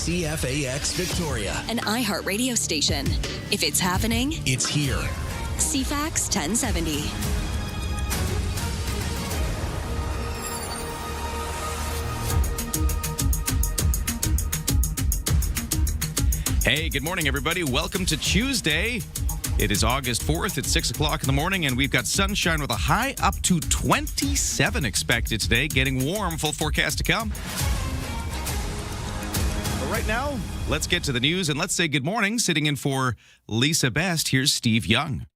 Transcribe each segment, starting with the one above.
CFAX Victoria. An iHeart radio station. If it's happening, It's here. CFAX 1070. Hey, good morning, everybody. Welcome to Tuesday. It is August 4th. It's 6 o'clock in the morning, and we've got sunshine with a high up to 27 expected today. Getting warm, full forecast to come. But right now, let's get to the news, and let's say good morning. Sitting in for Lisa Best, here's Steve Young.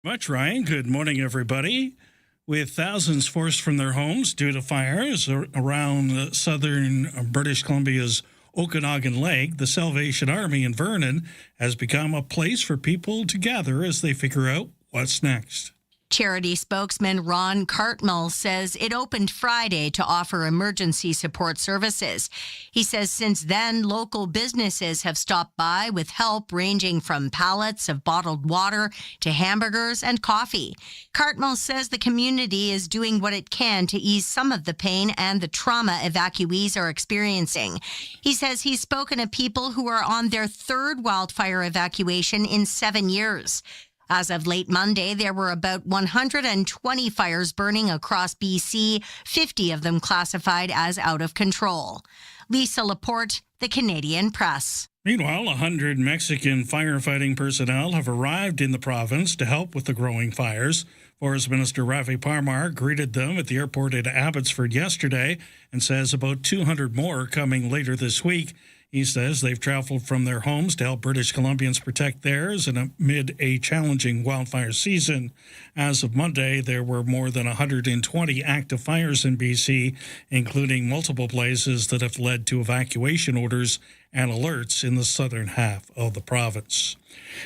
Much, Ryan. Good morning, everybody. With thousands forced from their homes due to fires around southern British Columbia's Okanagan Lake, the Salvation Army in Vernon has become a place for people to gather as they figure out what's next. Charity spokesman Ron Cartmell says it opened Friday to offer emergency support services. He says since then, local businesses have stopped by with help ranging from pallets of bottled water to hamburgers and coffee. Cartmell says the community is doing what it can to ease some of the pain and the trauma evacuees are experiencing. He says he's spoken to people who are on their third wildfire evacuation in 7 years. As of late Monday, there were about 120 fires burning across BC, 50 of them classified as out of control. Lisa Laporte, The Canadian Press. Meanwhile, 100 Mexican firefighting personnel have arrived in the province to help with the growing fires. Forest Minister Rafi Parmar greeted them at the airport in Abbotsford yesterday and says about 200 more are coming later this week. He says they've traveled from their homes to help British Columbians protect theirs amid a challenging wildfire season. As of Monday, there were more than 120 active fires in BC, including multiple places that have led to evacuation orders and alerts in the southern half of the province.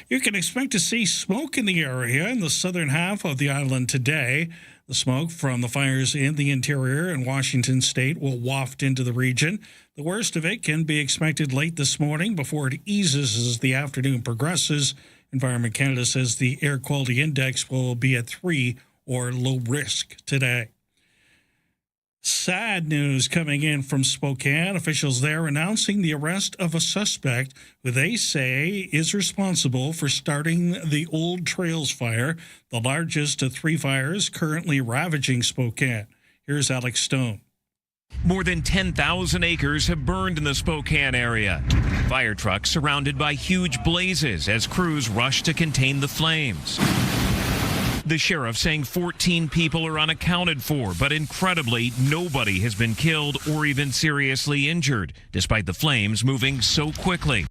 You can expect to see smoke in the area in the southern half of the island today. The smoke from the fires in the interior and Washington state will waft into the region. The worst of it can be expected late this morning before it eases as the afternoon progresses. Environment Canada says the air quality index will be at 3 or low risk today. Sad news coming in from Spokane. Officials there announcing the arrest of a suspect who they say is responsible for starting the Old Trails fire, the largest of 3 fires currently ravaging Spokane. Here's Alex Stone. More than 10,000 acres have burned in the Spokane area. Fire trucks surrounded by huge blazes as crews rush to contain the flames. The sheriff saying 14 people are unaccounted for, but incredibly, nobody has been killed or even seriously injured, despite the flames moving so quickly.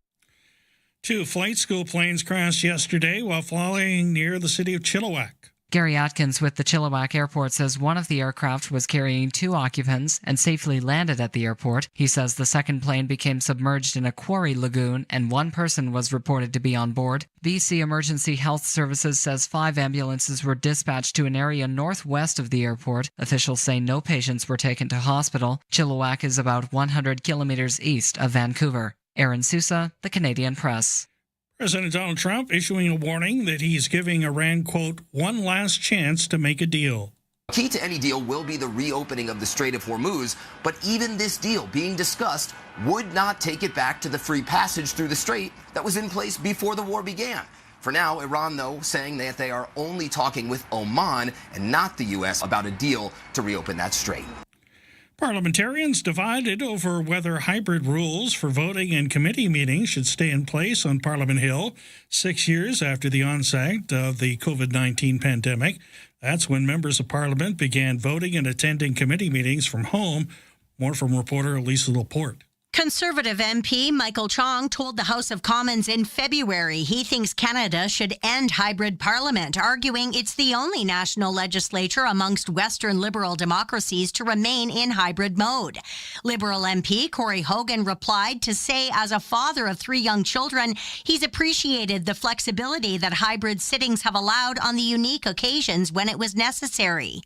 2 flight school planes crashed yesterday while flying near the city of Chilliwack. Gary Atkins with the Chilliwack Airport says one of the aircraft was carrying 2 occupants and safely landed at the airport. He says the second plane became submerged in a quarry lagoon and 1 person was reported to be on board. BC Emergency Health Services says 5 ambulances were dispatched to an area northwest of the airport. Officials say no patients were taken to hospital. Chilliwack is about 100 kilometers east of Vancouver. Aaron Sousa, The Canadian Press. President Donald Trump issuing a warning that he's giving Iran, quote, one last chance to make a deal. Key to any deal will be the reopening of the Strait of Hormuz, but even this deal being discussed would not take it back to the free passage through the strait that was in place before the war began. For now, Iran, though, saying that they are only talking with Oman and not the U.S. about a deal to reopen that strait. Parliamentarians divided over whether hybrid rules for voting and committee meetings should stay in place on Parliament Hill 6 years after the onset of the COVID-19 pandemic. That's when members of Parliament began voting and attending committee meetings from home. More from reporter Lisa Laporte. Conservative MP Michael Chong told the House of Commons in February he thinks Canada should end hybrid parliament, arguing it's the only national legislature amongst Western liberal democracies to remain in hybrid mode. Liberal MP Corey Hogan replied to say as a father of 3 young children, he's appreciated the flexibility that hybrid sittings have allowed on the unique occasions when it was necessary.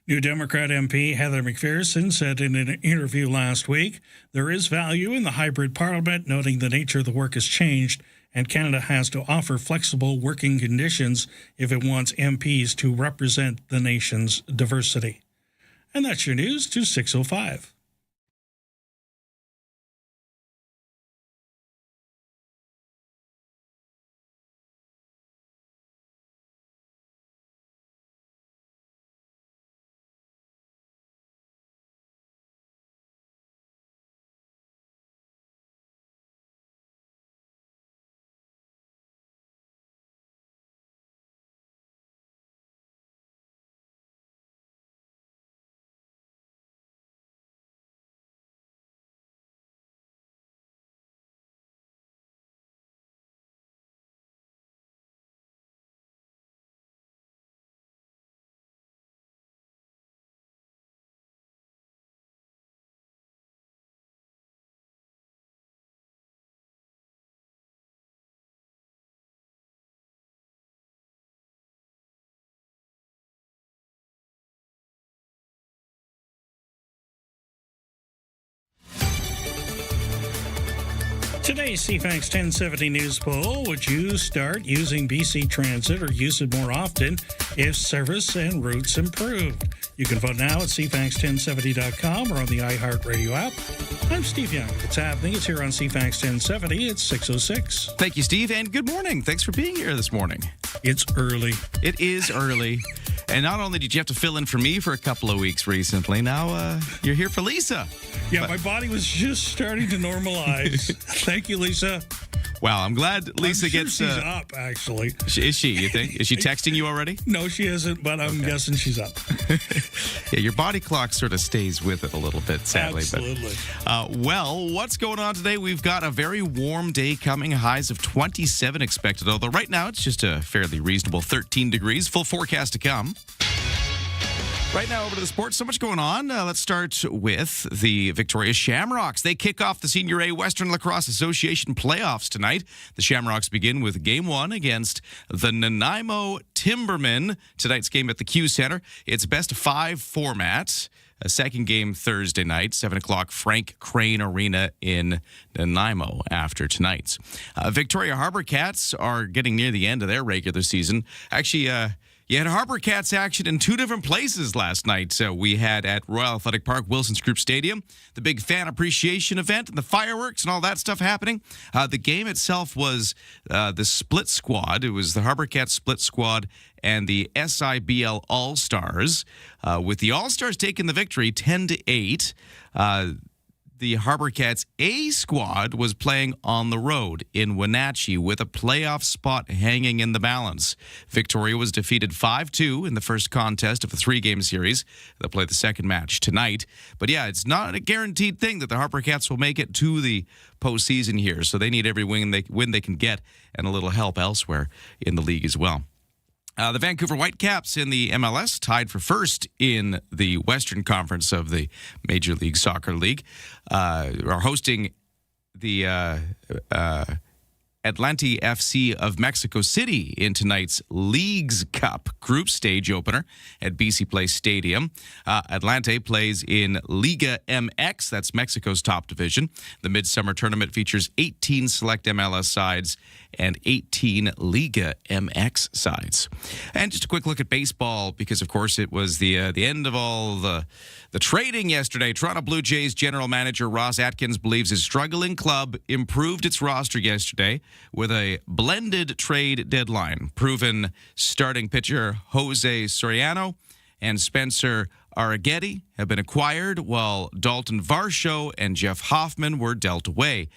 New Democrat MP Heather McPherson said in an interview last week, there is value in the hybrid parliament, noting the nature of the work has changed, and Canada has to offer flexible working conditions if it wants MPs to represent the nation's diversity. And that's your news to 6:05. Today's CFAX 1070 News poll: would you start using BC Transit or use it more often if service and routes improved? You can vote now at CFAX1070.com or on the iHeartRadio app. I'm Steve Young. It's happening. It's here on CFAX 1070. It's 6:06. Thank you, Steve, and good morning. Thanks for being here this morning. It's early. It is early. And not only did you have to fill in for me for a couple of weeks recently, now you're here for Lisa. Yeah, my body was just starting to normalize. Thank you, Lisa. Wow, I'm glad Lisa I'm sure gets... she's up, actually. Is she, you think? Is she texting you already? No, she isn't, but I'm guessing she's up. Yeah, your body clock sort of stays with it a little bit, sadly. Absolutely. But, well, what's going on today? We've got a very warm day coming, highs of 27 expected, although right now it's just a fairly reasonable 13 degrees. Full forecast to come. Right now, over to the sports. So much going on. Let's start with the Victoria Shamrocks. They kick off the Senior A Western Lacrosse Association playoffs tonight. The Shamrocks begin with Game 1 against the Nanaimo Timbermen. Tonight's game at the Q Center. It's best of 5 format. A second game Thursday night, 7 o'clock, Frank Crane Arena in Nanaimo after tonight's. Victoria Harbour Cats are getting near the end of their regular season. Actually, you had Harbour Cats action in 2 different places last night. So we had at Royal Athletic Park, Wilson's Group Stadium, the big fan appreciation event and the fireworks and all that stuff happening. The game itself was the split squad. It was the Harbour Cats split squad and the SIBL All-Stars, with the All-Stars taking the victory 10-8. The Harbour Cats A squad was playing on the road in Wenatchee with a playoff spot hanging in the balance. Victoria was defeated 5-2 in the first contest of a 3-game series. They'll play the second match tonight. But yeah, it's not a guaranteed thing that the Harbour Cats will make it to the postseason here. So they need every win they can get and a little help elsewhere in the league as well. The Vancouver Whitecaps in the MLS, tied for first in the Western Conference of the Major League Soccer League, are hosting the Atlante FC of Mexico City in tonight's Leagues Cup group stage opener at BC Place Stadium. Atlante plays in Liga MX, that's Mexico's top division. The Midsummer Tournament features 18 select MLS sides and 18 Liga MX sides. And just a quick look at baseball, because, of course, it was the end of all the trading yesterday. Toronto Blue Jays general manager Ross Atkins believes his struggling club improved its roster yesterday with a blended trade deadline. Proven starting pitcher Jose Soriano and Spencer Arrighetti have been acquired, while Dalton Varsho and Jeff Hoffman were dealt away.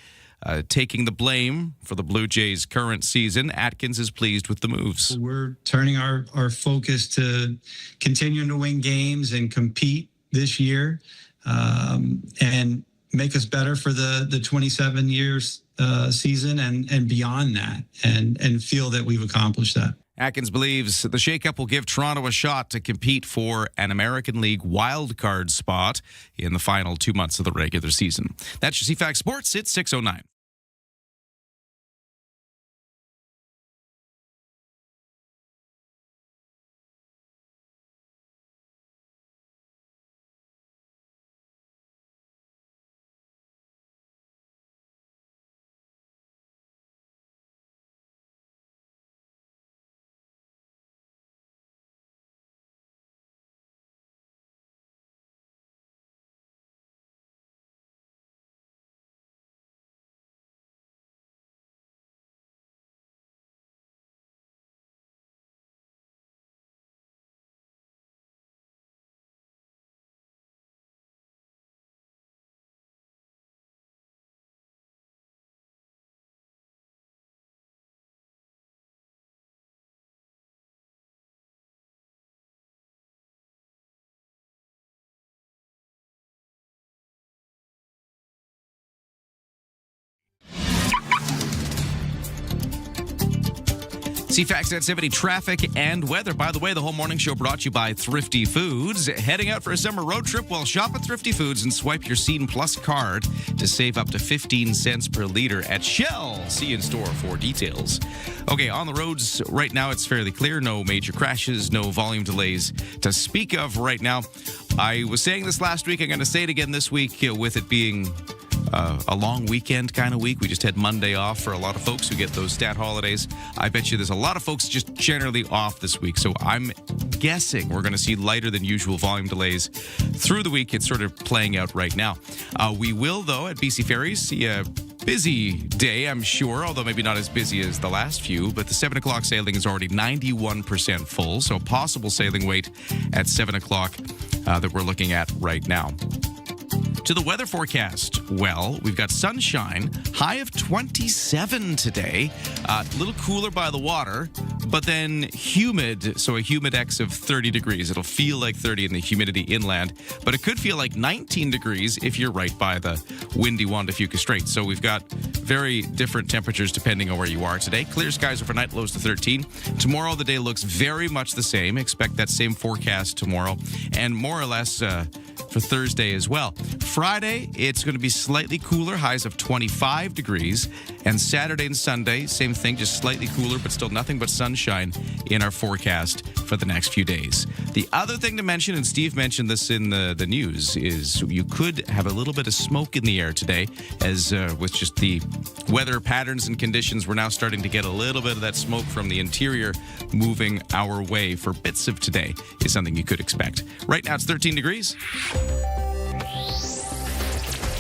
Taking the blame for the Blue Jays' current season, Atkins is pleased with the moves. We're turning our focus to continuing to win games and compete this year, and make us better for the 27 years season and beyond that, and feel that we've accomplished that. Atkins believes the shakeup will give Toronto a shot to compete for an American League wildcard spot in the final 2 months of the regular season. That's your CFAX Sports. It's 6:09. CFAX at 70 traffic and weather. By the way, the whole morning show brought to you by Thrifty Foods. Heading out for a summer road trip? Well, shop at Thrifty Foods and swipe your Scene Plus card to save up to 15 cents per liter at Shell. See you in store for details. Okay, on the roads right now, it's fairly clear. No major crashes, no volume delays to speak of right now. I was saying this last week. I'm going to say it again this week with it being a long weekend kind of week. We just had Monday off for a lot of folks who get those stat holidays. I bet you there's a lot of folks just generally off this week. So I'm guessing we're going to see lighter than usual volume delays through the week. It's sort of playing out right now. We will, though, at BC Ferries see a busy day, I'm sure, although maybe not as busy as the last few. But the 7 o'clock sailing is already 91% full. So possible sailing wait at 7 o'clock that we're looking at right now. To the weather forecast. Well, we've got sunshine, high of 27 today. A little cooler by the water, but then humid. So a humidex of 30 degrees. It'll feel like 30 in the humidity inland, but it could feel like 19 degrees if you're right by the windy Juan de Fuca Strait. So we've got very different temperatures depending on where you are today. Clear skies overnight, lows to 13. Tomorrow, the day looks very much the same. Expect that same forecast tomorrow, and more or less for Thursday as well. Friday, it's going to be slightly cooler, highs of 25 degrees. And Saturday and Sunday, same thing, just slightly cooler, but still nothing but sunshine in our forecast for the next few days. The other thing to mention, and Steve mentioned this in the news, is you could have a little bit of smoke in the air today, as with just the weather patterns and conditions, we're now starting to get a little bit of that smoke from the interior moving our way for bits of today is something you could expect. Right now, it's 13 degrees.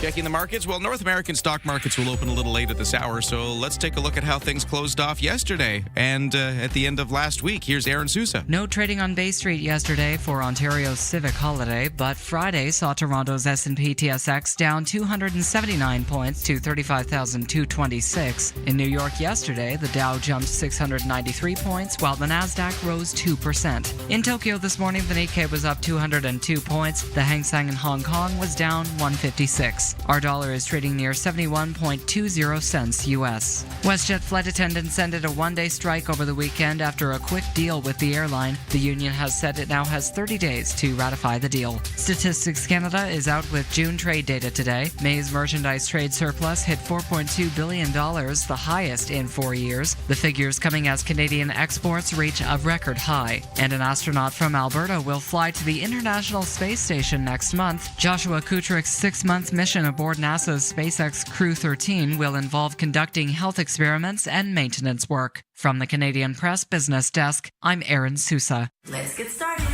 Checking the markets. Well, North American stock markets will open a little late at this hour, so let's take a look at how things closed off yesterday and at the end of last week. Here's Aaron Sousa. No trading on Bay Street yesterday for Ontario's civic holiday, but Friday saw Toronto's S&P TSX down 279 points to 35,226. In New York yesterday, the Dow jumped 693 points, while the Nasdaq rose 2%. In Tokyo this morning, the Nikkei was up 202 points. The Hang Seng in Hong Kong was down 156. Our dollar is trading near 71.20 cents U.S. WestJet flight attendants ended a one-day strike over the weekend after a quick deal with the airline. The union has said it now has 30 days to ratify the deal. Statistics Canada is out with June trade data today. May's merchandise trade surplus hit $4.2 billion, the highest in 4 years. The figures coming as Canadian exports reach a record high. And an astronaut from Alberta will fly to the International Space Station next month. Joshua Kutrick's 6-month mission aboard NASA's SpaceX Crew 13 will involve conducting health experiments and maintenance work. From the Canadian Press Business Desk, I'm Aaron Sousa. Let's get started.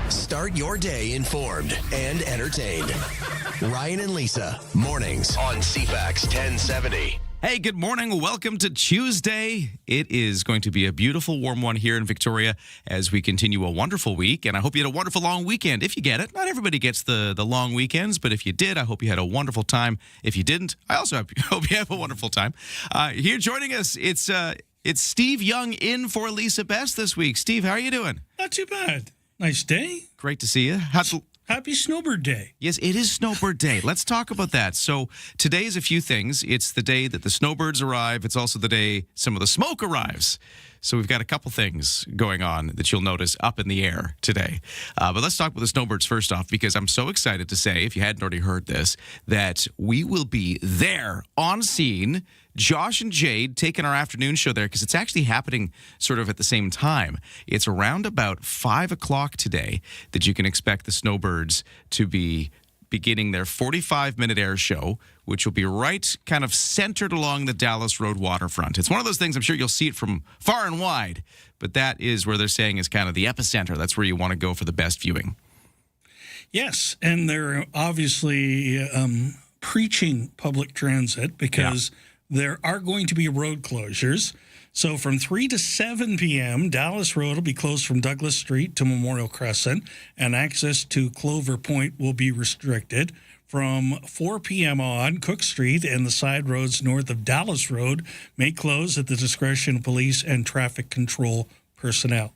Start your day informed and entertained. Ryan and Lisa, mornings on CFAX 1070. Hey, good morning. Welcome to Tuesday. It is going to be a beautiful, warm one here in Victoria as we continue a wonderful week. And I hope you had a wonderful long weekend. If you get it, not everybody gets the long weekends, but if you did, I hope you had a wonderful time. If you didn't, I also hope you have a wonderful time. Here joining us, it's Steve Young in for Lisa Best this week. Steve, how are you doing? Not too bad. Nice day. Great to see you. Happy Snowbird Day. Yes, it is Snowbird Day. Let's talk about that. So today is a few things. It's the day that the snowbirds arrive. It's also the day some of the smoke arrives. So we've got a couple things going on that you'll notice up in the air today. But let's talk about the snowbirds first off, because I'm so excited to say, if you hadn't already heard this, that we will be there on scene. Josh and Jade taking our afternoon show there because it's actually happening sort of at the same time. It's around about 5 o'clock today that you can expect the snowbirds to be beginning their 45-minute air show, which will be right kind of centered along the Dallas Road waterfront. It's one of those things, I'm sure you'll see it from far and wide, but that is where they're saying is kind of the epicenter. That's where you want to go for the best viewing. Yes, and they're obviously preaching public transit because there are going to be road closures. So from 3 to 7 p.m., Dallas Road will be closed from Douglas Street to Memorial Crescent, and access to Clover Point will be restricted. From 4 p.m. on, Cook Street and the side roads north of Dallas Road may close at the discretion of police and traffic control personnel.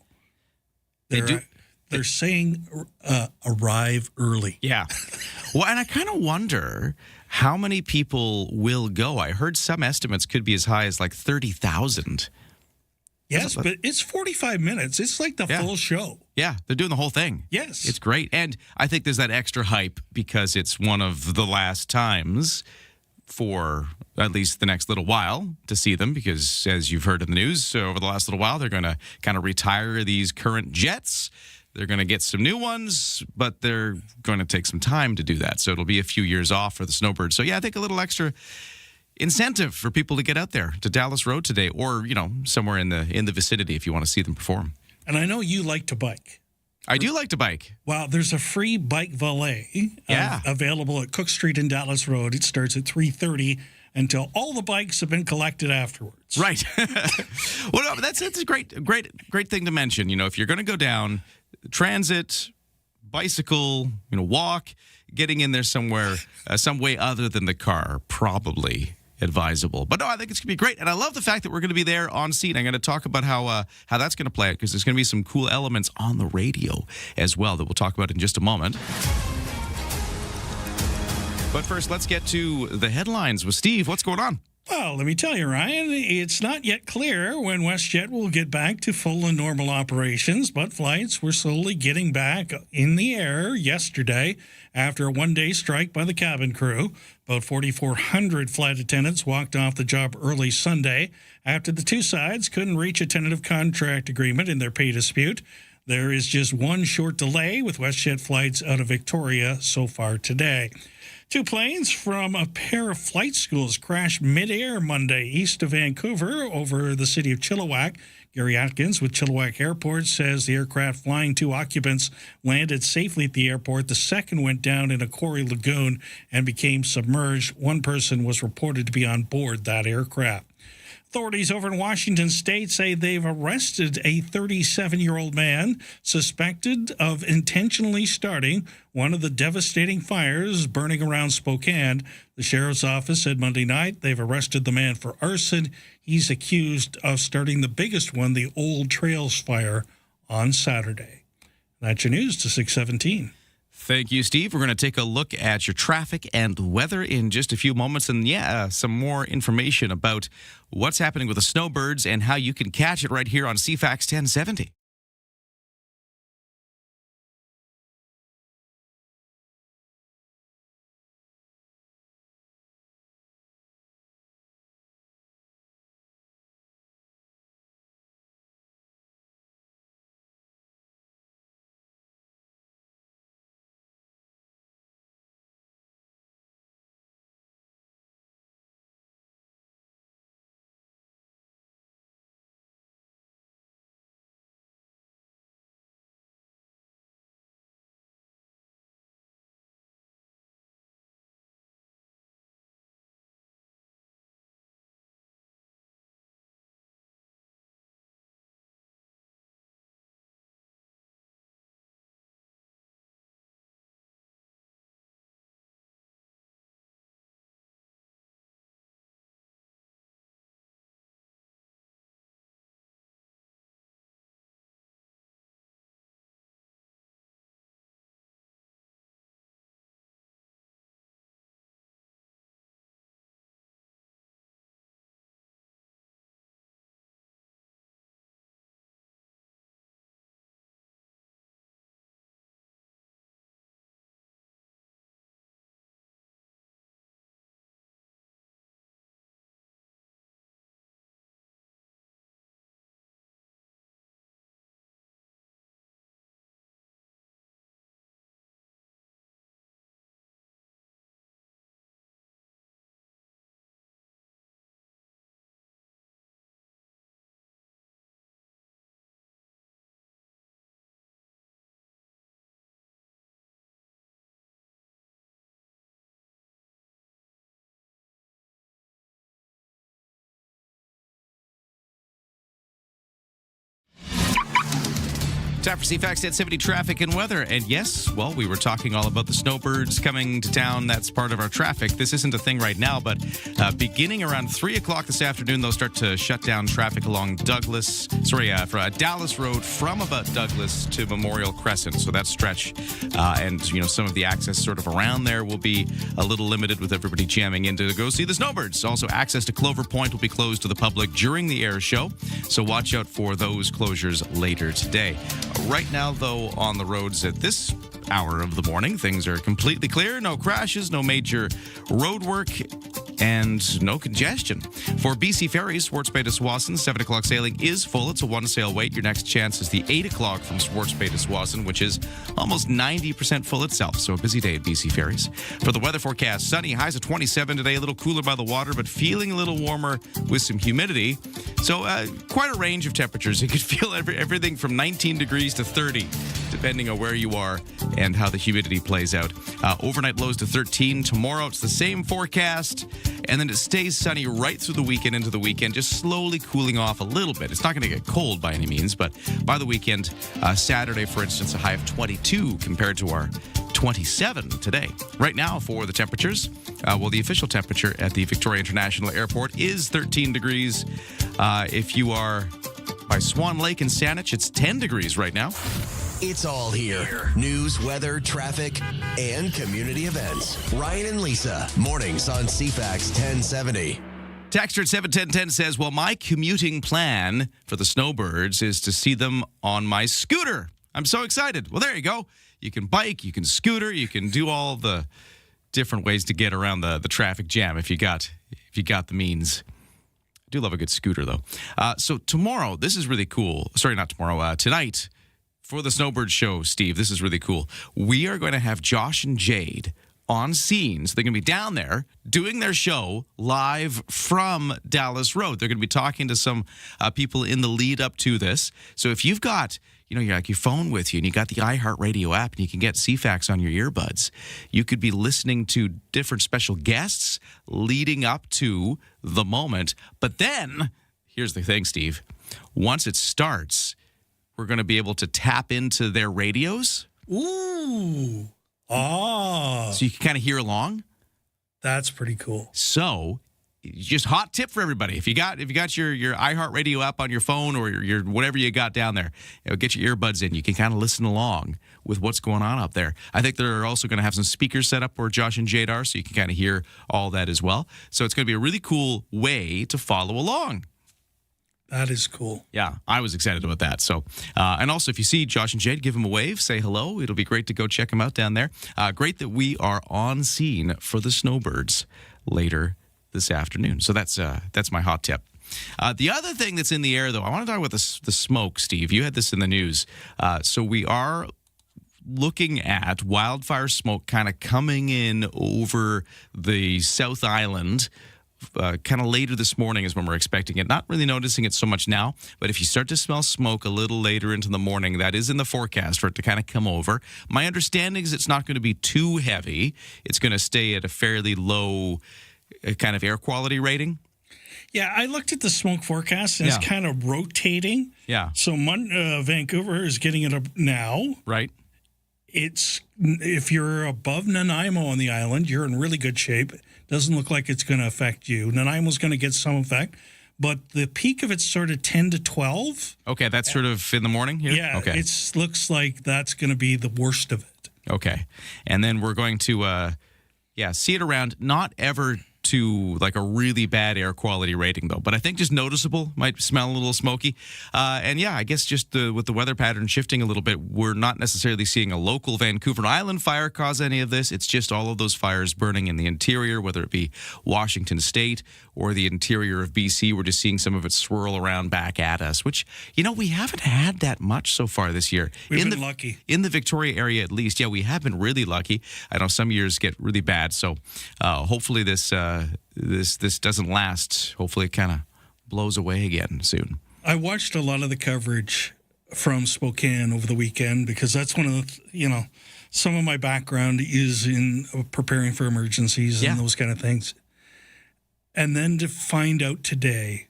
They're saying arrive early. Yeah. Well, and I kind of wonder how many people will go. I heard some estimates could be as high as like 30,000. Yes, but it's 45 minutes. It's like the full show. Yeah, they're doing the whole thing. Yes. It's great. And I think there's that extra hype because it's one of the last times for at least the next little while to see them, because as you've heard in the news over the last little while, they're going to kind of retire these current jets. They're going to get some new ones, but they're going to take some time to do that. So it'll be a few years off for the snowbirds. So yeah, I think a little extra incentive for people to get out there to Dallas Road today, or somewhere in the vicinity if you want to see them perform. And I know you like to bike. I do like to bike. Well, there's a free bike valet available at Cook Street and Dallas Road. It starts at 3:30 until all the bikes have been collected afterwards. Right. Well, no, that's a great thing to mention. If you're going to go down, transit, bicycle, walk, getting in there somewhere, some way other than the car, probably advisable. But no, I think it's going to be great. And I love the fact that we're going to be there on scene. I'm going to talk about how that's going to play out, because there's going to be some cool elements on the radio as well that we'll talk about in just a moment. But first, let's get to the headlines with Steve. What's going on? Well, let me tell you, Ryan, it's not yet clear when WestJet will get back to full and normal operations, but flights were slowly getting back in the air yesterday after a one-day strike by the cabin crew. About 4,400 flight attendants walked off the job early Sunday after the two sides couldn't reach a tentative contract agreement in their pay dispute. There is just one short delay with WestJet flights out of Victoria so far today. Two planes from a pair of flight schools crashed midair Monday east of Vancouver over the city of Chilliwack. Gary Atkins with Chilliwack Airport says the aircraft flying two occupants landed safely at the airport. The second went down in a quarry lagoon and became submerged. One person was reported to be on board that aircraft. Authorities over in Washington state say they've arrested a 37-year-old man suspected of intentionally starting one of the devastating fires burning around Spokane. The sheriff's office said Monday night they've arrested the man for arson. He's accused of starting the biggest one, the Old Trails fire, on Saturday. That's your news to 617. Thank you, Steve. We're going to take a look at your traffic and weather in just a few moments. And some more information about what's happening with the snowbirds and how you can catch it right here on CFAX 1070. Time for CFAX 1070 traffic and weather. And yes, well, we were talking all about the snowbirds coming to town. That's part of our traffic. This isn't a thing right now, but beginning around 3 o'clock this afternoon, they'll start to shut down traffic along Dallas Road from about Douglas to Memorial Crescent. So that stretch and, some of the access sort of around there will be a little limited with everybody jamming in to go see the snowbirds. Also, access to Clover Point will be closed to the public during the air show. So watch out for those closures later today. Right now, though, on the roads at this hour of the morning, things are completely clear. No crashes, no major road work. and no congestion. For BC Ferries, Swartz Bay to Swanson, 7 o'clock sailing is full. It's a one-sail wait. Your next chance is the 8 o'clock from Swartz Bay to Swanson, which is almost 90% full itself. So a busy day at BC Ferries. For the weather forecast, sunny, highs of 27 today, a little cooler by the water, but feeling a little warmer with some humidity. So quite a range of temperatures. You could feel everything from 19 degrees to 30, depending on where you are and how the humidity plays out. Overnight lows to 13. Tomorrow, it's the same forecast, and then it stays sunny right through the weekend into the weekend, just slowly cooling off a little bit. It's not going to get cold by any means, but by the weekend, Saturday, for instance, a high of 22 compared to our 27 today. Right now for the temperatures, the official temperature at the Victoria International Airport is 13 degrees. If you are by Swan Lake in Saanich, it's 10 degrees right now. It's all here. News, weather, traffic, and community events. Ryan and Lisa, mornings on CFAX 1070. Texter at 71010 says, well, my commuting plan for the Snowbirds is to see them on my scooter. I'm so excited. Well, there you go. You can bike, you can scooter, you can do all the different ways to get around the traffic jam if you got the means. I do love a good scooter, though. So tomorrow, this is really cool. Sorry, not tomorrow. Tonight, for the Snowbird show, Steve, this is really cool. We are going to have Josh and Jade on scene. So they're going to be down there doing their show live from Dallas Road. They're going to be talking to some people in the lead up to this. So if you've got, your phone with you and you got the iHeartRadio app and you can get CFAX on your earbuds, you could be listening to different special guests leading up to the moment. But then, here's the thing, Steve. Once it starts, we're going to be able to tap into their radios. Ooh. Oh. So you can kind of hear along. That's pretty cool. So, just hot tip for everybody. If you got your iHeartRadio app on your phone or your whatever you got down there, get your earbuds in. You can kind of listen along with what's going on up there. I think they're also going to have some speakers set up where Josh and Jade are, so you can kind of hear all that as well. So it's going to be a really cool way to follow along. That is cool. Yeah, I was excited about that. So, and also, if you see Josh and Jade, give them a wave, say hello. It'll be great to go check them out down there. Great that we are on scene for the Snowbirds later this afternoon. So that's my hot tip. The other thing that's in the air, though, I want to talk about the smoke, Steve. You had this in the news. So we are looking at wildfire smoke kind of coming in over the South Island. Kind of later this morning is when we're expecting it. Not really noticing it so much now, but if you start to smell smoke a little later into the morning, that is in the forecast for it to kind of come over. My understanding is it's not going to be too heavy. It's going to stay at a fairly low kind of air quality rating. Yeah, I looked at the smoke forecast, and it's kind of rotating. Yeah. So Vancouver is getting it up now. Right. If you're above Nanaimo on the island, you're in really good shape. Doesn't look like it's going to affect you. Nanaimo's going to get some effect, but the peak of it's sort of 10 to 12. Okay, that's sort of in the morning here? Yeah, okay. It looks like that's going to be the worst of it. Okay. And then we're going to, see it around, not ever to like a really bad air quality rating, though. But I think just noticeable, might smell a little smoky. I guess just with the weather pattern shifting a little bit, we're not necessarily seeing a local Vancouver Island fire cause any of this. It's just all of those fires burning in the interior, whether it be Washington State or the interior of BC. We're just seeing some of it swirl around back at us, which, we haven't had that much so far this year. We've been lucky. In the Victoria area, at least. Yeah, we have been really lucky. I know some years get really bad, so hopefully this doesn't last. Hopefully it kind of blows away again soon. I watched a lot of the coverage from Spokane over the weekend because that's one of the, some of my background is in preparing for emergencies and those kind of things. And then to find out today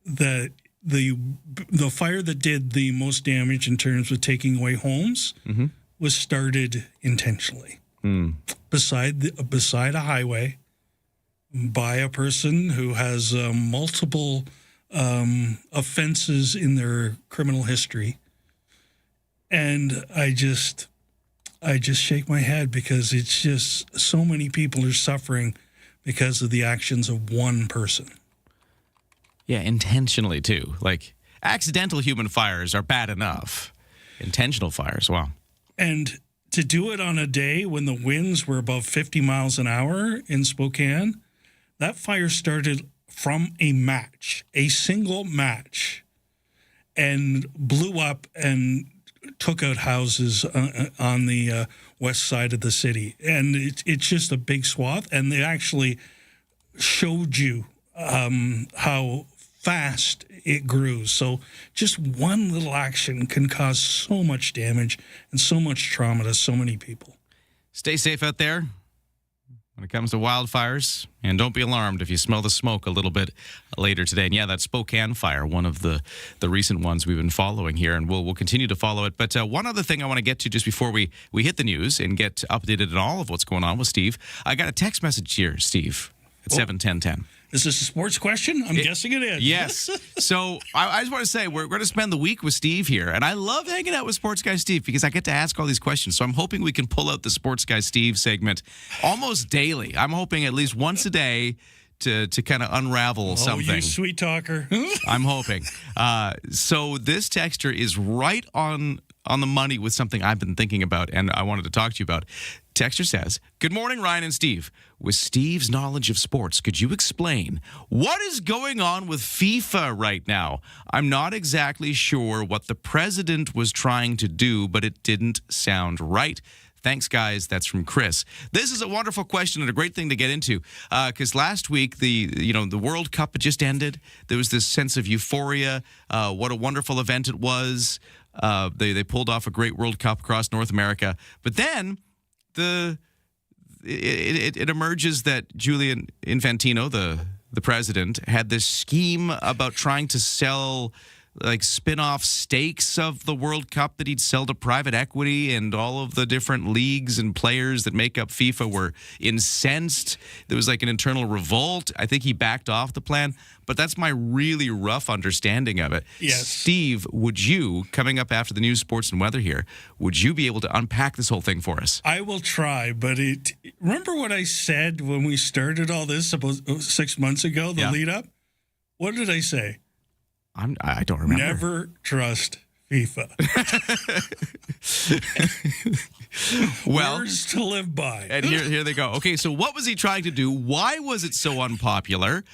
that the fire that did the most damage in terms of taking away homes was started intentionally beside a highway by a person who has multiple offenses in their criminal history. And I just shake my head because it's just so many people are suffering because of the actions of one person. Yeah, intentionally too. Like accidental human fires are bad enough. Intentional fires, wow. And to do it on a day when the winds were above 50 miles an hour in Spokane, That fire started from a single match, and blew up and took out houses on the west side of the city. And it's just a big swath, and they actually showed you how fast it grew. So just one little action can cause so much damage and so much trauma to so many people. Stay safe out there when it comes to wildfires, and don't be alarmed if you smell the smoke a little bit later today. And yeah, that Spokane fire, one of the recent ones we've been following here, and we'll continue to follow it. But one other thing I want to get to just before we hit the news and get updated on all of what's going on with Steve. I got a text message here, Steve, at 7:10:10. Is this a sports question? I'm guessing it is. Yes. So I just want to say we're going to spend the week with Steve here. And I love hanging out with Sports Guy Steve because I get to ask all these questions. So I'm hoping we can pull out the Sports Guy Steve segment almost daily. I'm hoping at least once a day to kind of unravel something. Oh, you sweet talker. I'm hoping. So this texter is right on the money with something I've been thinking about and I wanted to talk to you about. Texter says, "Good morning, Ryan and Steve. With Steve's knowledge of sports, could you explain what is going on with FIFA right now? I'm not exactly sure what the president was trying to do, but it didn't sound right. Thanks, guys." That's from Chris. This is a wonderful question and a great thing to get into because last week the World Cup had just ended. There was this sense of euphoria. What a wonderful event it was. They pulled off a great World Cup across North America, but then it emerges that Julian Infantino, the president, had this scheme about trying to sell like spin-off stakes of the World Cup that he'd sell to private equity, and all of the different leagues and players that make up FIFA were incensed. There was like an internal revolt. I think he backed off the plan, but that's my really rough understanding of it. Yes. Steve, would you, coming up after the news, sports, and weather here, would you be able to unpack this whole thing for us? I will try, but remember what I said when we started all this about 6 months ago, the lead up? What did I say? I don't remember. Never trust FIFA. Well, words to live by. And here they go. Okay, so what was he trying to do? Why was it so unpopular?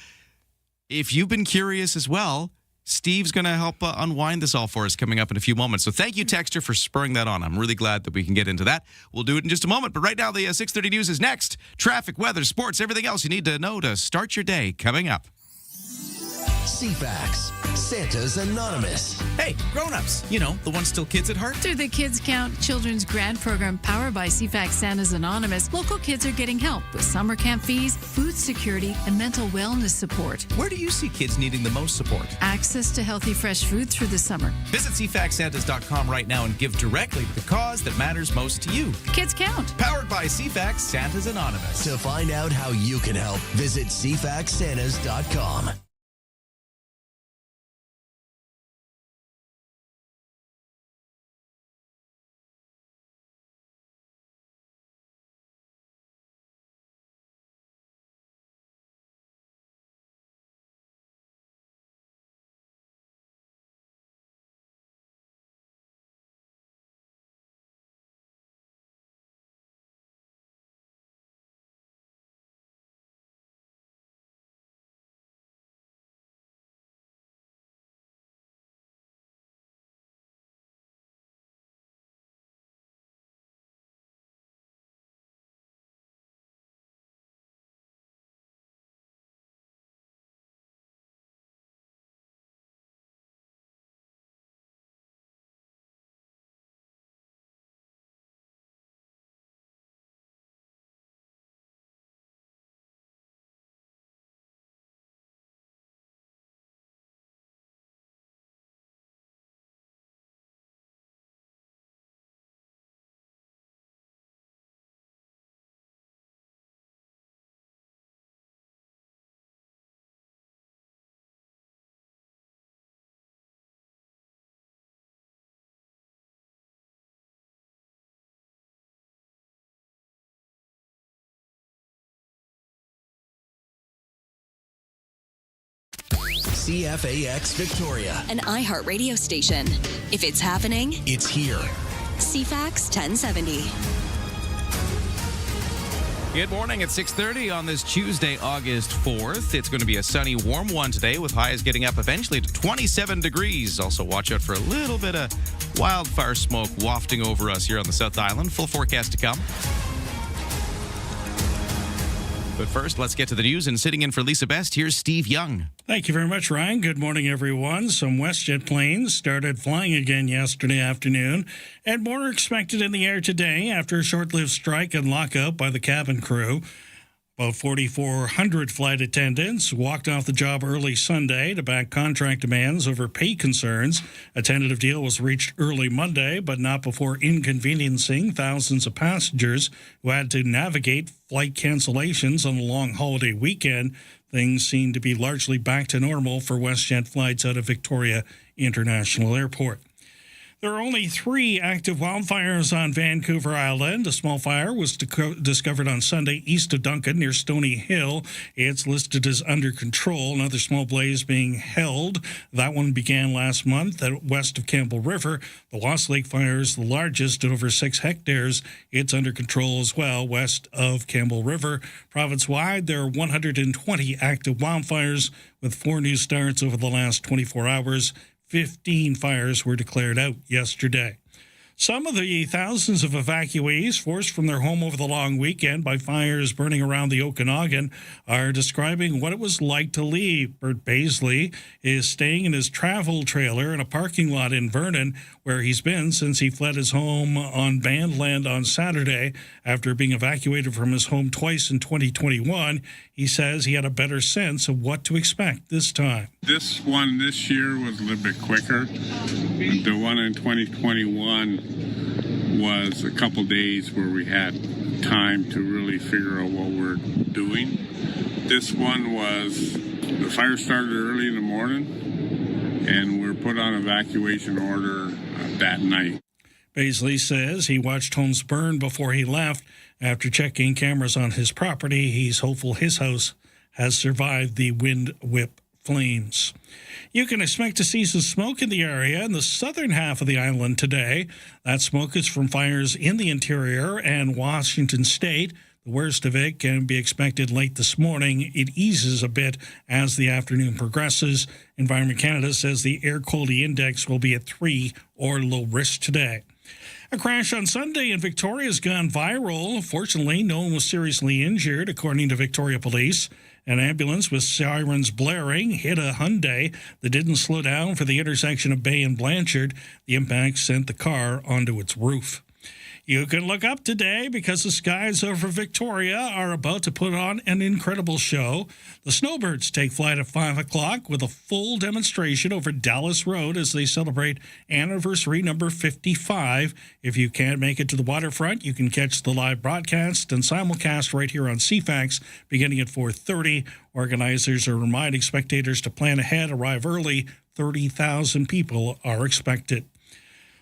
If you've been curious as well, Steve's going to help unwind this all for us coming up in a few moments. So thank you, Texter, for spurring that on. I'm really glad that we can get into that. We'll do it in just a moment. But right now, the 6:30 news is next. Traffic, weather, sports, everything else you need to know to start your day coming up. CFAX, Santa's Anonymous. Hey, grown-ups, you know, the ones still kids at heart. Through the Kids Count Children's Grant Program powered by CFAX Santa's Anonymous, local kids are getting help with summer camp fees, food security, and mental wellness support. Where do you see kids needing the most support? Access to healthy, fresh food through the summer. Visit CFAXSantas.com right now and give directly to the cause that matters most to you. Kids Count. Powered by CFAX Santa's Anonymous. To find out how you can help, visit CFAXSantas.com. CFAX Victoria. An iHeart radio station. If it's happening, It's here. CFAX 1070. Good morning at 6:30 on this Tuesday, August 4th. It's going to be a sunny, warm one today with highs getting up eventually to 27 degrees. Also, watch out for a little bit of wildfire smoke wafting over us here on the South Island. Full forecast to come. But first, let's get to the news. And sitting in for Lisa Best, here's Steve Young. Thank you very much, Ryan. Good morning, everyone. Some WestJet planes started flying again yesterday afternoon, and more are expected in the air today after a short-lived strike and lockout by the cabin crew. About 4,400 flight attendants walked off the job early Sunday to back contract demands over pay concerns. A tentative deal was reached early Monday, but not before inconveniencing thousands of passengers who had to navigate flight cancellations on a long holiday weekend. Things seem to be largely back to normal for WestJet flights out of Victoria International Airport. There are only 3 active wildfires on Vancouver Island. A small fire was discovered on Sunday east of Duncan near Stony Hill. It's listed as under control. Another small blaze being held. That one began last month west of Campbell River. The Lost Lake fire is the largest at over 6 hectares. It's under control as well west of Campbell River. Province-wide, there are 120 active wildfires with 4 new starts over the last 24 hours. 15 fires were declared out yesterday. Some of the thousands of evacuees forced from their home over the long weekend by fires burning around the Okanagan are describing what it was like to leave. Bert Baisley is staying in his travel trailer in a parking lot in Vernon, where he's been since he fled his home on banned land on Saturday after being evacuated from his home twice in 2021. He says he had a better sense of what to expect this time. This one this year was a little bit quicker. The one in 2021 was a couple days where we had time to really figure out what we're doing. This one was, the fire started early in the morning and we're put on evacuation order that night. Baisley says he watched homes burn before he left. After checking cameras on his property, he's hopeful his house has survived the wind whip flames. You can expect to see some smoke in the area in the southern half of the island today. That smoke is from fires in the interior and Washington State. The worst of it can be expected late this morning. It eases a bit as the afternoon progresses. Environment Canada says the air quality index will be at 3 or low risk today. A crash on Sunday in Victoria has gone viral. Fortunately, no one was seriously injured, according to Victoria Police. An ambulance with sirens blaring hit a Hyundai that didn't slow down for the intersection of Bay and Blanchard. The impact sent the car onto its roof. You can look up today because the skies over Victoria are about to put on an incredible show. The Snowbirds take flight at 5 o'clock with a full demonstration over Dallas Road as they celebrate anniversary number 55. If you can't make it to the waterfront, you can catch the live broadcast and simulcast right here on CFAX beginning at 4:30. Organizers are reminding spectators to plan ahead, arrive early. 30,000 people are expected.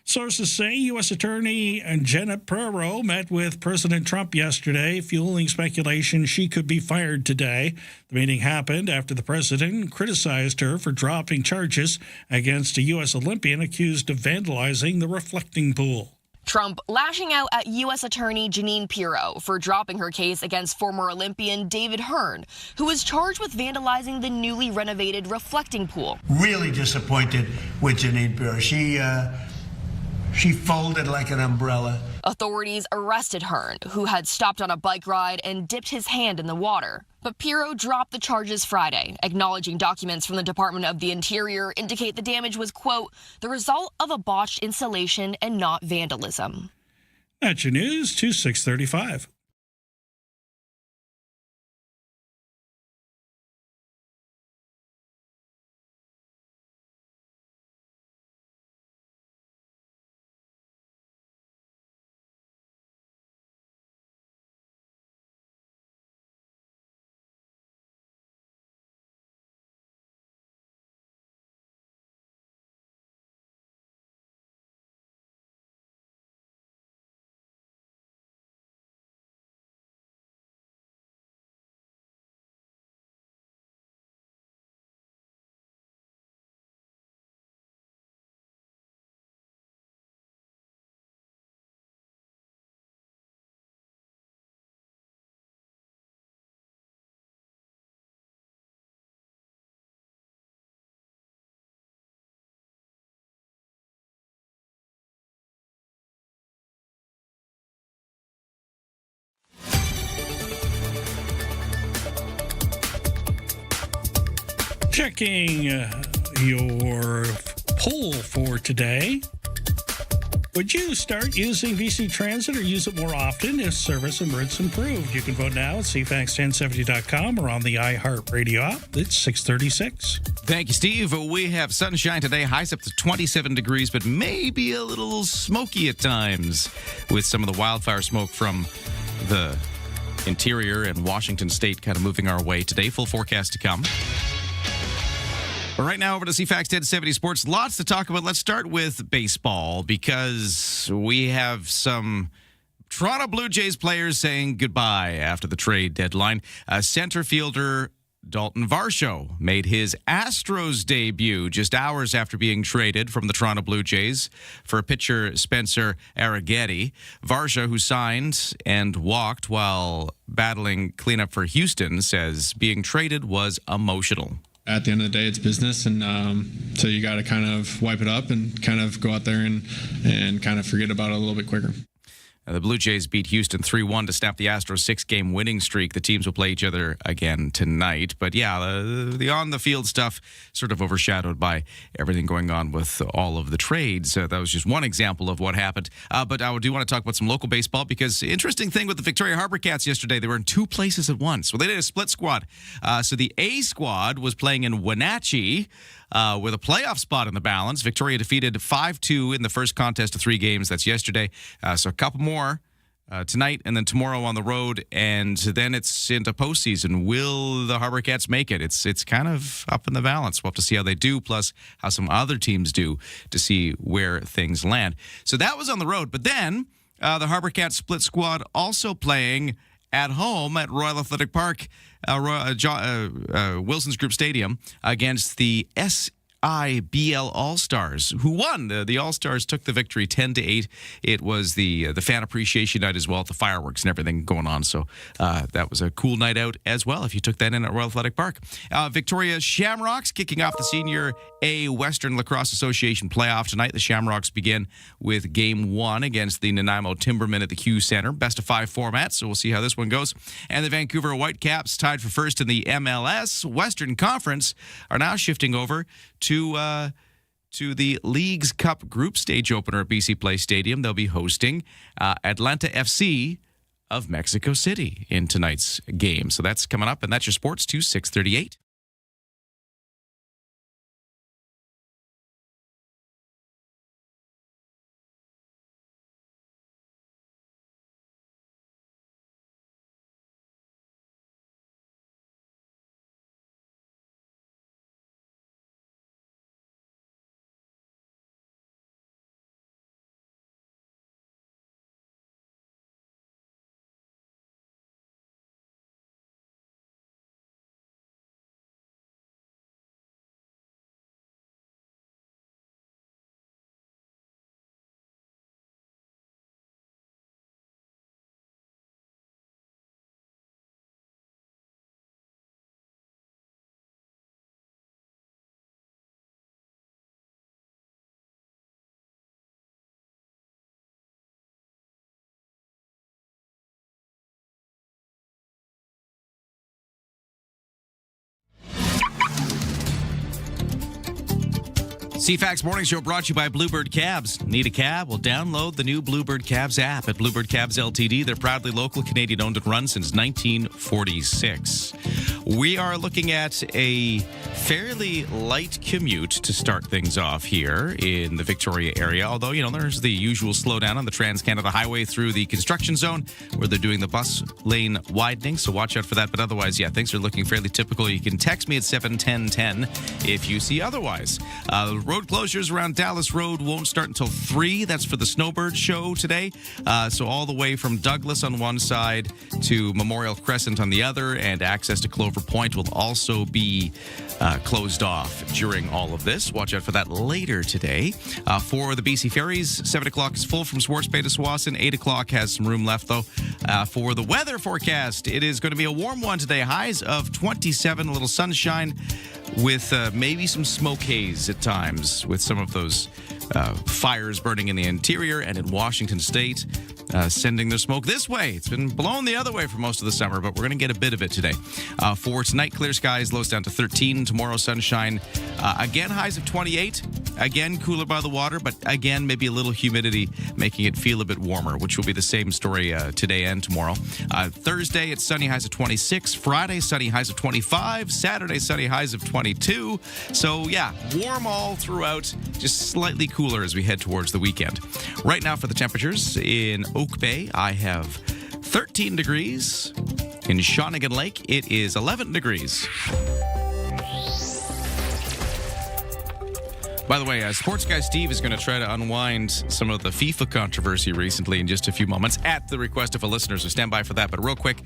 Sources say U.S. Attorney Janet Prero met with President Trump yesterday, fueling speculation she could be fired today. The meeting happened after the president criticized her for dropping charges against a U.S. Olympian accused of vandalizing the reflecting pool. Trump lashing out at U.S. Attorney Jeanine Pirro for dropping her case against former Olympian David Hearn, who was charged with vandalizing the newly renovated reflecting pool. Really disappointed with Jeanine Pirro. She folded like an umbrella. Authorities arrested Hearn, who had stopped on a bike ride and dipped his hand in the water. But Pirro dropped the charges Friday, acknowledging documents from the Department of the Interior indicate the damage was, quote, the result of a botched installation and not vandalism. That's your news to 6:35. Checking your poll for today. Would you start using VC Transit or use it more often if service and routes improved? You can vote now at CFAX1070.com or on the iHeartRadio app. It's 6:36. Thank you, Steve. We have sunshine today, highs up to 27 degrees, but maybe a little smoky at times with some of the wildfire smoke from the interior and Washington State kind of moving our way today. Full forecast to come. But right now, over to CFAX 1070 Sports. Lots to talk about. Let's start with baseball because we have some Toronto Blue Jays players saying goodbye after the trade deadline. Center fielder Dalton Varsho made his Astros debut just hours after being traded from the Toronto Blue Jays for pitcher Spencer Arrighetti. Varsho, who signed and walked while battling cleanup for Houston, says being traded was emotional. At the end of the day, it's business, and so you got to kind of wipe it up and kind of go out there and kind of forget about it a little bit quicker. The Blue Jays beat Houston 3-1 to snap the Astros' 6-game winning streak. The teams will play each other again tonight. But yeah, the on-the-field stuff sort of overshadowed by everything going on with all of the trades. That was just one example of what happened. But I do want to talk about some local baseball because interesting thing with the Victoria Harbor Cats yesterday, they were in two places at once. Well, they did a split squad. So the A squad was playing in Wenatchee, with a playoff spot in the balance. Victoria defeated 5-2 in the first contest of 3 games. That's yesterday. So a couple more tonight and then tomorrow on the road. And then it's into postseason. Will the Harbor Cats make it? It's kind of up in the balance. We'll have to see how they do, plus how some other teams do to see where things land. So that was on the road. But then the Harbor Cats split squad also playing at home at Royal Athletic Park, Wilson's Group Stadium, against the SIBL All-Stars, who won. The All-Stars took the victory 10-8. It was the fan appreciation night as well, with the fireworks and everything going on. So that was a cool night out as well if you took that in at Royal Athletic Park. Victoria Shamrocks kicking off the Senior A Western Lacrosse Association playoff tonight. The Shamrocks begin with Game 1 against the Nanaimo Timbermen at the Q Center. Best of 5 format, so we'll see how this one goes. And the Vancouver Whitecaps, tied for first in the MLS Western Conference, are now shifting over to the Leagues Cup group stage opener at BC Place Stadium. They'll be hosting Atlanta FC of Mexico City in tonight's game. So that's coming up, and that's your sports to 6:38. CFAX Morning Show brought to you by Bluebird Cabs. Need a cab? Well, download the new Bluebird Cabs app at Bluebird Cabs Ltd. They're proudly local, Canadian-owned and run since 1946. We are looking at a fairly light commute to start things off here in the Victoria area, although, there's the usual slowdown on the Trans-Canada Highway through the construction zone where they're doing the bus lane widening, so watch out for that. But otherwise, things are looking fairly typical. You can text me at 71010 if you see otherwise. Road closures around Dallas Road won't start until 3. That's for the Snowbird show today. So all the way from Douglas on one side to Memorial Crescent on the other, and access to Clover Point will also be closed off during all of this. Watch out for that later today. For the BC Ferries, 7 o'clock is full from Swartz Bay to Tsawwassen. 8 o'clock has some room left, though. For the weather forecast, it is going to be a warm one today. Highs of 27, a little sunshine with maybe some smoke haze at times with some of those fires burning in the interior and in Washington State, sending their smoke this way. It's been blown the other way for most of the summer, but we're going to get a bit of it today. For tonight, clear skies, lows down to 13. Tomorrow, sunshine. Again, highs of 28. Again, cooler by the water, but again, maybe a little humidity, making it feel a bit warmer, which will be the same story today and tomorrow. Thursday, it's sunny, highs of 26. Friday, sunny, highs of 25. Saturday, sunny, highs of 22. So, yeah, warm all throughout, just slightly cooler as we head towards the weekend. Right now for the temperatures in Oak Bay, I have 13 degrees. In Shawnigan Lake, it is 11 degrees. By the way, sports guy Steve is going to try to unwind some of the FIFA controversy recently in just a few moments at the request of a listener, so stand by for that. But real quick,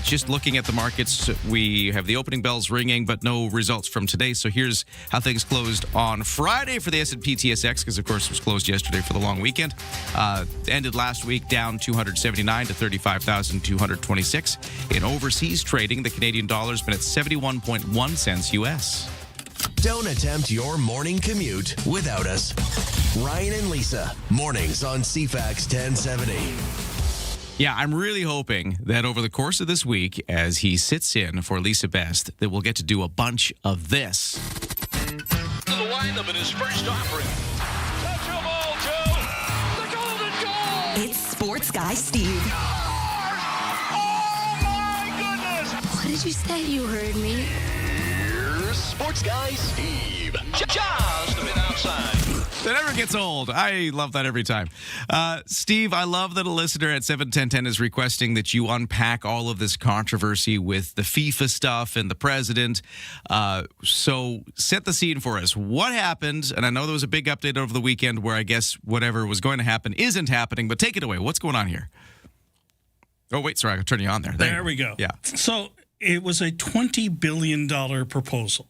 just looking at the markets, we have the opening bells ringing, but no results from today. So here's how things closed on Friday for the S&P TSX, because, of course, it was closed yesterday for the long weekend. Ended last week down 279 to 35,226. In overseas trading, the Canadian dollar's been at 71.1 cents U.S. Don't attempt your morning commute without us. Ryan and Lisa, mornings on CFAX 1070. Yeah, I'm really hoping that over the course of this week, as he sits in for Lisa Best, that we'll get to do a bunch of this. To the windup in his first offering. Touch the ball, Joe. The golden goal. It's Sports Guy Steve. Oh, my goodness. What did you say? You heard me. Sports Guy Steve. Just a bit outside. That never gets old. I love that every time. Steve, I love that a listener at 71010 is requesting that you unpack all of this controversy with the FIFA stuff and the president. So set the scene for us. What happened? And I know there was a big update over the weekend where I guess whatever was going to happen isn't happening, but take it away. What's going on here? Oh, wait, sorry. I'll turn you on there. There we go. Yeah. So it was a $20 billion proposal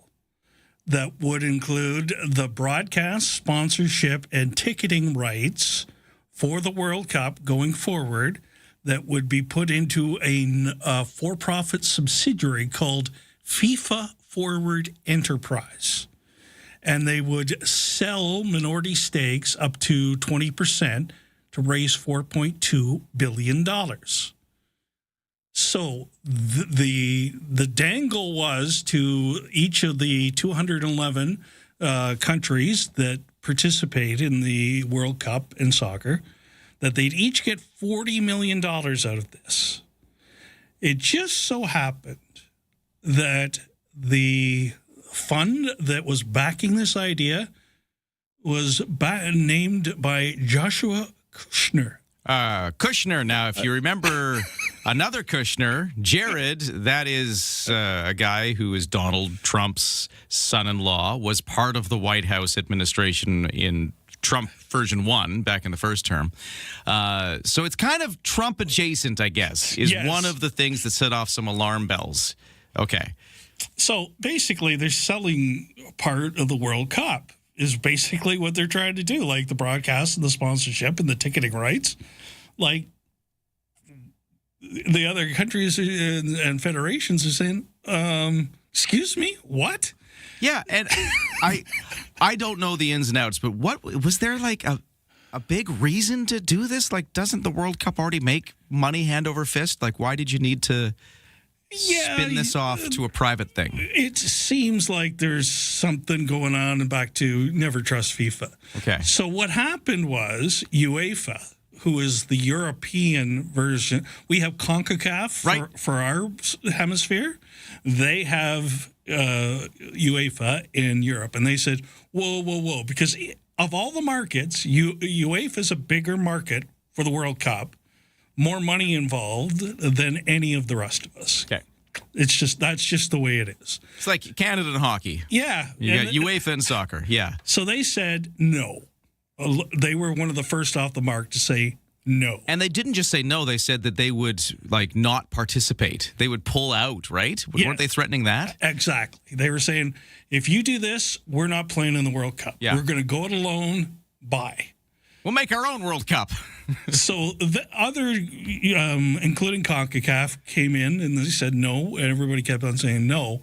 that would include the broadcast, sponsorship, and ticketing rights for the World Cup going forward that would be put into a for-profit subsidiary called FIFA Forward Enterprise. And they would sell minority stakes up to 20% to raise $4.2 billion. So the dangle was to each of the 211 countries that participate in the World Cup in soccer that they'd each get $40 million out of this. It just so happened that the fund that was backing this idea was named by Joshua Kushner. Kushner. Now, if you remember another Kushner, Jared, that is a guy who is Donald Trump's son-in-law, was part of the White House administration in Trump version 1 back in the first term. So it's kind of Trump adjacent, I guess, is one of the things that set off some alarm bells. Okay. So basically, they're selling part of the World Cup is basically what they're trying to do, like the broadcast and the sponsorship and the ticketing rights. Like the other countries and federations are saying, excuse me, what? Yeah, and I don't know the ins and outs, but what was there like a big reason to do this? Like, doesn't the World Cup already make money hand over fist? Like, why did you need to spin this off to a private thing? It seems like there's something going on, and back to never trust FIFA. Okay. So what happened was UEFA, who is the European version, we have CONCACAF for our hemisphere. They have UEFA in Europe, and they said, whoa, because of all the markets, UEFA is a bigger market for the World Cup. More money involved than any of the rest of us. Okay. That's just the way it is. It's like Canada and hockey. Yeah. You got UEFA and soccer. Yeah. So they said no. They were one of the first off the mark to say no. And they didn't just say no. They said that they would not participate. They would pull out, right? Yes. Weren't they threatening that? Exactly. They were saying, if you do this, we're not playing in the World Cup. Yeah. We're going to go it alone. Bye. We'll make our own World Cup. So the other, including CONCACAF, came in and they said no, and everybody kept on saying no.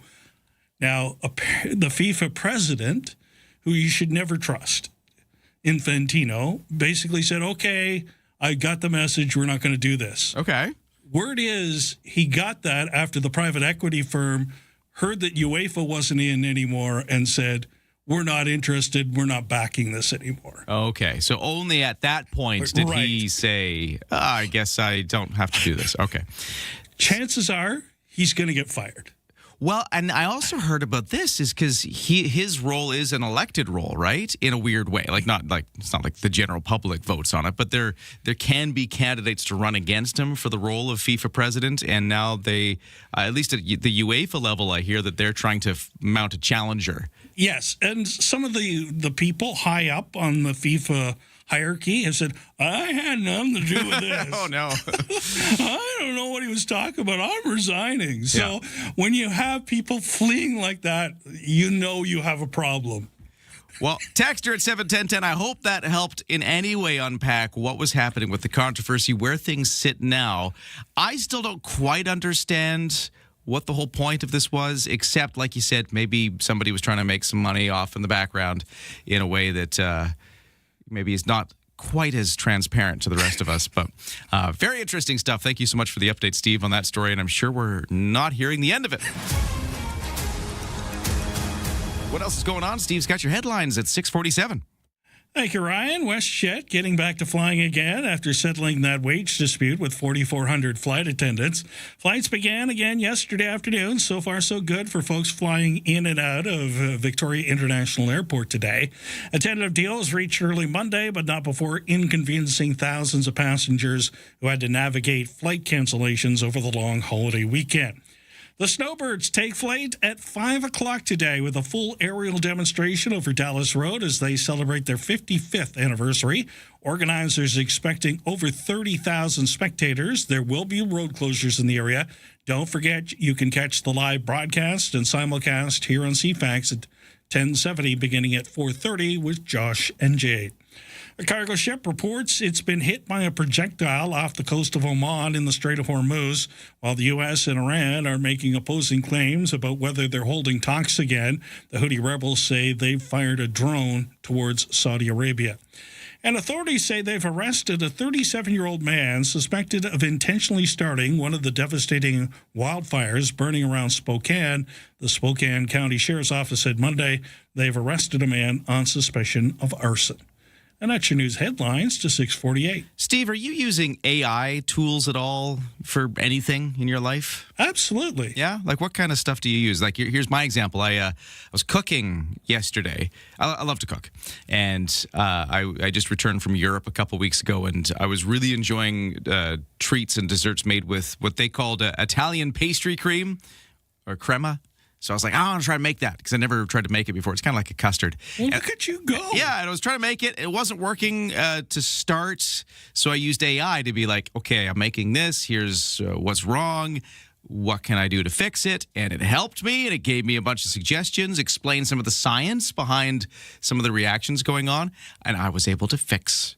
Now, the FIFA president, who you should never trust, Infantino basically said, okay, I got the message. We're not going to do this. Okay. Word is he got that after the private equity firm heard that UEFA wasn't in anymore and said, we're not interested. We're not backing this anymore. Okay. So only at that point did he say, I guess I don't have to do this. Okay. Chances are he's going to get fired. Well, and I also heard about this is because his role is an elected role, right? In a weird way, it's not like the general public votes on it, but there can be candidates to run against him for the role of FIFA president, and now they, at least at the UEFA level, I hear that they're trying to mount a challenger. Yes, and some of the people high up on the FIFA hierarchy have said, I had nothing to do with this. Oh, no. I don't know what he was talking about. I'm resigning. So when you have people fleeing like that, you know you have a problem. Well, text her at 71010. I hope that helped in any way unpack what was happening with the controversy, where things sit now. I still don't quite understand what the whole point of this was, except, like you said, maybe somebody was trying to make some money off in the background in a way that maybe is not quite as transparent to the rest of us. But very interesting stuff. Thank you so much for the update, Steve, on that story, and I'm sure we're not hearing the end of it. What else is going on? Steve's got your headlines at 6:47. Thank you, Ryan. WestJet getting back to flying again after settling that wage dispute with 4,400 flight attendants. Flights began again yesterday afternoon. So far, so good for folks flying in and out of Victoria International Airport today. A tentative deal was reached early Monday, but not before inconveniencing thousands of passengers who had to navigate flight cancellations over the long holiday weekend. The Snowbirds take flight at 5 o'clock today with a full aerial demonstration over Dallas Road as they celebrate their 55th anniversary. Organizers expecting over 30,000 spectators. There will be road closures in the area. Don't forget, you can catch the live broadcast and simulcast here on CFAX at 1070 beginning at 4:30 with Josh and Jade. A cargo ship reports it's been hit by a projectile off the coast of Oman in the Strait of Hormuz, while the U.S. and Iran are making opposing claims about whether they're holding talks again. The Houthi rebels say they've fired a drone towards Saudi Arabia. And authorities say they've arrested a 37-year-old man suspected of intentionally starting one of the devastating wildfires burning around Spokane. The Spokane County Sheriff's Office said Monday they've arrested a man on suspicion of arson. And that's your news headlines to 6:48. Steve, are you using AI tools at all for anything in your life? Absolutely. Yeah? Like, what kind of stuff do you use? Like, here's my example. I was cooking yesterday. I love to cook. And I just returned from Europe a couple weeks ago, and I was really enjoying treats and desserts made with what they called Italian pastry cream, or crema. So I was like, I want to try to make that because I never tried to make it before. It's kind of like a custard. Well, look at you go. Yeah, and I was trying to make it. It wasn't working to start. So I used AI to be like, okay, I'm making this. Here's what's wrong. What can I do to fix it? And it helped me, and it gave me a bunch of suggestions, explained some of the science behind some of the reactions going on, and I was able to fix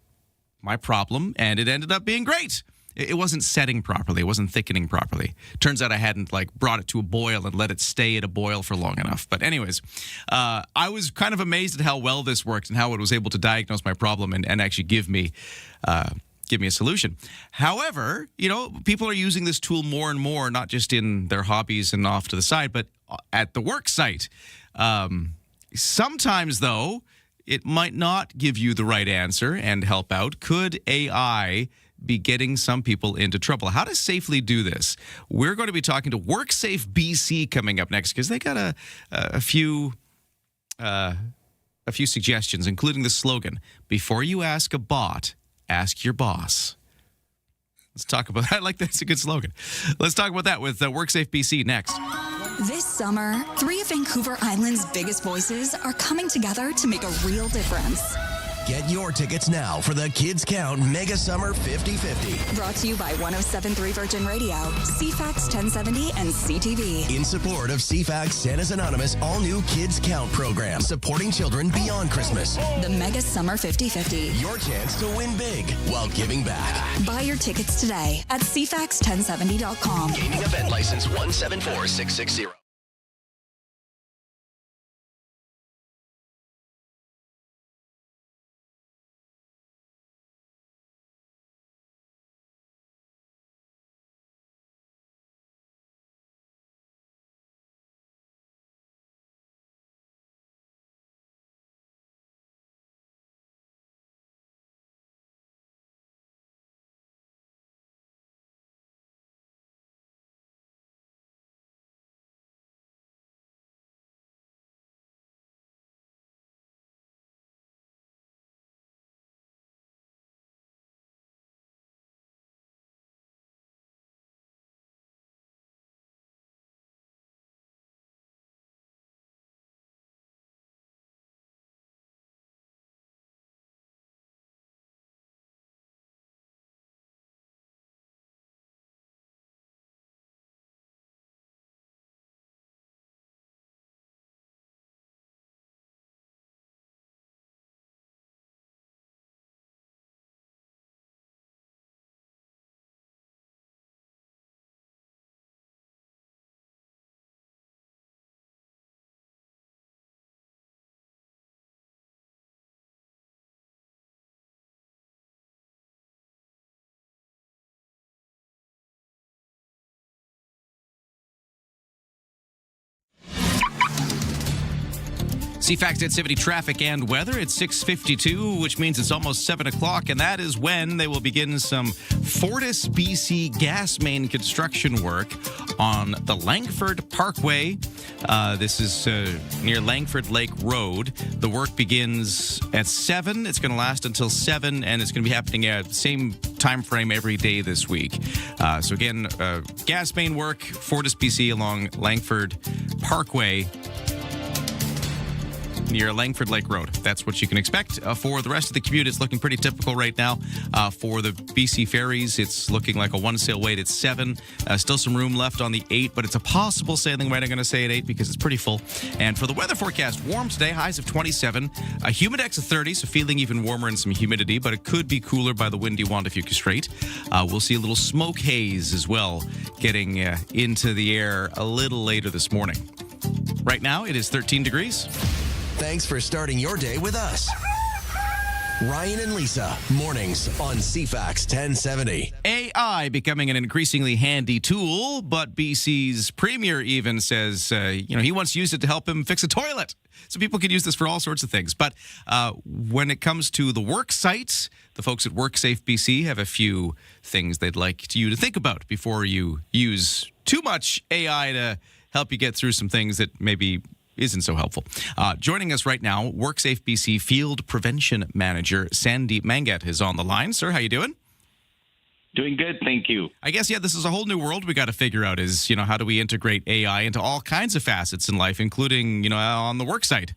my problem, and it ended up being great. It wasn't setting properly. It wasn't thickening properly. Turns out I hadn't brought it to a boil and let it stay at a boil for long enough. But anyways, I was kind of amazed at how well this worked and how it was able to diagnose my problem and actually give me a solution. However, people are using this tool more and more, not just in their hobbies and off to the side, but at the work site. Sometimes, though, it might not give you the right answer and help out. Could AI be getting some people into trouble? How to safely do this? We're going to be talking to WorkSafe BC coming up next because they got a few suggestions, including the slogan, "Before you ask a bot, ask your boss." Let's talk about that. I like that. It's a good slogan. Let's talk about that with WorkSafe BC next. This summer, 3 of Vancouver Island's biggest voices are coming together to make a real difference. Get your tickets now for the Kids Count Mega Summer 50/50. Brought to you by 107.3 Virgin Radio, CFAX 1070, and CTV. In support of CFAX Santa's Anonymous all-new Kids Count program, supporting children beyond Christmas. The Mega Summer 50/50. Your chance to win big while giving back. Buy your tickets today at CFAX1070.com. Gaming event license 174660. CFAX 870 traffic and weather. It's 6:52, which means it's almost 7 o'clock, and that is when they will begin some Fortis BC gas main construction work on the Langford Parkway. This is near Langford Lake Road. The work begins at 7. It's going to last until 7, and it's going to be happening at the same time frame every day this week. So again, gas main work, Fortis BC along Langford Parkway, near Langford Lake Road. That's what you can expect. For the rest of the commute, it's looking pretty typical right now. For the BC ferries, it's looking like a one-sail wait at 7. Still some room left on the 8, but it's a possible sailing rate, I'm going to say, at 8 because it's pretty full. And for the weather forecast, warm today, highs of 27, a humidex of 30, so feeling even warmer and some humidity, but it could be cooler by the windy Wandafuka Strait. We'll see a little smoke haze as well getting into the air a little later this morning. Right now, it is 13 degrees. Thanks for starting your day with us. Ryan and Lisa, mornings on CFAX 1070. AI becoming an increasingly handy tool, but BC's premier even says, he wants to use it to help him fix a toilet. So people can use this for all sorts of things. But when it comes to the work sites, the folks at WorkSafe BC have a few things they'd like you to think about before you use too much AI to help you get through some things that maybe isn't so helpful. Joining us right now, WorkSafe BC Field Prevention Manager Sandeep Mangat is on the line. Sir, how you doing? Doing good, thank you. I guess, this is a whole new world we got to figure out is, how do we integrate AI into all kinds of facets in life, including, on the work site?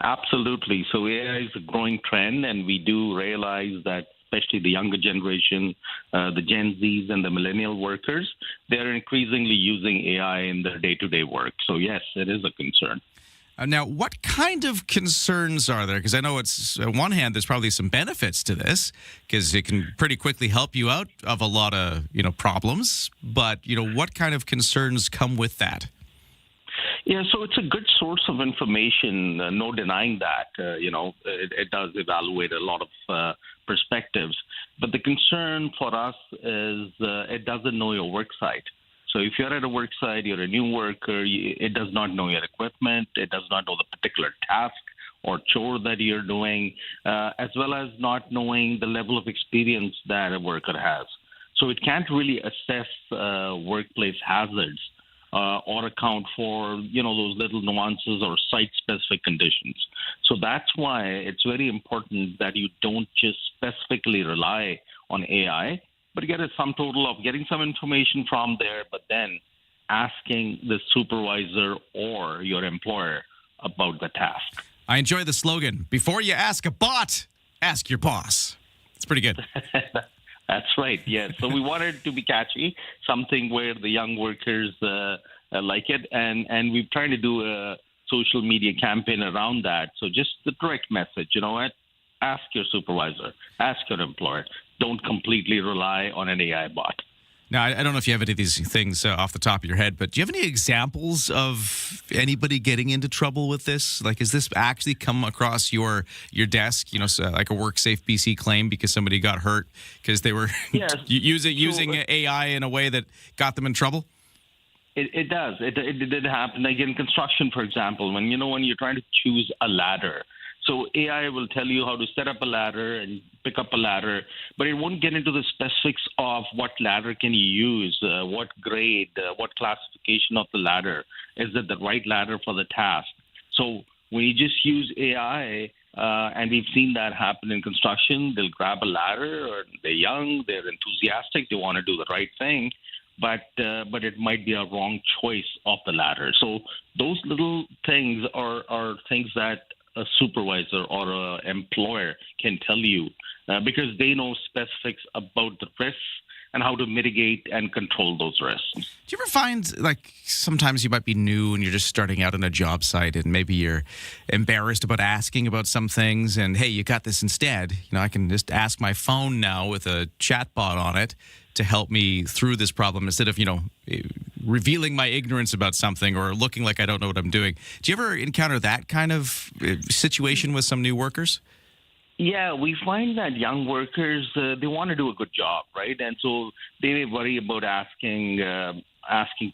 Absolutely. So AI is a growing trend, and we do realize that especially the younger generation, the Gen Zs and the millennial workers, they're increasingly using AI in their day-to-day work. So yes, it is a concern. Now, what kind of concerns are there? Because I know it's, on one hand, there's probably some benefits to this because it can pretty quickly help you out of a lot of, problems. But, what kind of concerns come with that? Yeah, so it's a good source of information, no denying that. It does evaluate a lot of perspectives. But the concern for us is it doesn't know your work site. So if you're at a work site, you're a new worker, it does not know your equipment, it does not know the particular task or chore that you're doing, as well as not knowing the level of experience that a worker has. So it can't really assess workplace hazards or account for, those little nuances or site-specific conditions. So that's why it's very important that you don't just specifically rely on AI, but get a sum total of getting some information from there, but then asking the supervisor or your employer about the task. I enjoy the slogan, before you ask a bot, ask your boss. It's pretty good. That's right, yeah. So we wanted it to be catchy, something where the young workers like it, and we're trying to do a social media campaign around that. So just the direct message, ask your supervisor, ask your employer. Don't completely rely on an AI bot. Now, I don't know if you have any of these things off the top of your head, but do you have any examples of anybody getting into trouble with this? Like, has this actually come across your desk, like a WorkSafe BC claim because somebody got hurt because they were using AI in a way that got them in trouble? It does. It did happen. Like in construction, for example, when you're trying to choose a ladder. So AI will tell you how to set up a ladder and pick up a ladder, but it won't get into the specifics of what ladder can you use, what grade, what classification of the ladder. Is it the right ladder for the task? So when you just use AI, and we've seen that happen in construction, they'll grab a ladder, or they're young, they're enthusiastic, they want to do the right thing, but it might be a wrong choice of the ladder. So those little things are things that a supervisor or an employer can tell you because they know specifics about the risks and how to mitigate and control those risks. Do you ever find, like, sometimes you might be new and you're just starting out on a job site and maybe you're embarrassed about asking about some things and, hey, you got this instead. I can just ask my phone now with a chatbot on it to help me through this problem instead of, revealing my ignorance about something or looking like I don't know what I'm doing. Do you ever encounter that kind of situation with some new workers? Yeah, we find that young workers, they want to do a good job, right? And so they may worry about asking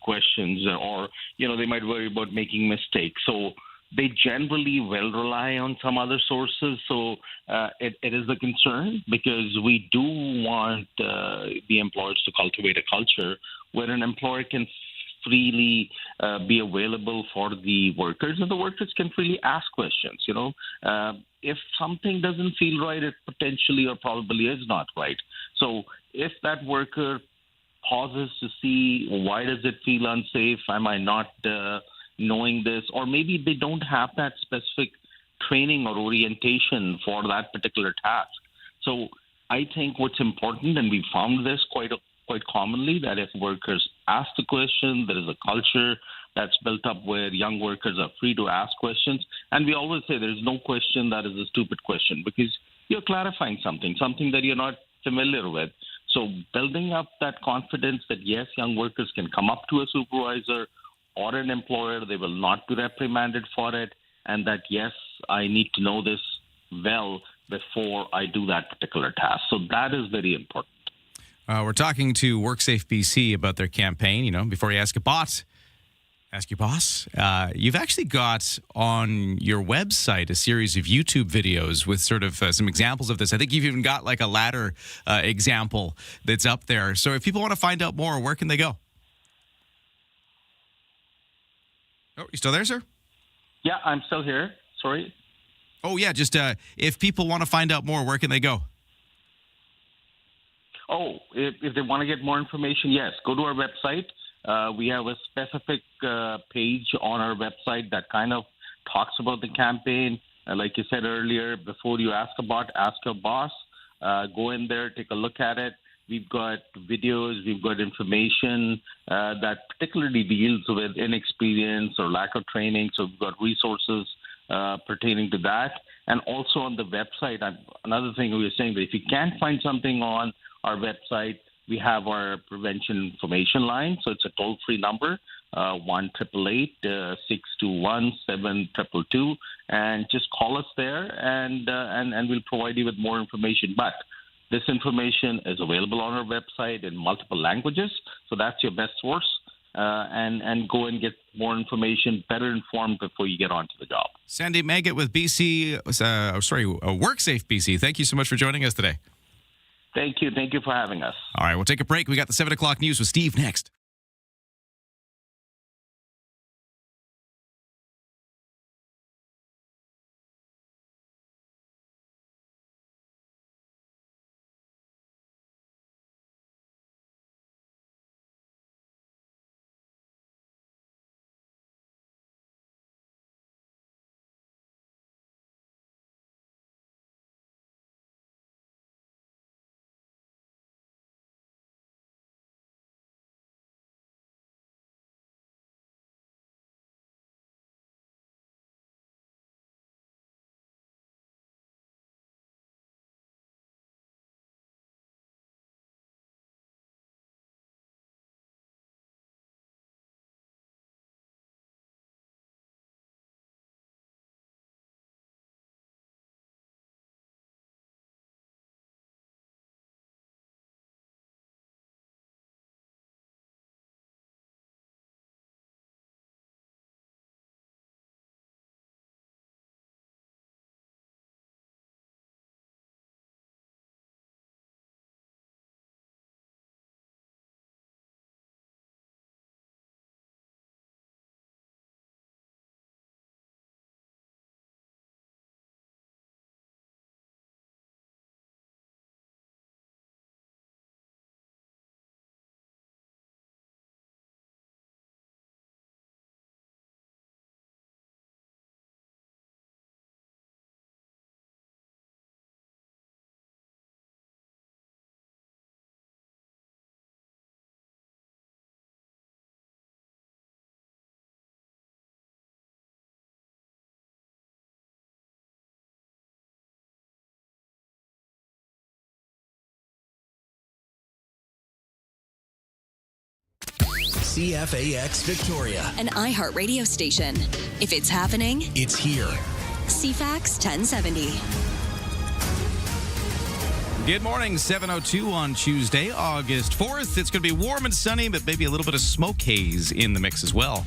questions or, they might worry about making mistakes. So they generally will rely on some other sources. So it is a concern because we do want the employers to cultivate a culture where an employer can freely be available for the workers, and the workers can freely ask questions. If something doesn't feel right, it potentially or probably is not right. So if that worker pauses to see why does it feel unsafe, am I not knowing this, or maybe they don't have that specific training or orientation for that particular task. So I think what's important, and we found this quite commonly, that if workers ask the question, there is a culture that's built up where young workers are free to ask questions. And we always say there is no question that is a stupid question because you're clarifying something that you're not familiar with. So building up that confidence that, yes, young workers can come up to a supervisor or an employer, they will not be reprimanded for it, and that, yes, I need to know this well before I do that particular task. So that is very important. We're talking to WorkSafe BC about their campaign. Before you ask a bot, ask your boss. You've actually got on your website a series of YouTube videos with sort of some examples of this. I think you've even got like a ladder example that's up there. So if people want to find out more, where can they go? Oh, you still there, sir? Yeah, I'm still here. Sorry. Oh, yeah. Just if people want to find out more, where can they go? Oh, if they want to get more information, yes, go to our website. We have a specific page on our website that kind of talks about the campaign. Like you said earlier, before you ask a bot, ask your boss. Go in there, take a look at it. We've got videos, we've got information that particularly deals with inexperience or lack of training. So we've got resources pertaining to that. And also on the website, another thing we were saying that if you can't find something on our website, we have our prevention information line. So it's a toll-free number, 1-888-621-7222. And just call us there and we'll provide you with more information. But this information is available on our website in multiple languages. So that's your best source. And go and get more information, better informed before you get onto the job. Sandeep Maggot with WorkSafe BC. Thank you so much for joining us today. Thank you. Thank you for having us. All right, we'll take a break. We got the 7 o'clock news with Steve next. CFAX Victoria. An iHeartRadio station. If it's happening, It's here. CFAX 1070. Good morning, 7:02 on Tuesday, August 4th. It's going to be warm and sunny, but maybe a little bit of smoke haze in the mix as well.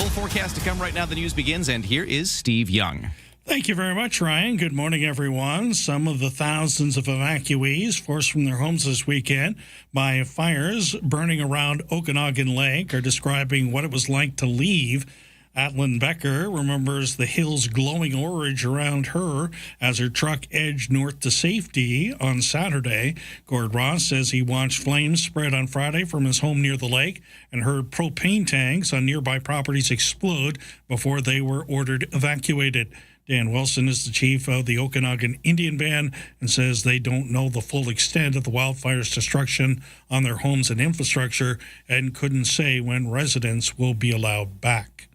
Full forecast to come right now. The news begins, and here is Steve Young. Thank you very much, Ryan. Good morning, everyone. Some of the thousands of evacuees forced from their homes this weekend by fires burning around Okanagan Lake are describing what it was like to leave. Atlin Becker remembers the hill's glowing orange around her as her truck edged north to safety on Saturday. Gord Ross says he watched flames spread on Friday from his home near the lake and heard propane tanks on nearby properties explode before they were ordered evacuated. Dan Wilson is the chief of the Okanagan Indian Band and says they don't know the full extent of the wildfire's destruction on their homes and infrastructure and couldn't say when residents will be allowed back.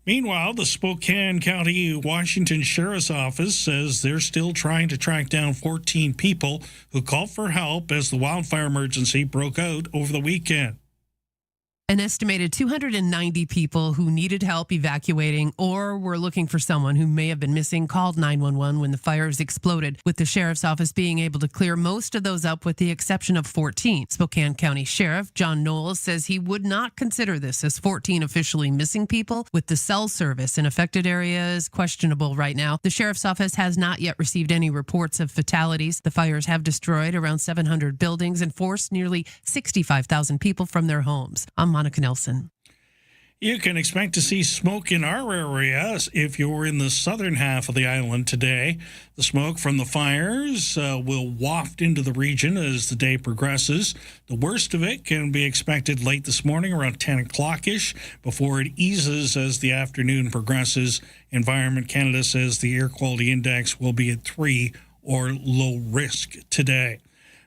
Meanwhile, the Spokane County, Washington Sheriff's Office says they're still trying to track down 14 people who called for help as the wildfire emergency broke out over the weekend. An estimated 290 people who needed help evacuating or were looking for someone who may have been missing called 911 when the fires exploded, with the sheriff's office being able to clear most of those up with the exception of 14. Spokane County Sheriff John Knowles says he would not consider this as 14 officially missing people, with the cell service in affected areas questionable right now. The sheriff's office has not yet received any reports of fatalities. The fires have destroyed around 700 buildings and forced nearly 65,000 people from their homes. I'm Monica Nelson. You can expect to see smoke in our area if you're in the southern half of the island today. The smoke from the fires will waft into the region as the day progresses. The worst of it can be expected late this morning around 10 o'clock-ish before it eases as the afternoon progresses. Environment Canada says the air quality index will be at 3 or low risk today.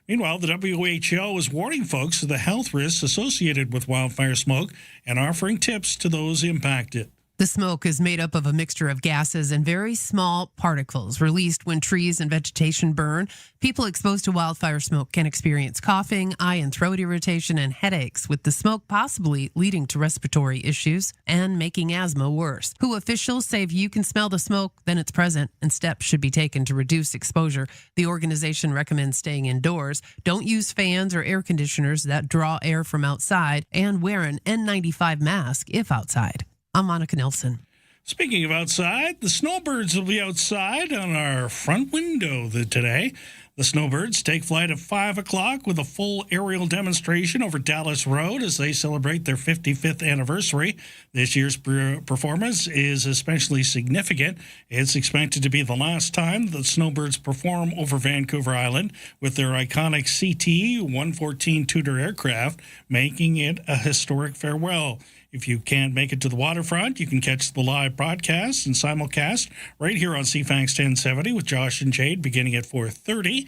Meanwhile, the WHO is warning folks of the health risks associated with wildfire smoke and offering tips to those impacted. The smoke is made up of a mixture of gases and very small particles released when trees and vegetation burn. People exposed to wildfire smoke can experience coughing, eye and throat irritation, and headaches, with the smoke possibly leading to respiratory issues and making asthma worse. WHO officials say if you can smell the smoke, then it's present, and steps should be taken to reduce exposure. The organization recommends staying indoors, don't use fans or air conditioners that draw air from outside, and wear an N95 mask if outside. I'm Monica Nelson. Speaking of outside, the snowbirds will be outside on our front window today. The snowbirds take flight at 5 o'clock with a full aerial demonstration over Dallas Road as they celebrate their 55th anniversary. This year's performance is especially significant. It's expected to be the last time the snowbirds perform over Vancouver Island with their iconic CT-114 Tudor aircraft, making it a historic farewell. If you can't make it to the waterfront, you can catch the live broadcast and simulcast right here on CFAX 1070 with Josh and Jade beginning at 4:30.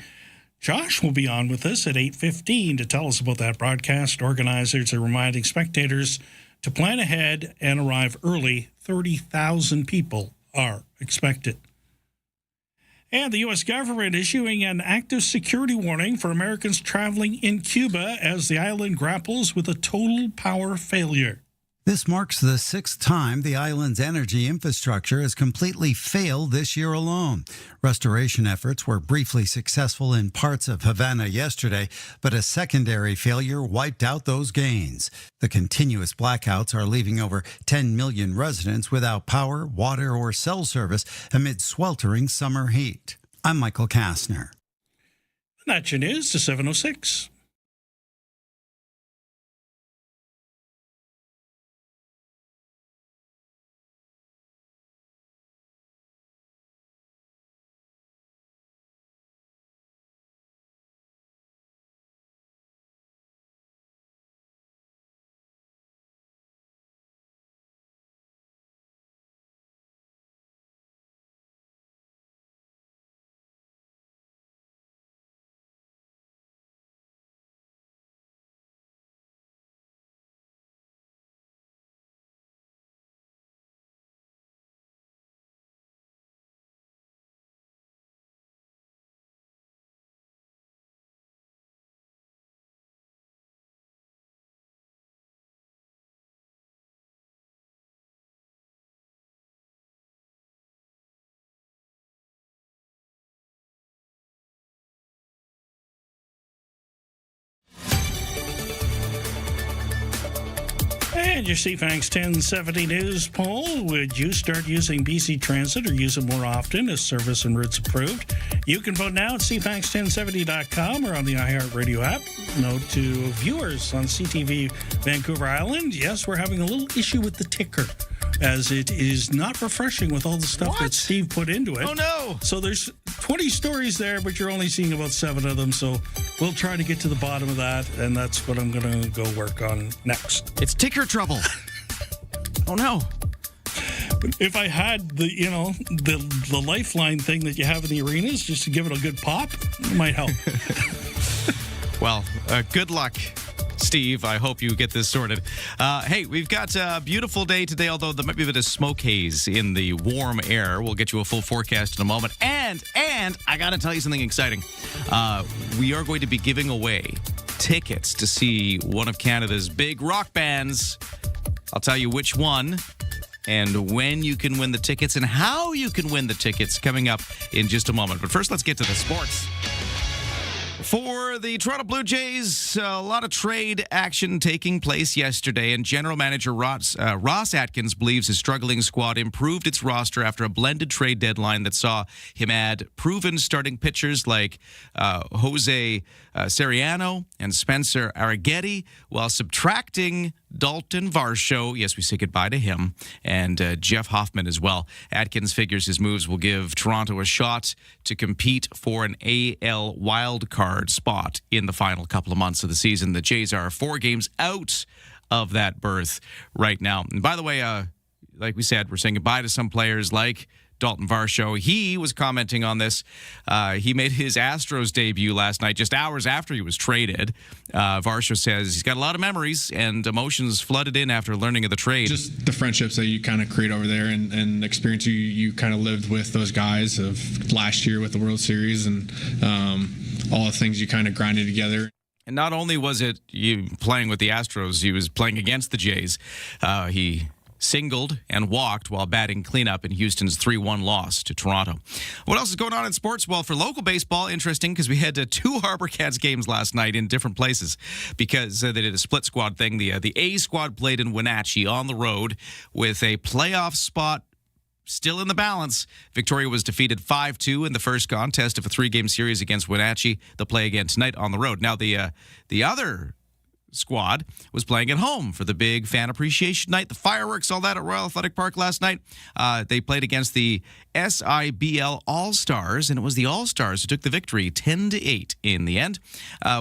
Josh will be on with us at 8:15 to tell us about that broadcast. Organizers are reminding spectators to plan ahead and arrive early. 30,000 people are expected. And the U.S. government issuing an active security warning for Americans traveling in Cuba as the island grapples with a total power failure. This marks the 6th time the island's energy infrastructure has completely failed this year alone. Restoration efforts were briefly successful in parts of Havana yesterday, but a secondary failure wiped out those gains. The continuous blackouts are leaving over 10 million residents without power, water, or cell service amid sweltering summer heat. I'm Michael Kastner. That's your news to 7:06. And your CFAX 1070 news poll. Would you start using BC Transit or use it more often as service and routes approved? You can vote now at CFAX1070.com or on the iHeartRadio app. Note to viewers on CTV Vancouver Island, yes, we're having a little issue with the ticker, as it is not refreshing with all the stuff that Steve put into it. Oh, no. So there's 20 stories there, but you're only seeing about 7 of them. So we'll try to get to the bottom of that, and that's what I'm going to go work on next. It's ticker trouble. Oh, no. If I had the lifeline thing that you have in the arenas, just to give it a good pop, it might help. Well, good luck, Steve. I hope you get this sorted. Hey, we've got a beautiful day today, although there might be a bit of smoke haze in the warm air. We'll get you a full forecast in a moment. And I got to tell you something exciting. We are going to be giving away tickets to see one of Canada's big rock bands. I'll tell you which one and when you can win the tickets and how you can win the tickets coming up in just a moment. But first, let's get to the sports. For the Toronto Blue Jays, a lot of trade action taking place yesterday, and general manager Ross Atkins believes his struggling squad improved its roster after a blended trade deadline that saw him add proven starting pitchers like Jose Soriano and Spencer Arrighetti, while subtracting Dalton Varsho, yes, we say goodbye to him, and Jeff Hoffman as well. Atkins figures his moves will give Toronto a shot to compete for an AL wildcard spot in the final couple of months of the season. The Jays are 4 games out of that berth right now. And by the way, like we said, we're saying goodbye to some players like Dalton Varsho. He was commenting on this. He made his Astros debut last night, just hours after he was traded. Varsho says he's got a lot of memories and emotions flooded in after learning of the trade. Just the friendships that you kind of create over there and the experience you kind of lived with those guys of last year with the World Series and all the things you kind of grinded together. And not only was it you playing with the Astros, he was playing against the Jays. He singled and walked while batting cleanup in Houston's 3-1 loss to Toronto. What else is going on in sports? Well, for local baseball, interesting because we had 2 Harbor Cats games last night in different places because they did a split squad thing. The A squad played in Wenatchee on the road with a playoff spot still in the balance. Victoria was defeated 5-2 in the first contest of a 3-game series against Wenatchee. They'll play again tonight on the road. Now, the other squad was playing at home for the big fan appreciation night, the fireworks, all that at Royal Athletic Park last night. They played against the SIBL All-Stars, and it was the All-Stars who took the victory 10-8 in the end.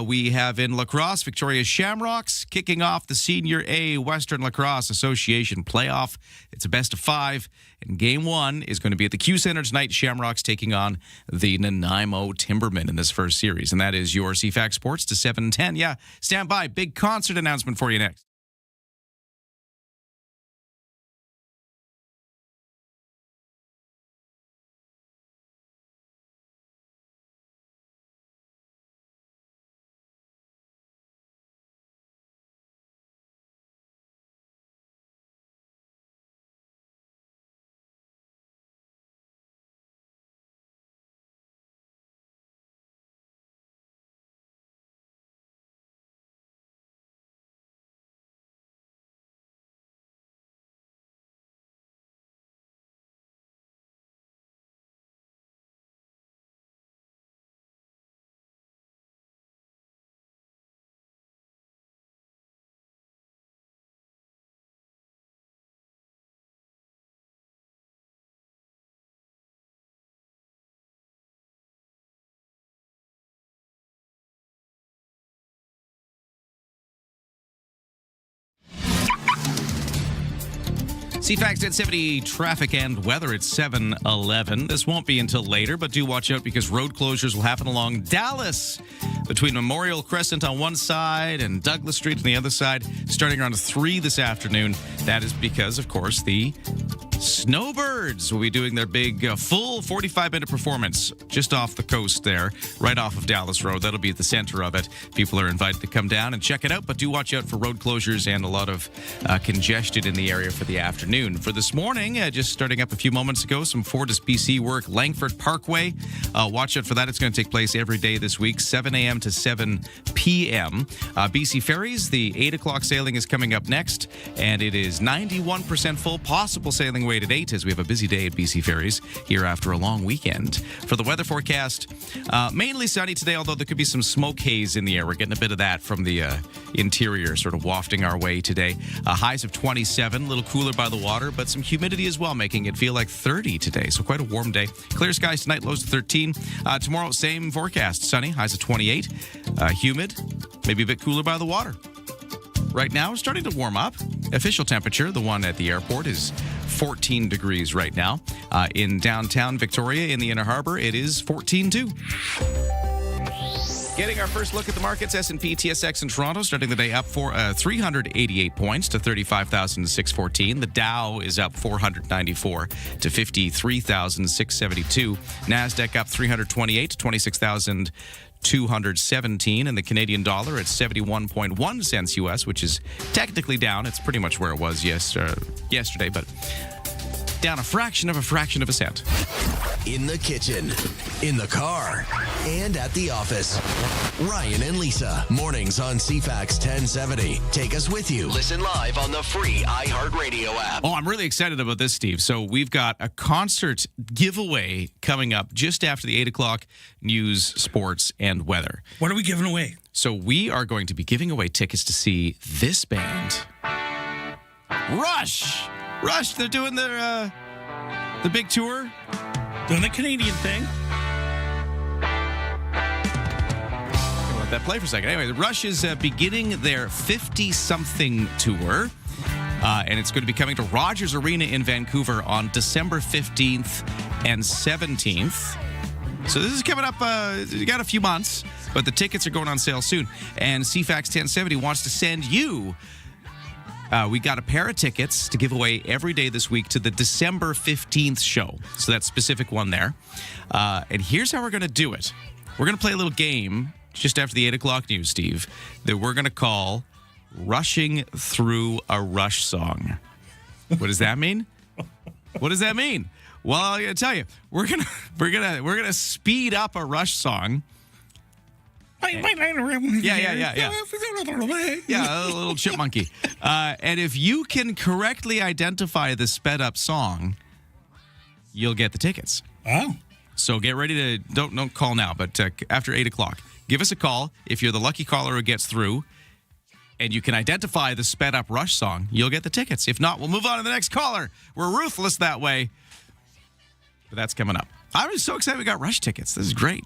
We have in lacrosse, Victoria's Shamrocks kicking off the Senior A Western Lacrosse Association playoff. It's a best of 5, and game 1 is going to be at the Q Center tonight. Shamrocks taking on the Nanaimo Timbermen in this first series, and that is your CFAX Sports to 7:10. Yeah, stand by. Big concert announcement for you next. CFAX 1070 traffic and weather at 7:11. This won't be until later, but do watch out because road closures will happen along Dallas between Memorial Crescent on one side and Douglas Street on the other side, starting around 3 this afternoon. That is because, of course, the Snowbirds will be doing their big full 45-minute performance just off the coast there, right off of Dallas Road. That'll be at the center of it. People are invited to come down and check it out, but do watch out for road closures and a lot of congestion in the area for the afternoon. For this morning, just starting up a few moments ago, some Fortis BC work, Langford Parkway. Watch out for that. It's going to take place every day this week, 7 a.m. to 7 p.m. BC Ferries, the 8 o'clock sailing is coming up next, and it is 91% full, possible sailing weight at 8 as we have a busy day at BC Ferries here after a long weekend. For the weather forecast, mainly sunny today, although there could be some smoke haze in the air. We're getting a bit of that from the interior sort of wafting our way today. Highs of 27, a little cooler by the water, but some humidity as well, making it feel like 30 today. So quite a warm day. Clear skies tonight, lows to 13. Tomorrow, same forecast, sunny, highs of 28. Humid, maybe a bit cooler by the water. Right now, it's starting to warm up. Official temperature, the one at the airport, is 14 degrees right now. In downtown Victoria, in the Inner Harbor, it is 14.2. Getting our first look at the markets, S&P TSX in Toronto starting the day up for 388 points to 35,614. The Dow is up 494 to 53,672. NASDAQ up 328 to 26,217, and the Canadian dollar at 71.1 cents US, which is technically down. It's pretty much where it was yesterday, but down a fraction of a cent. In the kitchen, in the car, and at the office. Ryan and Lisa, mornings on CFAX 1070. Take us with you. Listen live on the free iHeartRadio app. Oh, I'm really excited about this, Steve. So we've got a concert giveaway coming up just after the 8 o'clock news, sports, and weather. What are we giving away? So we are going to be giving away tickets to see this band, Rush. Rush, they're doing their the big tour. Doing the Canadian thing. I'll let that play for a second. Anyway, Rush is beginning their 50-something tour. And it's going to be coming to Rogers Arena in Vancouver on December 15th and 17th. So this is coming up, you got a few months, but the tickets are going on sale soon. And CFAX 1070 wants to send you... we got a pair of tickets to give away every day this week to the December 15th show. So that specific one there. And here's how we're going to do it. We're going to play a little game just after the 8 o'clock news, Steve, that we're going to call Rushing Through a Rush Song. What does that mean? What does that mean? Well, I'm going to tell you. We're gonna speed up a Rush song. Yeah, a little chipmunky. And if you can correctly identify the sped up song, you'll get the tickets. Wow. So get ready to, don't call now, but after 8 o'clock, give us a call. If you're the lucky caller who gets through and you can identify the sped up Rush song, you'll get the tickets. If not, we'll move on to the next caller. We're ruthless that way. But that's coming up. I'm so excited we got Rush tickets. This is great.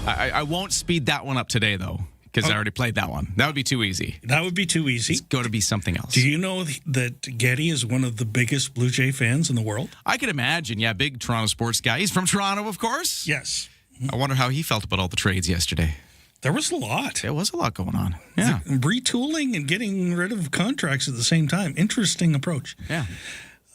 I won't speed that one up today, though, because I already played that one. That would be too easy. That would be too easy. It's going to be something else. Do you know that Getty is one of the biggest Blue Jay fans in the world? I can imagine. Yeah, big Toronto sports guy. He's from Toronto, of course. Yes. I wonder how he felt about all the trades yesterday. There was a lot. There was a lot going on. Yeah. Retooling and getting rid of contracts at the same time. Interesting approach. Yeah.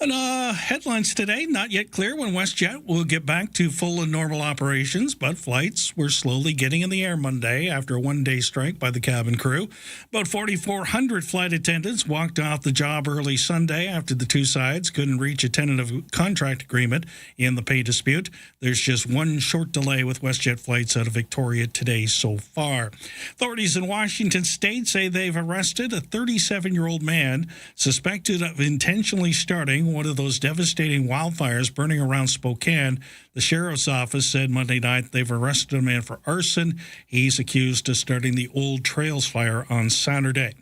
And headlines today, not yet clear when WestJet will get back to full and normal operations, but flights were slowly getting in the air Monday after a one-day strike by the cabin crew. About 4,400 flight attendants walked off the job early Sunday after the two sides couldn't reach a tentative contract agreement in the pay dispute. There's just one short delay with WestJet flights out of Victoria today so far. Authorities in Washington state say they've arrested a 37-year-old man suspected of intentionally starting one of those devastating wildfires burning around Spokane. The sheriff's office said Monday night they've arrested a man for arson. He's accused of starting the Old Trails fire on Saturday.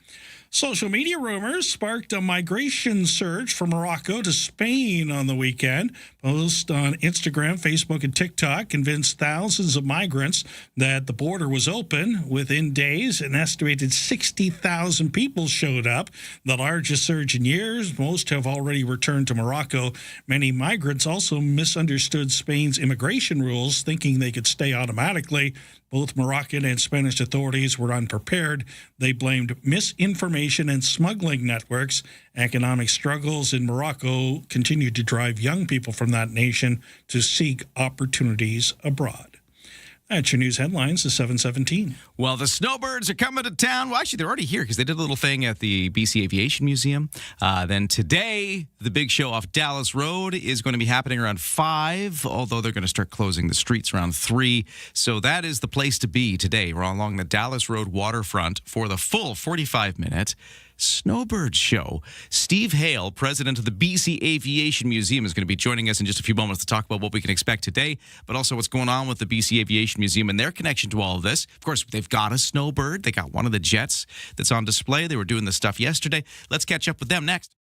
Social media rumors sparked a migration surge from Morocco to Spain on the weekend. Posts on Instagram, Facebook, and TikTok convinced thousands of migrants that the border was open. Within days, an estimated 60,000 people showed up, the largest surge in years. Most have already returned to Morocco. Many migrants also misunderstood Spain's immigration rules, thinking they could stay automatically. Both Moroccan and Spanish authorities were unprepared. They blamed misinformation and smuggling networks. Economic struggles in Morocco continued to drive young people from that nation to seek opportunities abroad. That's your news headlines, the 7:17. Well, the snowbirds are coming to town. Well, actually, they're already here because they did a little thing at the BC Aviation Museum. Then today, the big show off Dallas Road is going to be happening around 5, although they're going to start closing the streets around 3. So that is the place to be today. We're along the Dallas Road waterfront for the full 45-minute Snowbird Show. Steve Hale, president of the BC Aviation Museum, is going to be joining us in just a few moments to talk about what we can expect today, but also what's going on with the BC Aviation Museum and their connection to all of this. Of course, they've got a snowbird. They got one of the jets that's on display. They were doing this stuff yesterday. Let's catch up with them next.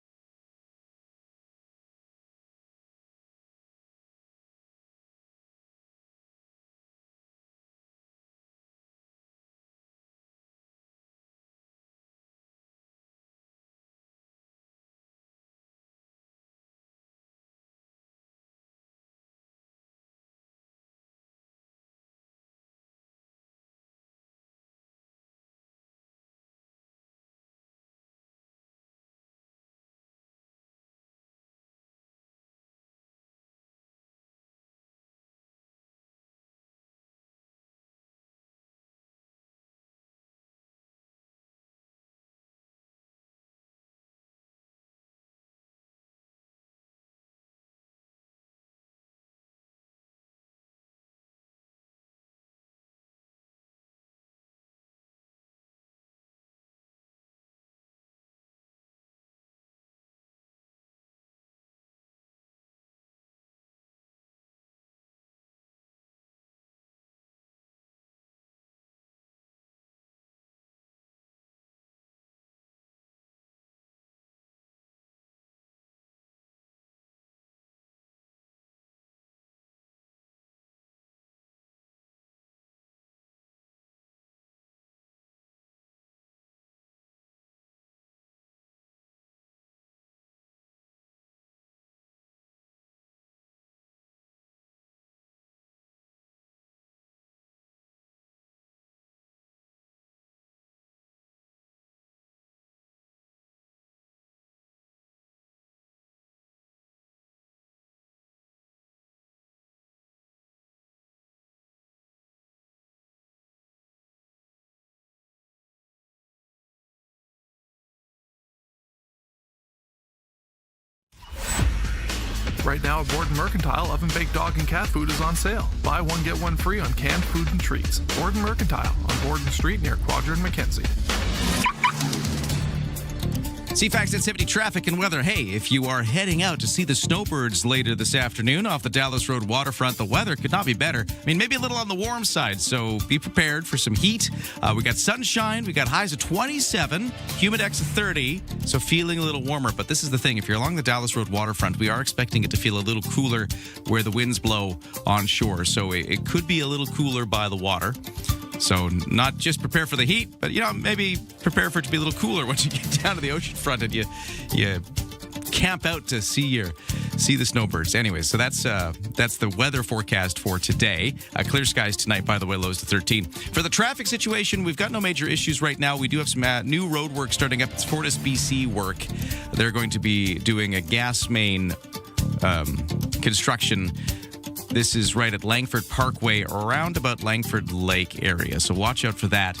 Right now at Borden Mercantile, oven-baked dog and cat food is on sale. Buy one, get one free on canned food and treats. Borden Mercantile on Borden Street near Quadra and Mackenzie. CFAX 1070 traffic and weather. Hey, if you are heading out to see the snowbirds later this afternoon off the Dallas Road waterfront, the weather could not be better. I mean, maybe a little on the warm side, so be prepared for some heat. We got sunshine. We got highs of 27, humidex of 30, so feeling a little warmer. But this is the thing. If you're along the Dallas Road waterfront, we are expecting it to feel a little cooler where the winds blow on shore. So it could be a little cooler by the water. So not just prepare for the heat, but, maybe prepare for it to be a little cooler once you get down to the ocean front and you camp out to see the snowbirds. Anyway, so that's the weather forecast for today. Clear skies tonight, by the way, lows to 13. For the traffic situation, we've got no major issues right now. We do have some new road work starting up. It's Fortis BC work. They're going to be doing a gas main construction. This is right at Langford Parkway, around about Langford Lake area. So watch out for that.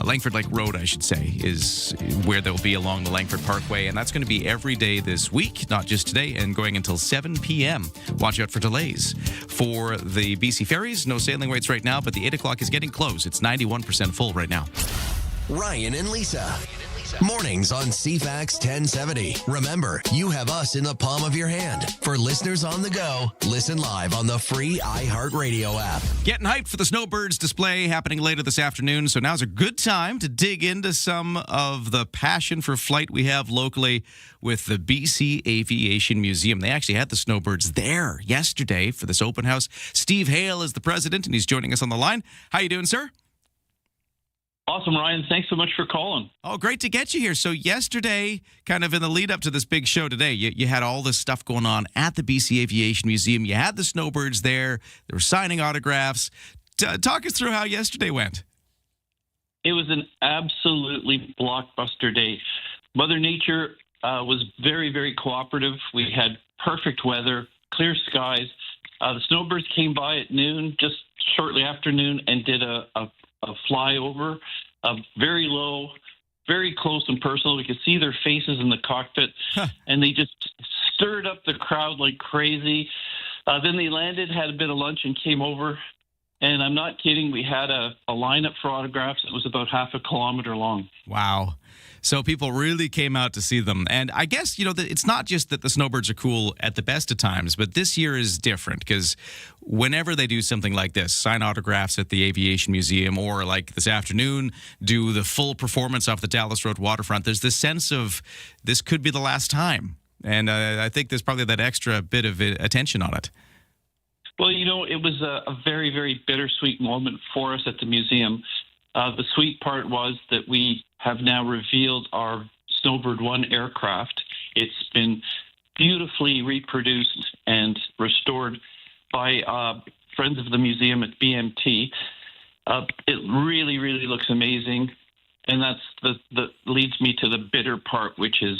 Langford Lake Road, I should say, is where they'll be along the Langford Parkway. And that's going to be every day this week, not just today, and going until 7 p.m. Watch out for delays. For the BC ferries, no sailing rates right now, but the 8 o'clock is getting close. It's 91% full right now. Ryan and Lisa. Mornings on CFAX 1070. Remember, you have us in the palm of your hand. For listeners on the go, listen live on the free iHeartRadio app. Getting hyped for the snowbirds display happening later this afternoon. So now's a good time to dig into some of the passion for flight we have locally with the BC Aviation Museum. They actually had the snowbirds there yesterday for this open house. Steve Hale is the president, and he's joining us on the line. How you doing, sir? Awesome, Ryan. Thanks so much for calling. Oh, great to get you here. So yesterday, kind of in the lead up to this big show today, you had all this stuff going on at the BC Aviation Museum. You had the snowbirds there. They were signing autographs. Talk us through how yesterday went. It was an absolutely blockbuster day. Mother Nature was very, very cooperative. We had perfect weather, clear skies. The snowbirds came by at noon, just shortly after noon, and did a flyover, very low, very close and personal. We could see their faces in the cockpit, and they just stirred up the crowd like crazy. Then they landed, had a bit of lunch, and came over. And I'm not kidding. We had a lineup for autographs. It was about half a kilometer long. Wow. So people really came out to see them. And I guess, it's not just that the snowbirds are cool at the best of times, but this year is different because whenever they do something like this, sign autographs at the Aviation Museum, or like this afternoon, do the full performance off the Dallas Road waterfront, there's this sense of this could be the last time. And I think there's probably that extra bit of attention on it. Well, it was a very, very bittersweet moment for us at the museum. The sweet part was that we have now revealed our Snowbird 1 aircraft. It's been beautifully reproduced and restored by friends of the museum at BMT. It really, really looks amazing. And that's the leads me to the bitter part, which is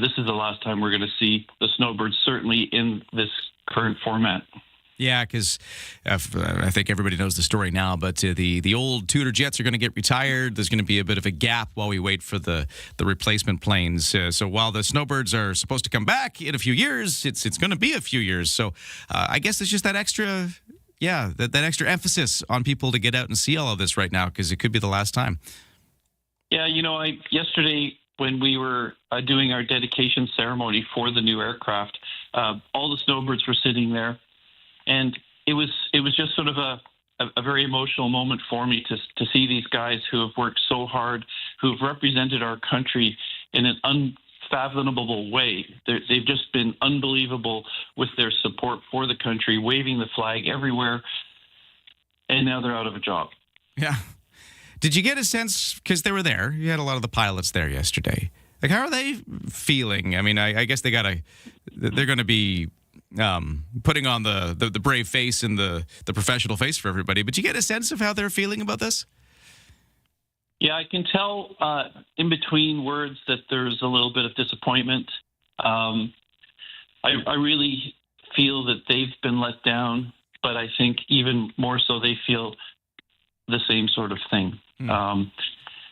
this is the last time we're going to see the Snowbirds, certainly in this current format. Yeah, because I think everybody knows the story now, but the old Tudor jets are going to get retired. There's going to be a bit of a gap while we wait for the replacement planes. So while the Snowbirds are supposed to come back in a few years, it's going to be a few years. So I guess it's just that extra, that extra emphasis on people to get out and see all of this right now, because it could be the last time. Yeah, yesterday when we were doing our dedication ceremony for the new aircraft, all the Snowbirds were sitting there. And it was just sort of a very emotional moment for me to see these guys who have worked so hard, who have represented our country in an unfathomable way. They've just been unbelievable with their support for the country, waving the flag everywhere, and now they're out of a job. Yeah. Did you get a sense, because they were there, you had a lot of the pilots there yesterday, like how are they feeling? I mean, I guess they're going to be putting on the brave face and the professional face for everybody. But you get a sense of how they're feeling about this? Yeah, I can tell in between words that there's a little bit of disappointment. I really feel that they've been let down, but I think even more so they feel the same sort of thing.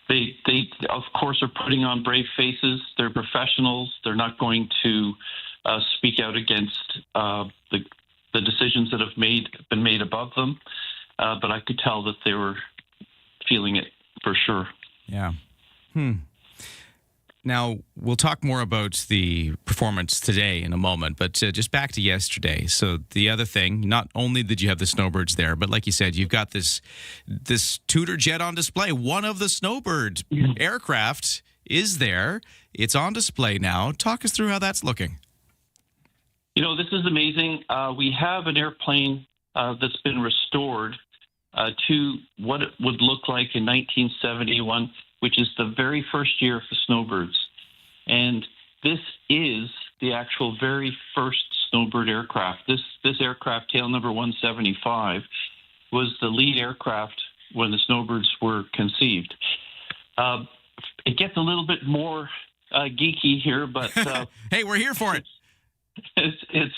They of course are putting on brave faces. They're professionals. They're not going to speak out against the decisions that have been made above them. But I could tell that they were feeling it for sure. Yeah. Now, we'll talk more about the performance today in a moment, but just back to yesterday. So the other thing, not only did you have the Snowbirds there, but like you said, you've got this Tudor jet on display. One of the Snowbird aircraft is there. It's on display now. Talk us through how that's looking. This is amazing. We have an airplane that's been restored to what it would look like in 1971, which is the very first year of the Snowbirds. And this is the actual very first Snowbird aircraft. This aircraft, tail number 175, was the lead aircraft when the Snowbirds were conceived. It gets a little bit more geeky here, but... hey, we're here for it. It's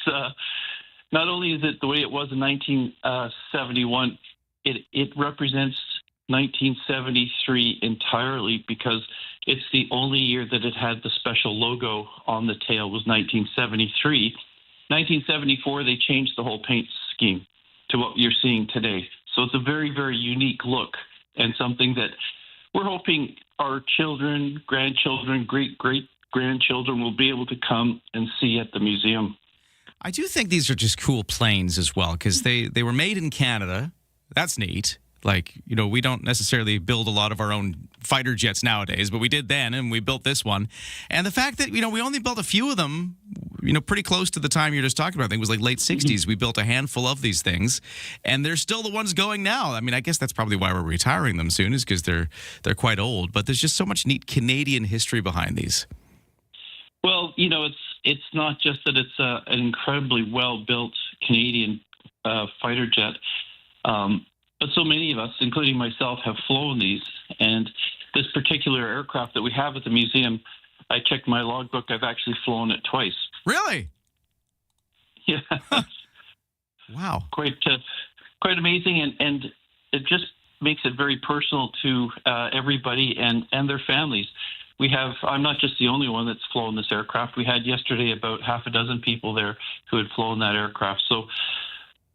not only is it the way it was in 1971, it represents 1973 entirely, because it's the only year that it had the special logo on the tail was 1973. 1974, they changed the whole paint scheme to what you're seeing today. So it's a very, very unique look, and something that we're hoping our children, grandchildren, great-grandchildren will be able to come and see at the museum. I do think these are just cool planes as well, because they were made in Canada. That's neat. Like, we don't necessarily build a lot of our own fighter jets nowadays, but we did then, and we built this one. And the fact that, we only built a few of them, pretty close to the time you're just talking about. I think it was like late 60s. We built a handful of these things, and they're still the ones going now. I mean, I guess that's probably why we're retiring them soon, is because they're quite old. But there's just so much neat Canadian history behind these. Well, it's not just that it's an incredibly well-built Canadian fighter jet. but so many of us, including myself, have flown these. And this particular aircraft that we have at the museum, I checked my logbook. I've actually flown it twice. Really? Yeah. Wow. Quite amazing, and it just makes it very personal to everybody and their families. I'm not just the only one that's flown this aircraft. We had yesterday about half a dozen people there who had flown that aircraft. So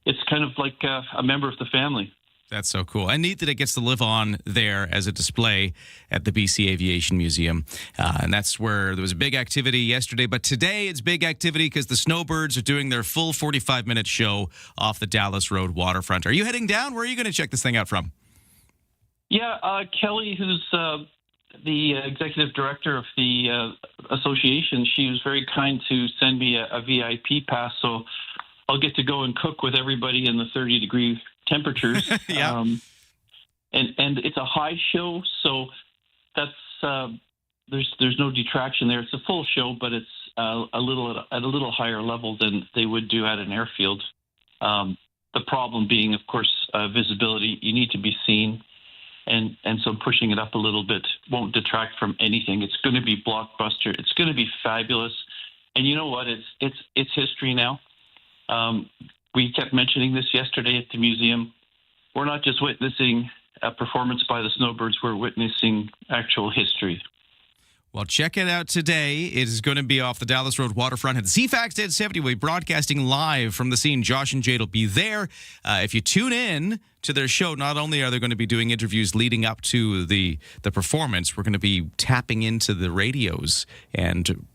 it's kind of like a member of the family. That's so cool. And neat that it gets to live on there as a display at the BC Aviation Museum. And that's where there was a big activity yesterday. But today it's big activity because the Snowbirds are doing their full 45-minute show off the Dallas Road waterfront. Are you heading down? Where are you going to check this thing out from? Yeah, Kelly, who's the executive director of the association, she was very kind to send me a VIP pass. So I'll get to go and cook with everybody in the 30-degree temperatures. Yeah. And it's a high show, so that's there's no detraction there. It's a full show, but it's a little higher level than they would do at an airfield. The problem being, of course, visibility. You need to be seen, and so pushing it up a little bit won't detract from anything. It's going to be blockbuster. It's going to be fabulous, and you know what? It's history now. We kept mentioning this yesterday at the museum. We're not just witnessing a performance by the Snowbirds, we're witnessing actual history. Well, check it out today. It is going to be off the Dallas Road waterfront at CFAX 1070. We'll be broadcasting live from the scene. Josh and Jade will be there. If you tune in to their show, not only are they going to be doing interviews leading up to the performance, we're going to be tapping into the radios and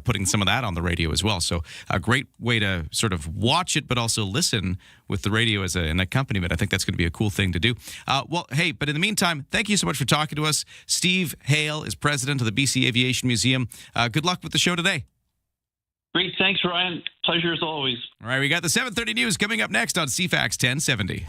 putting some of that on the radio as well. So a great way to sort of watch it, but also listen with the radio as an accompaniment. I think that's going to be a cool thing to do. Well, hey, but in the meantime, thank you so much for talking to us. Steve Hale is president of the BC Aviation Museum. Good luck with the show today. Great. Thanks, Ryan. Pleasure as always. All right, we got the 7:30 news coming up next on CFAX 1070.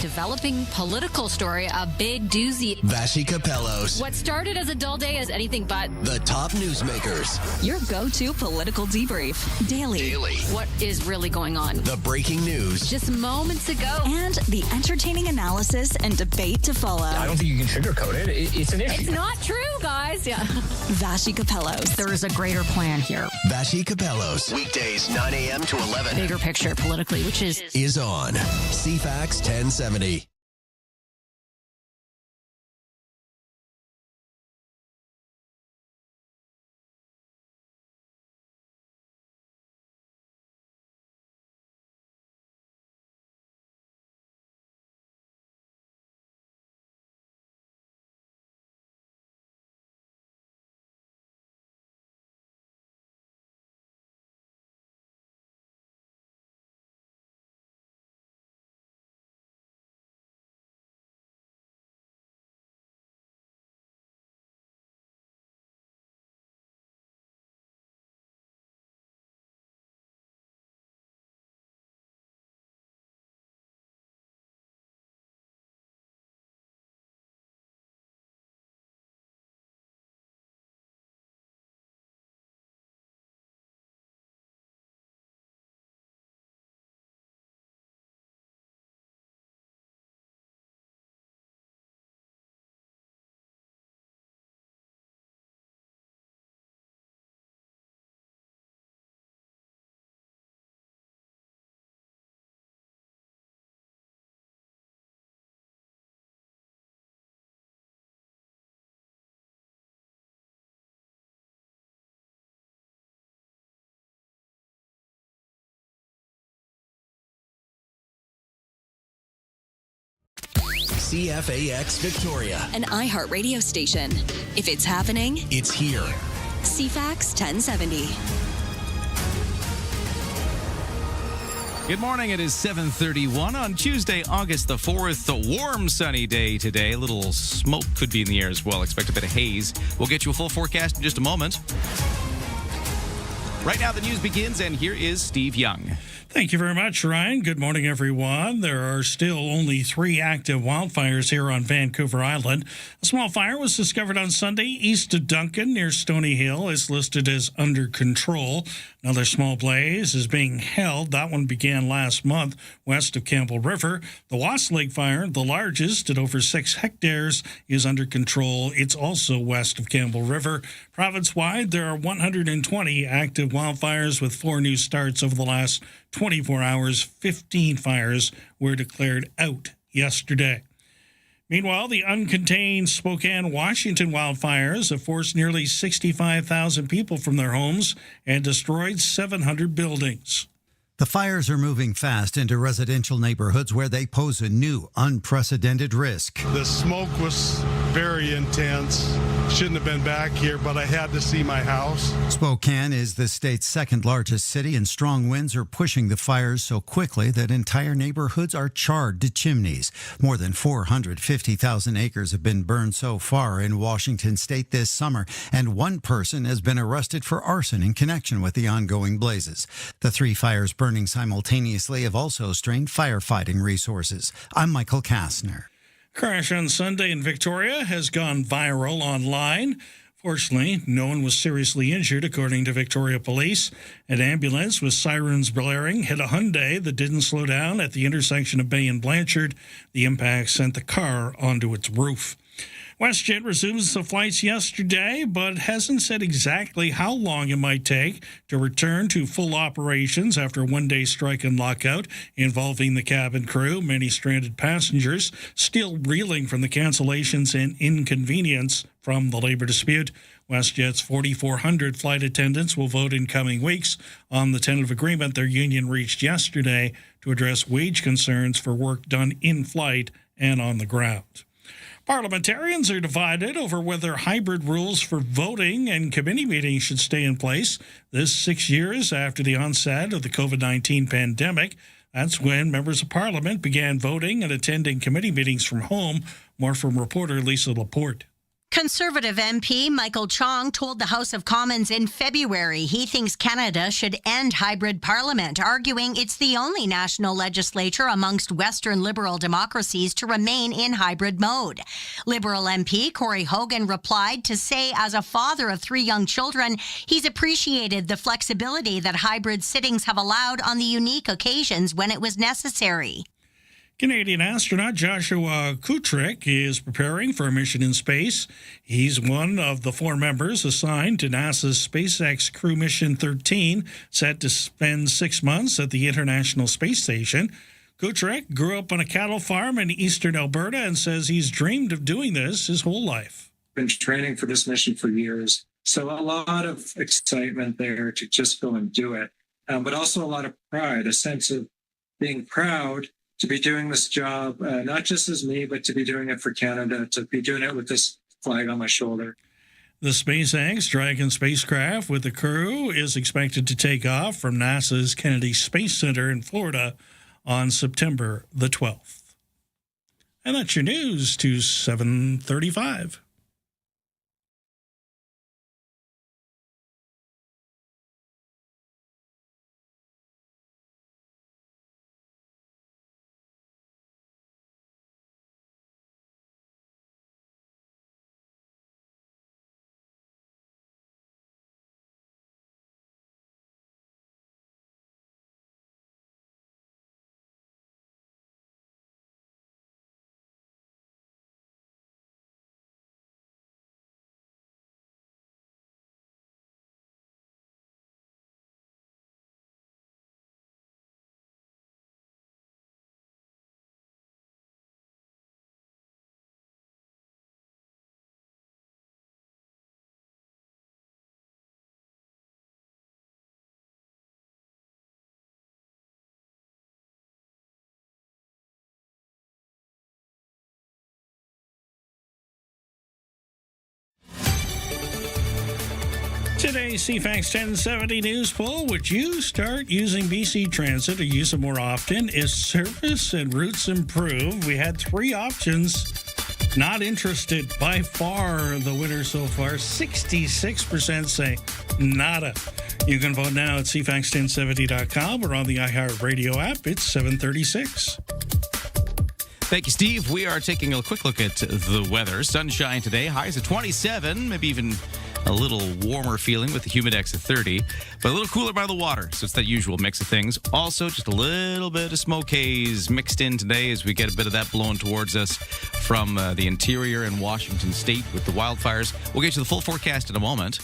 Developing political story, a big doozy. Vashi Capellos. What started as a dull day is anything but. The top newsmakers. Your go-to political debrief. Daily. What is really going on? The breaking news. Just moments ago. And the entertaining analysis and debate to follow. I don't think you can sugarcoat it. It's an issue. It's not true, guys. Yeah. Vashi Capellos. There is a greater plan here. Vashi Capellos. Weekdays, 9 a.m. to 11. Bigger picture politically, which is on CFAX 1070. CFAX Victoria. An iHeart radio station. If it's happening, it's here. CFAX 1070. Good morning. It is 7:31 on Tuesday, August the 4th. A warm, sunny day today. A little smoke could be in the air as well. Expect a bit of haze. We'll get you a full forecast in just a moment. Right now, the news begins, and here is Steve Young. Thank you very much, Ryan. Good morning, everyone. There are still only 3 active wildfires here on Vancouver Island. A small fire was discovered on Sunday east of Duncan near Stony Hill. It's listed as under control. Another small blaze is being held. That one began last month west of Campbell River. The Wasp Lake fire, the largest at over 6 hectares, is under control. It's also west of Campbell River. Province-wide, there are 120 active wildfires with 4 new starts over the last 24 hours. 15 fires were declared out yesterday. Meanwhile, the uncontained Spokane, Washington wildfires have forced nearly 65,000 people from their homes and destroyed 700 buildings. The fires are moving fast into residential neighborhoods where they pose a new, unprecedented risk. The smoke was very intense. Shouldn't have been back here, but I had to see my house. Spokane is the state's second largest city, and strong winds are pushing the fires so quickly that entire neighborhoods are charred to chimneys. More than 450,000 acres have been burned so far in Washington state this summer, and 1 person has been arrested for arson in connection with the ongoing blazes. The 3 fires burning simultaneously have also strained firefighting resources. I'm Michael Kastner. Crash on Sunday in Victoria has gone viral online. Fortunately, no one was seriously injured, according to Victoria Police. An ambulance with sirens blaring hit a Hyundai that didn't slow down at the intersection of Bay and Blanchard. The impact sent the car onto its roof. WestJet resumes the flights yesterday, but hasn't said exactly how long it might take to return to full operations after a 1-day strike and lockout involving the cabin crew. Many stranded passengers still reeling from the cancellations and inconvenience from the labor dispute. WestJet's 4,400 flight attendants will vote in coming weeks on the tentative agreement their union reached yesterday to address wage concerns for work done in flight and on the ground. Parliamentarians are divided over whether hybrid rules for voting and committee meetings should stay in place. This 6 years after the onset of the COVID-19 pandemic. That's when members of Parliament began voting and attending committee meetings from home. More from reporter Lisa Laporte. Conservative MP Michael Chong told the House of Commons in February he thinks Canada should end hybrid parliament, arguing it's the only national legislature amongst Western liberal democracies to remain in hybrid mode. Liberal MP Corey Hogan replied to say, as a father of 3 young children, he's appreciated the flexibility that hybrid sittings have allowed on the unique occasions when it was necessary. Canadian astronaut Joshua Kutrick is preparing for a mission in space. He's one of the 4 members assigned to NASA's SpaceX Crew Mission 13, set to spend 6 months at the International Space Station. Kutrick grew up on a cattle farm in eastern Alberta and says he's dreamed of doing this his whole life. Been training for this mission for years, so a lot of excitement there to just go and do it, but also a lot of pride, a sense of being proud to be doing this job, not just as me, but to be doing it for Canada, to be doing it with this flag on my shoulder. The SpaceX Dragon spacecraft with the crew is expected to take off from NASA's Kennedy Space Center in Florida on September the 12th. And that's your news to 7:35. Today's CFAX 1070 news poll: would you start using BC Transit or use it more often? Is service and routes improved? We had 3 options. Not interested. By far the winner so far. 66% say nada. You can vote now at CFAX1070.com or on the iHeartRadio app. It's 7:36. Thank you, Steve. We are taking a quick look at the weather. Sunshine today, highs at 27, maybe even a little warmer feeling with the humidex at 30, but a little cooler by the water, so it's that usual mix of things. Also, just a little bit of smoke haze mixed in today as we get a bit of that blowing towards us from the interior in Washington State with the wildfires. We'll get to the full forecast in a moment.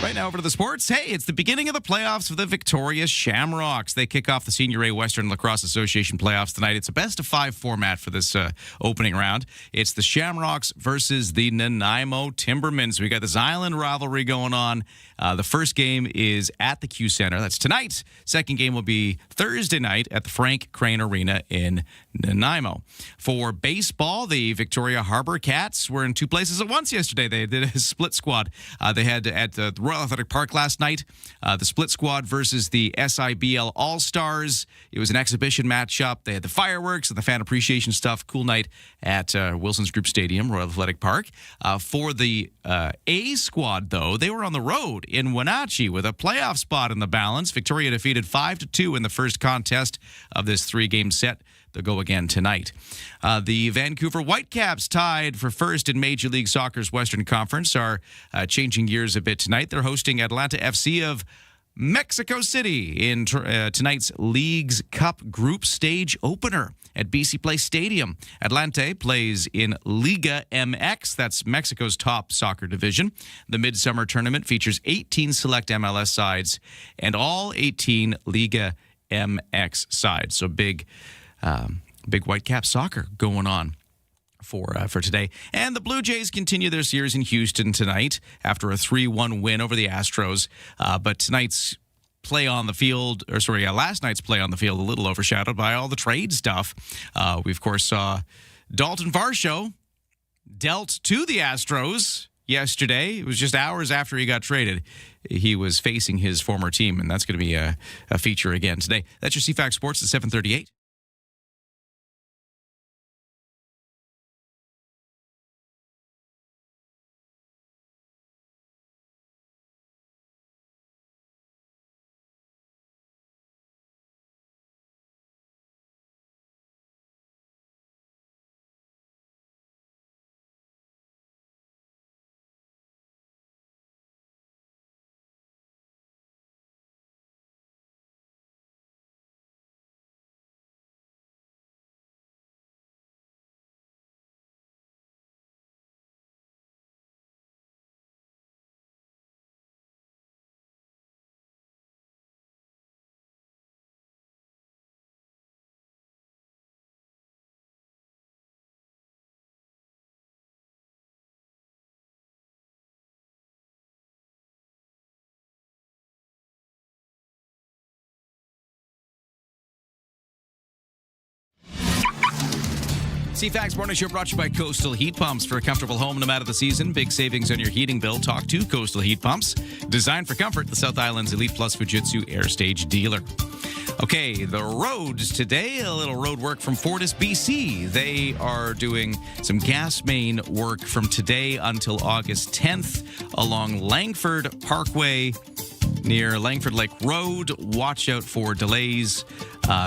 Right now, over to the sports. Hey, it's the beginning of the playoffs for the Victoria Shamrocks. They kick off the Senior A Western Lacrosse Association playoffs tonight. It's a best-of-5 format for this opening round. It's the Shamrocks versus the Nanaimo Timbermans. We got this island rivalry going on. The first game is at the Q Center. That's tonight. Second game will be Thursday night at the Frank Crane Arena in Nanaimo. For baseball, the Victoria Harbor Cats were in two places at once yesterday. They did a split squad. They had at the Royal Athletic Park last night, the split squad versus the SIBL All-Stars. It was an exhibition matchup. They had the fireworks and the fan appreciation stuff. Cool night at Wilson's Group Stadium, Royal Athletic Park. For the A squad, though, they were on the road in Wenatchee with a playoff spot in the balance. Victoria defeated 5-2 in the first contest of this three-game set. They'll go again tonight. The Vancouver Whitecaps, tied for first in Major League Soccer's Western Conference, are changing gears a bit tonight. They're hosting Atlanta FC of Mexico City in tonight's League's Cup Group Stage opener at BC Place Stadium. Atlante plays in Liga MX. That's Mexico's top soccer division. The Midsummer Tournament features 18 select MLS sides and all 18 Liga MX sides. So big Whitecap soccer going on for today. And the Blue Jays continue their series in Houston tonight after a 3-1 win over the Astros. But tonight's play on the field, last night's play on the field, a little overshadowed by all the trade stuff. We, of course, saw Dalton Varsho dealt to the Astros yesterday. It was just hours after he got traded. He was facing his former team, and that's going to be a feature again today. That's your CFAX Sports at 7:38. CFAX Morning Show brought to you by Coastal Heat Pumps. For a comfortable home no matter the season, big savings on your heating bill. Talk to Coastal Heat Pumps. Designed for comfort, the South Island's Elite Plus Fujitsu Air Stage dealer. Okay, the roads today. A little road work from Fortis BC. They are doing some gas main work from today until August 10th along Langford Parkway near Langford Lake Road. Watch out for delays.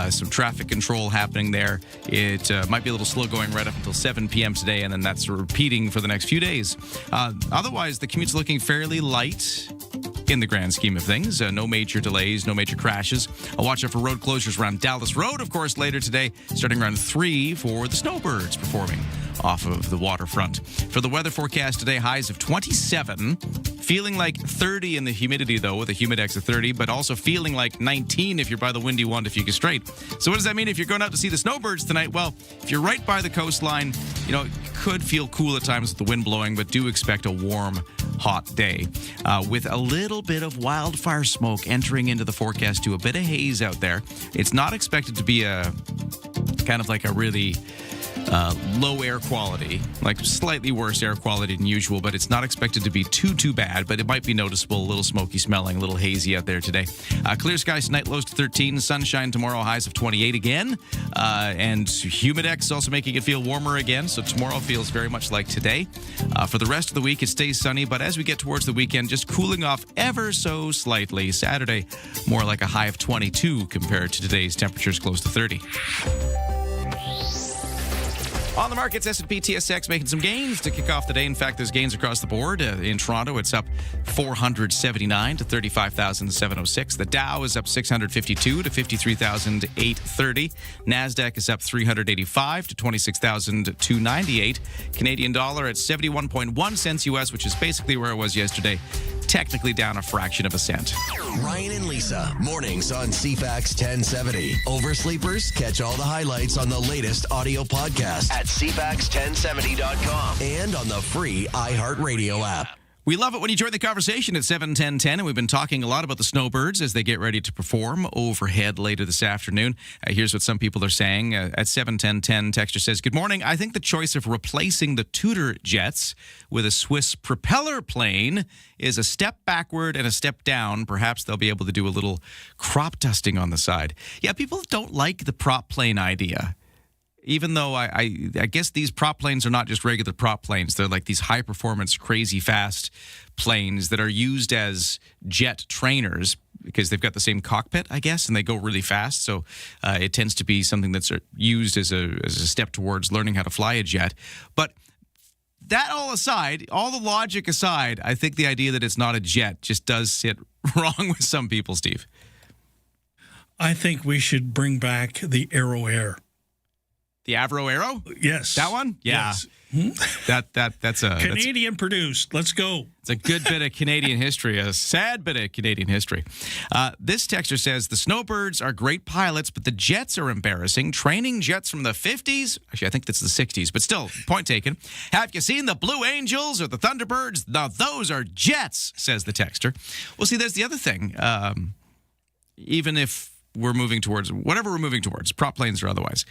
Some traffic control happening there. It might be a little slow going right up until 7 p.m. today, and then that's repeating for the next few days. Otherwise, the commute's looking fairly light in the grand scheme of things. No major delays, no major crashes. I'll watch out for road closures around Dallas Road, of course, later today, starting around 3 for the Snowbirds performing off of the waterfront. For the weather forecast today, highs of 27, feeling like 30 in the humidity, though, with a humidex of 30, but also feeling like 19 if you're by the windy one to Fuca Strait. So what does that mean if you're going out to see the Snowbirds tonight? Well, if you're right by the coastline, it could feel cool at times with the wind blowing, but do expect a warm, hot day with a little bit of wildfire smoke entering into the forecast too. A bit of haze out there. It's not expected to be a kind of like a really low air quality, like slightly worse air quality than usual, but it's not expected to be too bad, but it might be noticeable, a little smoky smelling, a little hazy out there today. Clear skies tonight, lows to 13, sunshine tomorrow, highs of 28 again, and Humidex also making it feel warmer again, so tomorrow feels very much like today. For the rest of the week, it stays sunny, but as we get towards the weekend, just cooling off ever so slightly. Saturday, more like a high of 22 compared to today's temperatures close to 30. On the markets, S&P TSX making some gains to kick off the day. In fact, there's gains across the board. In Toronto, it's up 479 to 35,706. The Dow is up 652 to 53,830. NASDAQ is up 385 to 26,298. Canadian dollar at 71.1 cents US, which is basically where it was yesterday. Technically down a fraction of a cent. Ryan and Lisa, mornings on CFAX 1070. Oversleepers, catch all the highlights on the latest audio podcast at CFAX1070.com and on the free iHeartRadio app. We love it when you join the conversation at 7:10:10, and we've been talking a lot about the snowbirds as they get ready to perform overhead later this afternoon. Here's what some people are saying. At 7:10:10, Texter says, "Good morning. I think the choice of replacing the Tudor jets with a Swiss propeller plane is a step backward and a step down. Perhaps they'll be able to do a little crop dusting on the side." Yeah, people don't like the prop plane idea. Even though I guess these prop planes are not just regular prop planes. They're like these high-performance, crazy fast planes that are used as jet trainers because they've got the same cockpit, I guess, and they go really fast. So it tends to be something that's used as a step towards learning how to fly a jet. But that all aside, all the logic aside, I think the idea that it's not a jet just does sit wrong with some people, Steve. I think we should bring back the Aero Air. The Avro Aero? Yes. That one? Yeah. Yes. That's a Canadian produced. Let's go. It's a good bit of Canadian history, a sad bit of Canadian history. This texter says, the snowbirds are great pilots, but the jets are embarrassing. Training jets from the 50s? Actually, I think that's the 60s, but still, point taken. Have you seen the Blue Angels or the Thunderbirds? Now, those are jets, says the texter. Well, see, there's the other thing. Even if we're moving towards, whatever we're moving towards, prop planes or otherwise,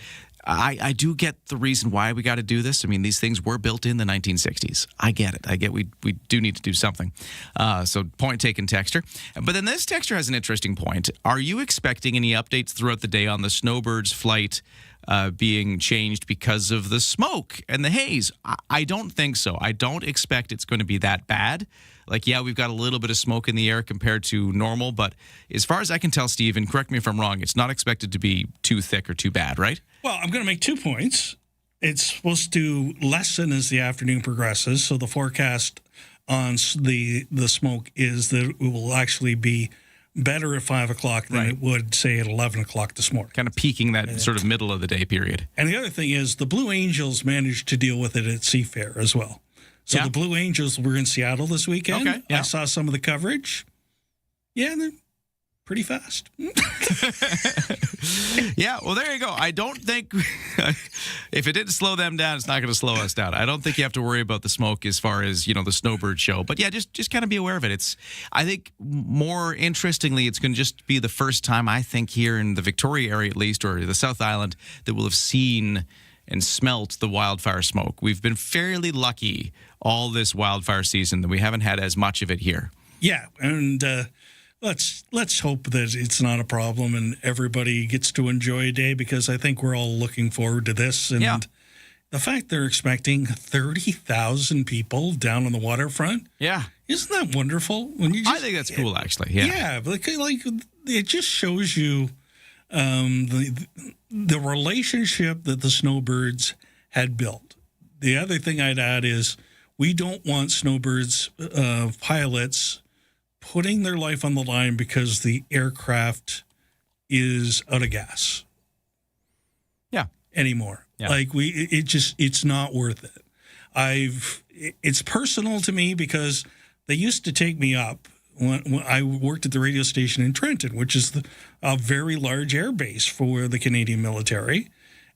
I do get the reason why we got to do this. I mean, these things were built in the 1960s. I get it. I get we do need to do something. So point taken, texter. But then this texter has an interesting point. Are you expecting any updates throughout the day on the snowbirds flight being changed because of the smoke and the haze? I don't think so. I don't expect it's going to be that bad. Like, yeah, we've got a little bit of smoke in the air compared to normal, but as far as I can tell, Steve, and correct me if I'm wrong, it's not expected to be too thick or too bad, right? Well, I'm going to make 2 points. It's supposed to lessen as the afternoon progresses, so the forecast on the smoke is that it will actually be better at 5 o'clock than it would, say, at 11 o'clock this morning. Kind of peaking that sort of middle of the day period. And the other thing is the Blue Angels managed to deal with it at Seafair as well. So the Blue Angels were in Seattle this weekend. Okay, yeah. I saw some of the coverage. Yeah, they're pretty fast. Yeah, well, there you go. I don't think if it didn't slow them down, it's not going to slow us down. I don't think you have to worry about the smoke as far as, the snowbird show. But yeah, just kind of be aware of it. I think more interestingly, it's going to just be the first time, I think, here in the Victoria area at least, or the South Island, that we'll have seen and smelt the wildfire smoke. We've been fairly lucky all this wildfire season that we haven't had as much of it here. Yeah, and let's hope that it's not a problem and everybody gets to enjoy a day, because I think we're all looking forward to this. And the fact they're expecting 30,000 people down on the waterfront. Yeah. Isn't that wonderful? I think that's cool, actually. Yeah. Yeah, like it just shows you the relationship that the snowbirds had built. The other thing I'd add is we don't want snowbirds pilots putting their life on the line because the aircraft is out of gas. Yeah. Anymore. Yeah. Like it's not worth it. It's personal to me because they used to take me up when I worked at the radio station in Trenton, which is a very large air base for the Canadian military.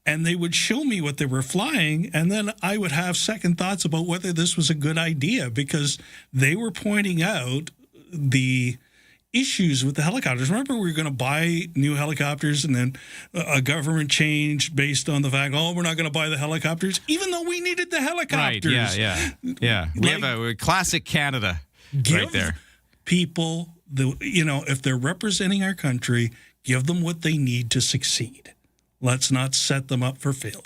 And they would show me what they were flying, and then I would have second thoughts about whether this was a good idea, because they were pointing out the issues with the helicopters. Remember, we were going to buy new helicopters, and then a government changed based on the fact, we're not going to buy the helicopters, even though we needed the helicopters. Right, yeah. We have a classic Canada right there. People, if they're representing our country, give them what they need to succeed. Let's not set them up for failure.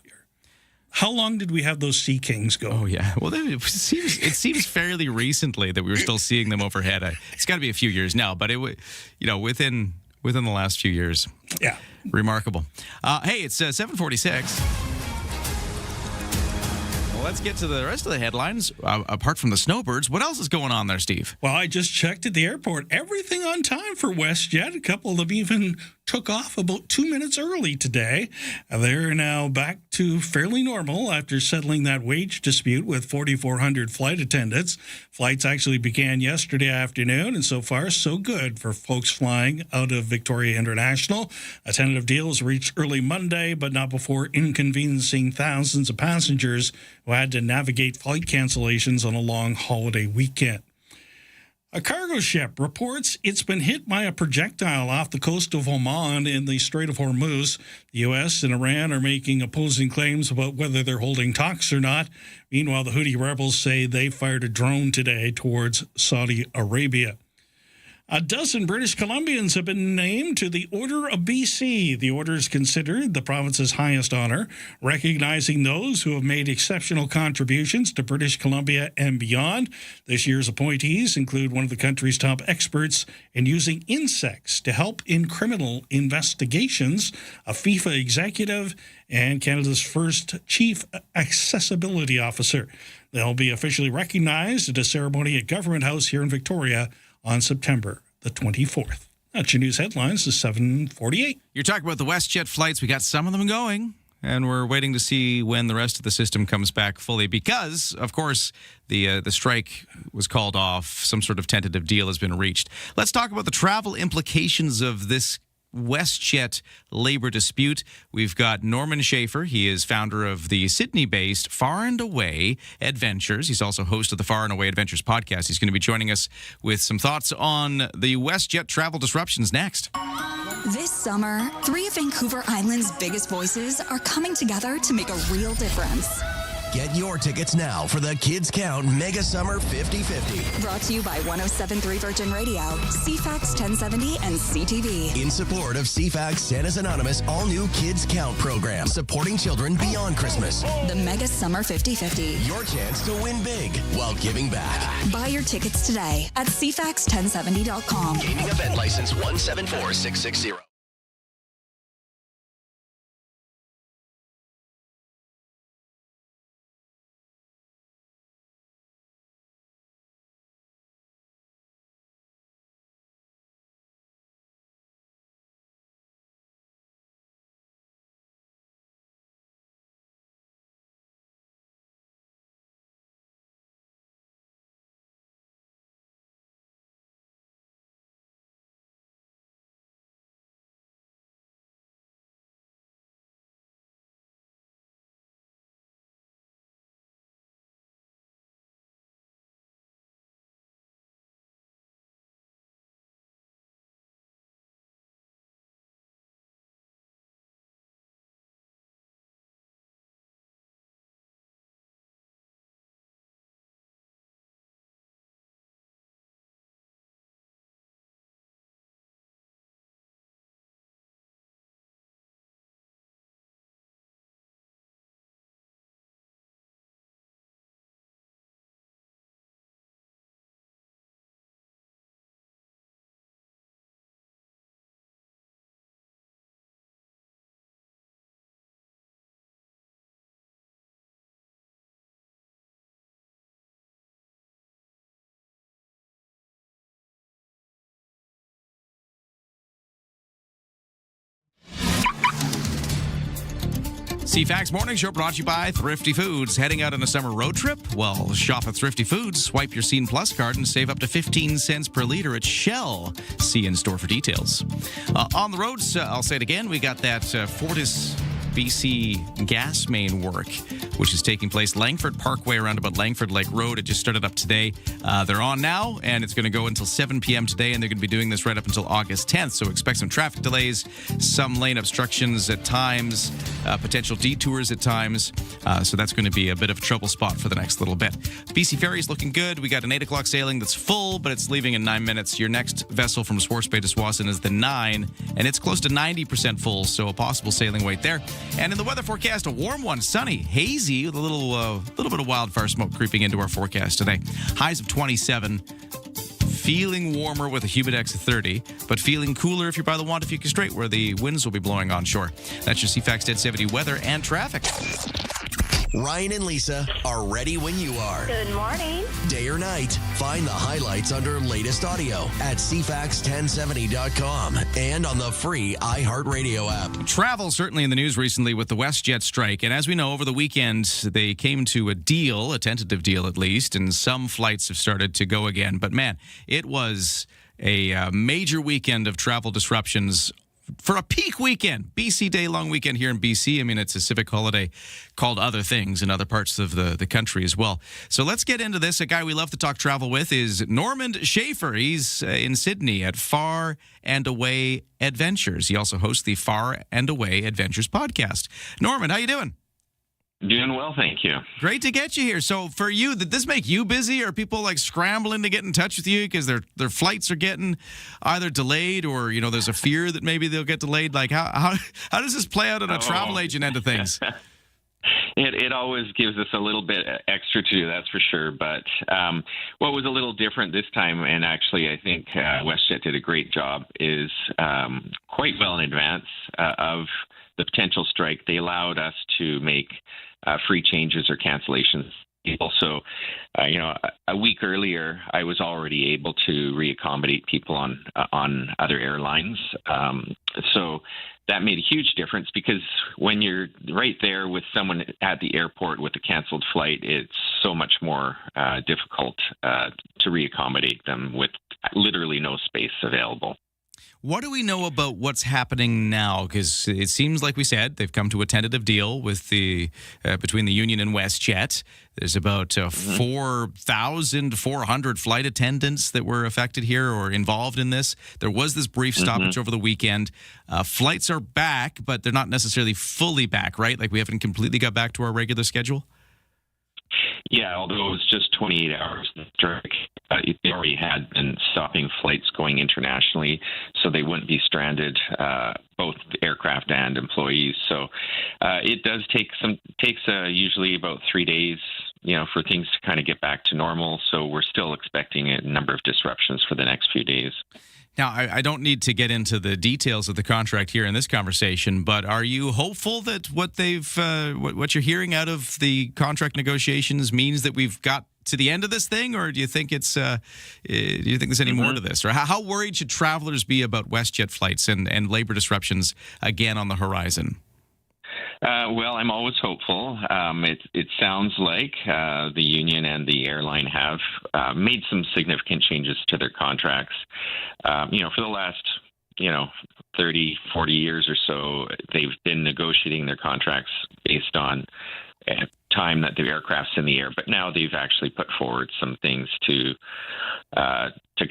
How long did we have those Sea Kings go? Oh, yeah. Well, it seems fairly recently that we were still seeing them overhead. It's got to be a few years now, but within the last few years. Yeah. Remarkable. Hey, it's 7:46. Well, let's get to the rest of the headlines. Apart from the snowbirds, what else is going on there, Steve? Well, I just checked at the airport. Everything on time for WestJet. A couple of them even took off about 2 minutes early today. They're now back to fairly normal after settling that wage dispute with 4,400 flight attendants. Flights actually began yesterday afternoon, and so far, so good for folks flying out of Victoria International. A tentative deal was reached early Monday, but not before inconveniencing thousands of passengers who had to navigate flight cancellations on a long holiday weekend. A cargo ship reports it's been hit by a projectile off the coast of Oman in the Strait of Hormuz. The U.S. and Iran are making opposing claims about whether they're holding talks or not. Meanwhile, the Houthi rebels say they fired a drone today towards Saudi Arabia. A dozen British Columbians have been named to the Order of BC. The order is considered the province's highest honor, recognizing those who have made exceptional contributions to British Columbia and beyond. This year's appointees include one of the country's top experts in using insects to help in criminal investigations, a FIFA executive, and Canada's first chief accessibility officer. They'll be officially recognized at a ceremony at Government House here in Victoria on September the 24th. That's your news headlines, is 7:48. You're talking about the WestJet flights. We got some of them going, and we're waiting to see when the rest of the system comes back fully because, of course, the strike was called off. Some sort of tentative deal has been reached. Let's talk about the travel implications of this WestJet labor dispute. We've got Norman Schaefer. He is founder of the Sydney-based Far and Away Adventures. He's also host of the Far and Away Adventures podcast. He's going to be joining us with some thoughts on the WestJet travel disruptions next. This summer, 3 of Vancouver Island's biggest voices are coming together to make a real difference. Get your tickets now for the Kids Count Mega Summer 50/50. Brought to you by 107.3 Virgin Radio, CFAX 1070, and CTV. In support of CFAX Santa's Anonymous all-new Kids Count program, supporting children beyond Christmas. The Mega Summer 50/50. Your chance to win big while giving back. Buy your tickets today at CFAX1070.com. Gaming event license 174660. CFAX Morning Show brought to you by Thrifty Foods. Heading out on a summer road trip? Well, shop at Thrifty Foods, swipe your Scene Plus card, and save up to 15 cents per liter at Shell. See in store for details. On the roads, I'll say it again, we got that Fortis BC gas main work, which is taking place Langford Parkway around about Langford Lake Road. It just started up today. They're on now, and it's going to go until 7 p.m. today, and they're going to be doing this right up until August 10th. So expect some traffic delays, some lane obstructions at times, potential detours at times. So that's going to be a bit of a trouble spot for the next little bit. BC Ferry is looking good. We got an 8 o'clock sailing that's full, but it's leaving in 9 minutes. Your next vessel from Swartz Bay to Swanson is the 9, and it's close to 90% full, so a possible sailing wait there. And in the weather forecast, a warm one, sunny, hazy, with a little bit of wildfire smoke creeping into our forecast today. Highs of 27. Feeling warmer with a humidex of 30, but feeling cooler if you're by the Wantafuka Strait, where the winds will be blowing onshore. That's your CFAX 1070 weather and traffic. Ryan and Lisa are ready when you are. Good morning. Day or night, find the highlights under latest audio at CFAX1070.com and on the free iHeartRadio app. Travel certainly in the news recently with the WestJet strike. And as we know, over the weekend, they came to a deal, a tentative deal at least, and some flights have started to go again. But man, it was a major weekend of travel disruptions for a peak weekend, BC Day long weekend here in BC. I mean, it's a civic holiday called other things in other parts of the country as well. So let's get into this. A guy we love to talk travel with is Norman Schaefer. He's in Sydney at Far and Away Adventures. He also hosts the Far and Away Adventures podcast. Norman, how you doing? Doing well, thank you. Great to get you here. So for you, did this make you busy? Are people like scrambling to get in touch with you because their flights are getting either delayed or, you know, there's a fear that maybe they'll get delayed? Like how does this play out on a travel agent end of things? It always gives us a little bit extra to do, that's for sure. But what was a little different this time, and actually I think WestJet did a great job, is quite well in advance of the potential strike, they allowed us to make free changes or cancellations. Also, a week earlier, I was already able to reaccommodate people on other airlines. So that made a huge difference, because when you're right there with someone at the airport with a canceled flight, it's so much more difficult to reaccommodate them with literally no space available. What do we know about what's happening now? Because it seems like we said they've come to a tentative deal with the between the union and WestJet. There's about 4,400 flight attendants that were affected here or involved in this. There was this brief stoppage over the weekend. Flights are back, but they're not necessarily fully back, right? Like we haven't completely got back to our regular schedule? Yeah, although it was just 28 hours in the strike, they already had been stopping flights going internationally, so they wouldn't be stranded, both the aircraft and employees. So it does takes usually about 3 days, for things to kind of get back to normal. So we're still expecting a number of disruptions for the next few days. Now, I don't need to get into the details of the contract here in this conversation, but are you hopeful that what you're hearing out of the contract negotiations means that we've got to the end of this thing, or do you think there's any more to this? Or how worried should travelers be about WestJet flights and labor disruptions again on the horizon? Well, I'm always hopeful. It sounds like the union and the airline have made some significant changes to their contracts. For the last, 30, 40 years or so, they've been negotiating their contracts based on time that the aircraft's in the air. But now they've actually put forward some things to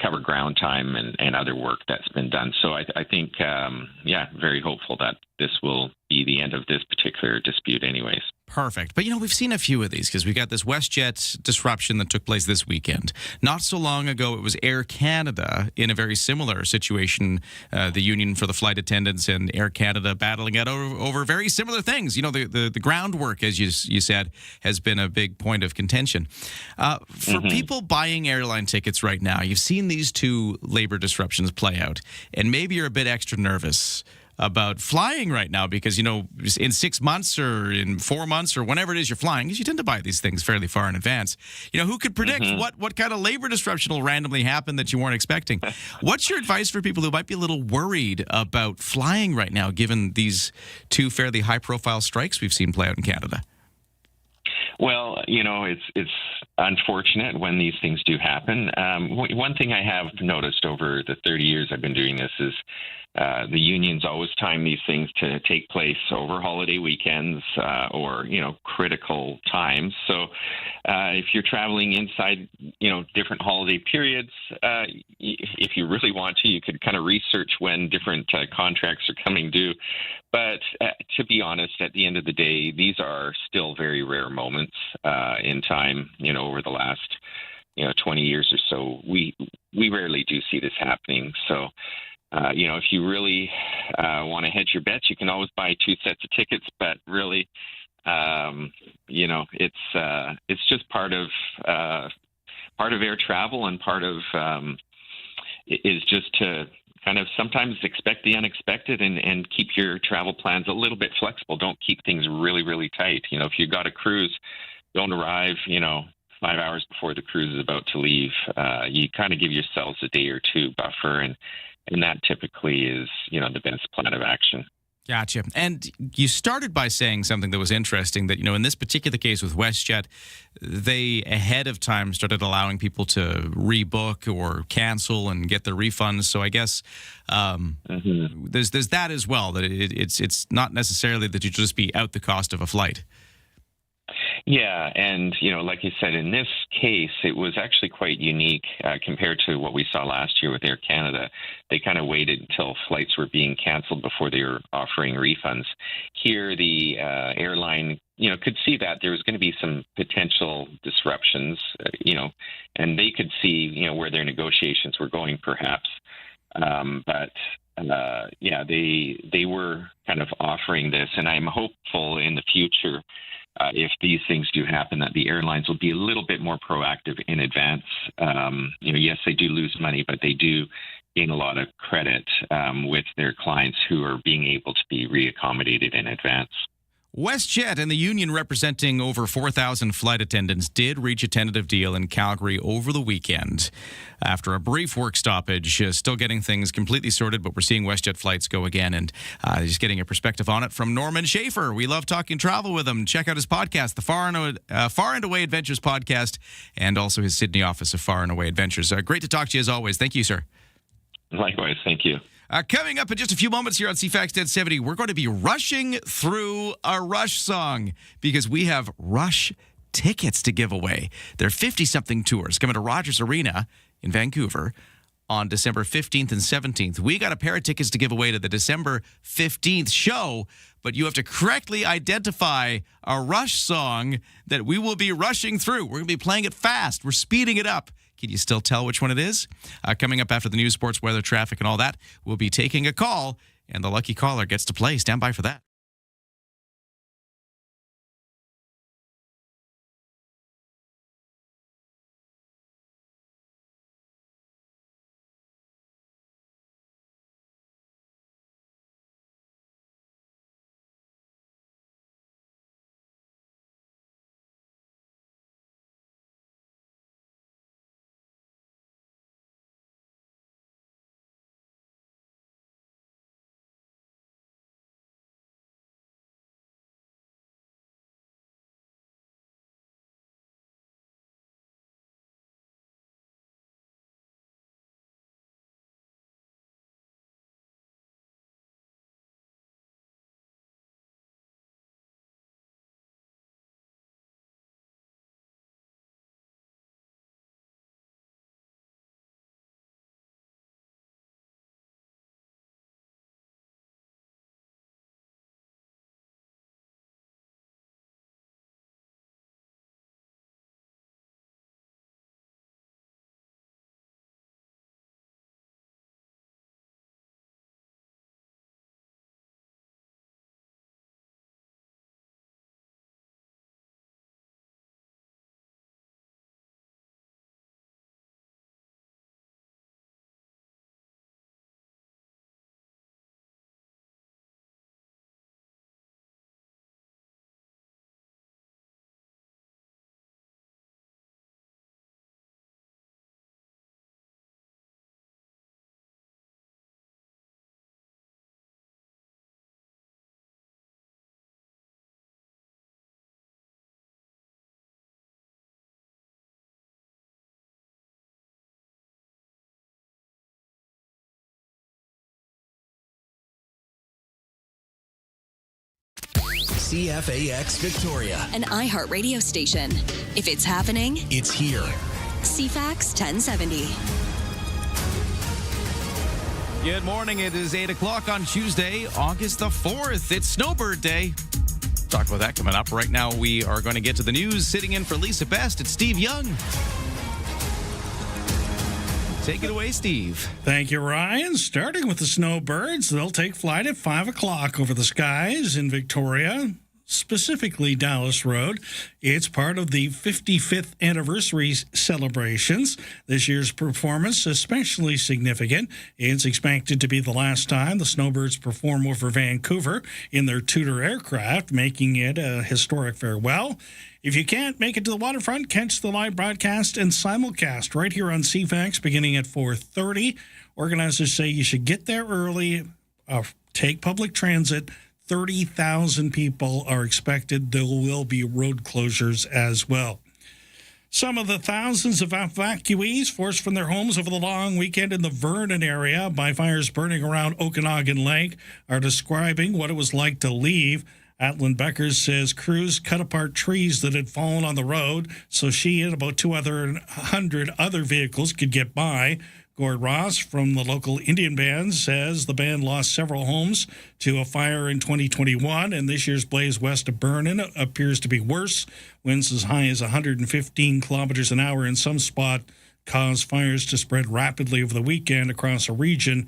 cover ground time and other work that's been done. So I think, very hopeful that this will be the end of this particular dispute anyways. Perfect. But, we've seen a few of these because we got this WestJet disruption that took place this weekend. Not so long ago, it was Air Canada in a very similar situation, the union for the flight attendants and Air Canada battling out over very similar things. The groundwork, as you said, has been a big point of contention. For people buying airline tickets right now, you've seen these two labor disruptions play out, and maybe you're a bit extra nervous about flying right now because, in 6 months or in 4 months or whenever it is you're flying, because you tend to buy these things fairly far in advance, who could predict what kind of labor disruption will randomly happen that you weren't expecting? What's your advice for people who might be a little worried about flying right now, given these two fairly high-profile strikes we've seen play out in Canada? Well, it's unfortunate when these things do happen. One thing I have noticed over the 30 years I've been doing this is the unions always time these things to take place over holiday weekends or critical times. So if you're traveling inside different holiday periods, if you really want to, you could kind of research when different contracts are coming due. But to be honest, at the end of the day, these are still very rare moments in time. Over the last 20 years or so, we rarely do see this happening. So. If you really want to hedge your bets, you can always buy 2 sets of tickets. But really, it's just part of air travel, and part of is just to kind of sometimes expect the unexpected and keep your travel plans a little bit flexible. Don't keep things really, really tight. If you got a cruise, don't arrive, 5 hours before the cruise is about to leave. You kind of give yourselves a day or two buffer, and that typically is, the best plan of action. Gotcha. And you started by saying something that was interesting, that, in this particular case with WestJet, they ahead of time started allowing people to rebook or cancel and get their refunds. So I guess there's that as well, that it's not necessarily that you just be out the cost of a flight. Yeah, and like you said, in this case, it was actually quite unique compared to what we saw last year with Air Canada. They kind of waited until flights were being canceled before they were offering refunds. Here, the airline, could see that there was going to be some potential disruptions, and they could see, where their negotiations were going, perhaps. But they were kind of offering this, and I'm hopeful in the future. If these things do happen, that the airlines will be a little bit more proactive in advance. Yes, they do lose money, but they do gain a lot of credit with their clients who are being able to be reaccommodated in advance. WestJet and the union representing over 4,000 flight attendants did reach a tentative deal in Calgary over the weekend. After a brief work stoppage, still getting things completely sorted, but we're seeing WestJet flights go again, and just getting a perspective on it from Norman Schaefer. We love talking travel with him. Check out his podcast, the Far and Away Adventures podcast, and also his Sydney office of Far and Away Adventures. Great to talk to you as always. Thank you, sir. Likewise. Thank you. Coming up in just a few moments here on CFAX 1070, we're going to be rushing through a Rush song because we have Rush tickets to give away. They're 50-something tours coming to Rogers Arena in Vancouver on December 15th and 17th. We got a pair of tickets to give away to the December 15th show, but you have to correctly identify a Rush song that we will be rushing through. We're going to be playing it fast. We're speeding it up. Can you still tell which one it is? Coming up after the news, sports, weather, traffic, and all that, we'll be taking a call, and the lucky caller gets to play. Stand by for that. CFAX Victoria. An iHeart radio station. If it's happening, It's here. CFAX 1070. Good morning. It is 8 o'clock on Tuesday, August the 4th. It's Snowbird Day. Talk about that coming up. Right now, we are going to get to the news. Sitting in for Lisa Best, it's Steve Young. Take it away, Steve. Thank you, Ryan. Starting with the snowbirds, they'll take flight at 5 o'clock over the skies in Victoria, specifically Dallas Road. It's part of the 55th anniversary celebrations. This year's performance especially significant. It's expected to be the last time the snowbirds perform over Vancouver in their Tudor aircraft, making it a historic farewell. If you can't make it to the waterfront, catch the live broadcast and simulcast right here on CFAX beginning at 4:30. Organizers say you should get there early, take public transit. 30,000 people are expected. There will be road closures as well. Some of the thousands of evacuees forced from their homes over the long weekend in the Vernon area by fires burning around Okanagan Lake are describing what it was like to leave. Atlin Beckers says crews cut apart trees that had fallen on the road so she and about 200 other vehicles could get by. Gord Ross from the local Indian band says the band lost several homes to a fire in 2021, and this year's blaze west of Vernon appears to be worse. Winds as high as 115 kilometers an hour in some spot caused fires to spread rapidly over the weekend across a region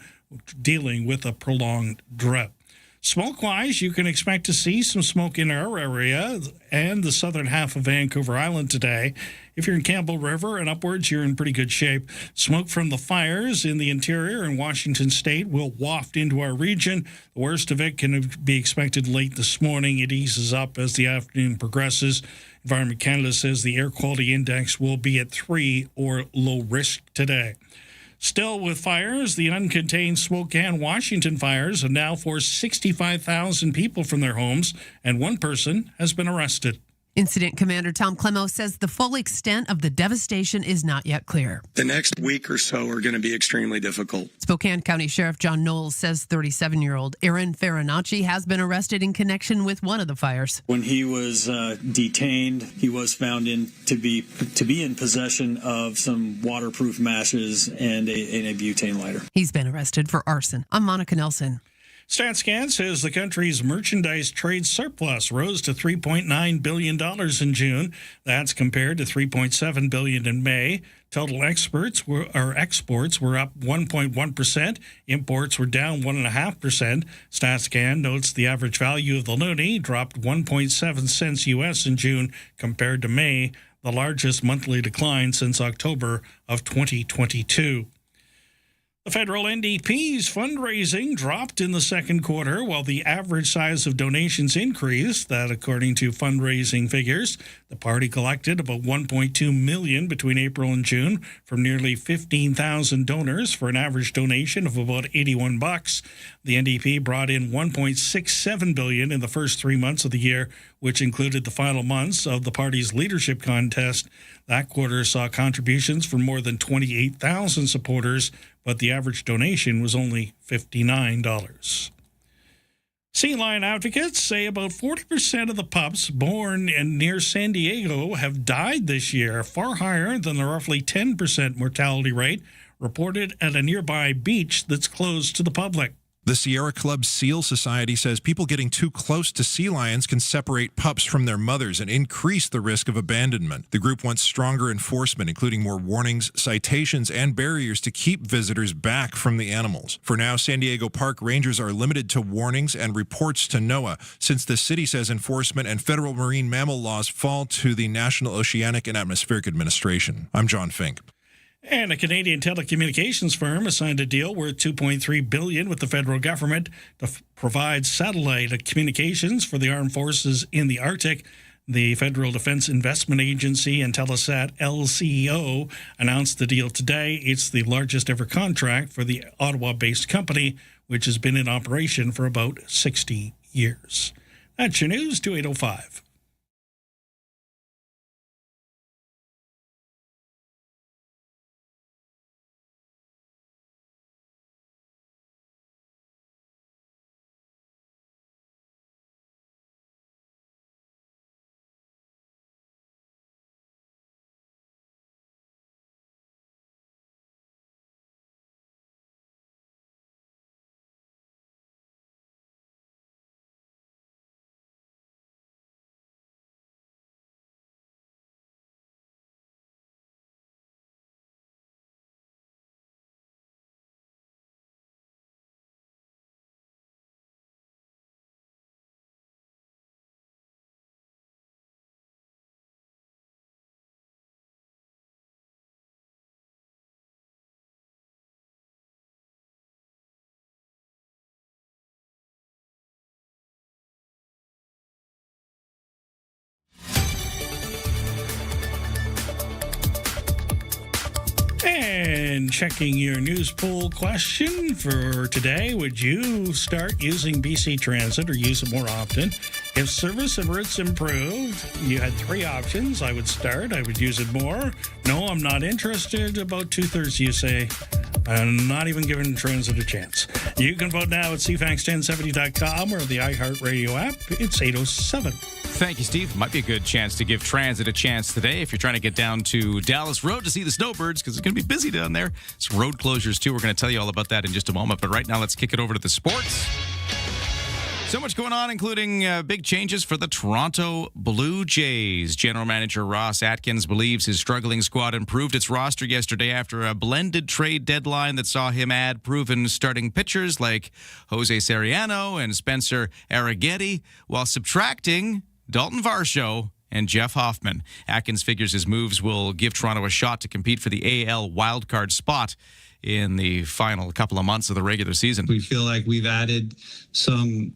dealing with a prolonged drought. Smoke-wise, you can expect to see some smoke in our area and the southern half of Vancouver Island today. If you're in Campbell River and upwards, you're in pretty good shape. Smoke from the fires in the interior and Washington State will waft into our region. The worst of it can be expected late this morning. It eases up as the afternoon progresses. Environment Canada says the air quality index will be at 3 or low risk today. Still with fires, the uncontained Spokane, Washington fires have now forced 65,000 people from their homes, and one person has been arrested. Incident Commander Tom Clemo says the full extent of the devastation is not yet clear. The next week or so are going to be extremely difficult. Spokane County Sheriff John Knowles says 37-year-old Aaron Farinacci has been arrested in connection with one of the fires. When he was detained, he was found to be in possession of some waterproof matches and a butane lighter. He's been arrested for arson. I'm Monica Nelson. StatsCan says the country's merchandise trade surplus rose to $3.9 billion in June. That's compared to $3.7 billion in May. Total exports were up 1.1%. Imports were down 1.5%. StatsCan notes the average value of the loonie dropped 1.7 cents U.S. in June compared to May, the largest monthly decline since October of 2022. The federal NDP's fundraising dropped in the second quarter, while the average size of donations increased. That, according to fundraising figures, the party collected about $1.2 million between April and June from nearly 15,000 donors for an average donation of about $81. The NDP brought in $1.67 billion in the first 3 months of the year, which included the final months of the party's leadership contest. That quarter saw contributions from more than 28,000 supporters, but the average donation was only $59. Sea lion advocates say about 40% of the pups born near San Diego have died this year, far higher than the roughly 10% mortality rate reported at a nearby beach that's closed to the public. The Sierra Club Seal Society says people getting too close to sea lions can separate pups from their mothers and increase the risk of abandonment. The group wants stronger enforcement, including more warnings, citations, and barriers to keep visitors back from the animals. For now, San Diego Park rangers are limited to warnings and reports to NOAA, since the city says enforcement and federal marine mammal laws fall to the National Oceanic and Atmospheric Administration. I'm John Fink. And a Canadian telecommunications firm has signed a deal worth $2.3 billion with the federal government to provide satellite communications for the armed forces in the Arctic. The Federal Defense Investment Agency and Telesat LCO announced the deal today. It's the largest ever contract for the Ottawa-based company, which has been in operation for about 60 years. That's your news, 2805. And checking your news poll question for today, would you start using BC Transit or use it more often? If service and routes improved, you had three options. I would start. I would use it more. No, I'm not interested. About 2/3 you say, I'm not even giving transit a chance. You can vote now at CFAX1070.com or the iHeartRadio app. It's 8:07. Thank you, Steve. Might be a good chance to give transit a chance today if you're trying to get down to Dallas Road to see the snowbirds, because it's going to be busy down there. Some road closures, too. We're going to tell you all about that in just a moment. But right now, let's kick it over to the sports. So much going on, including big changes for the Toronto Blue Jays. General Manager Ross Atkins believes his struggling squad improved its roster yesterday after a blended trade deadline that saw him add proven starting pitchers like Jose Sariano and Spencer Arrighetti, while subtracting Dalton Varsho and Jeff Hoffman. Atkins figures his moves will give Toronto a shot to compete for the AL wildcard spot in the final couple of months of the regular season. We feel like we've added some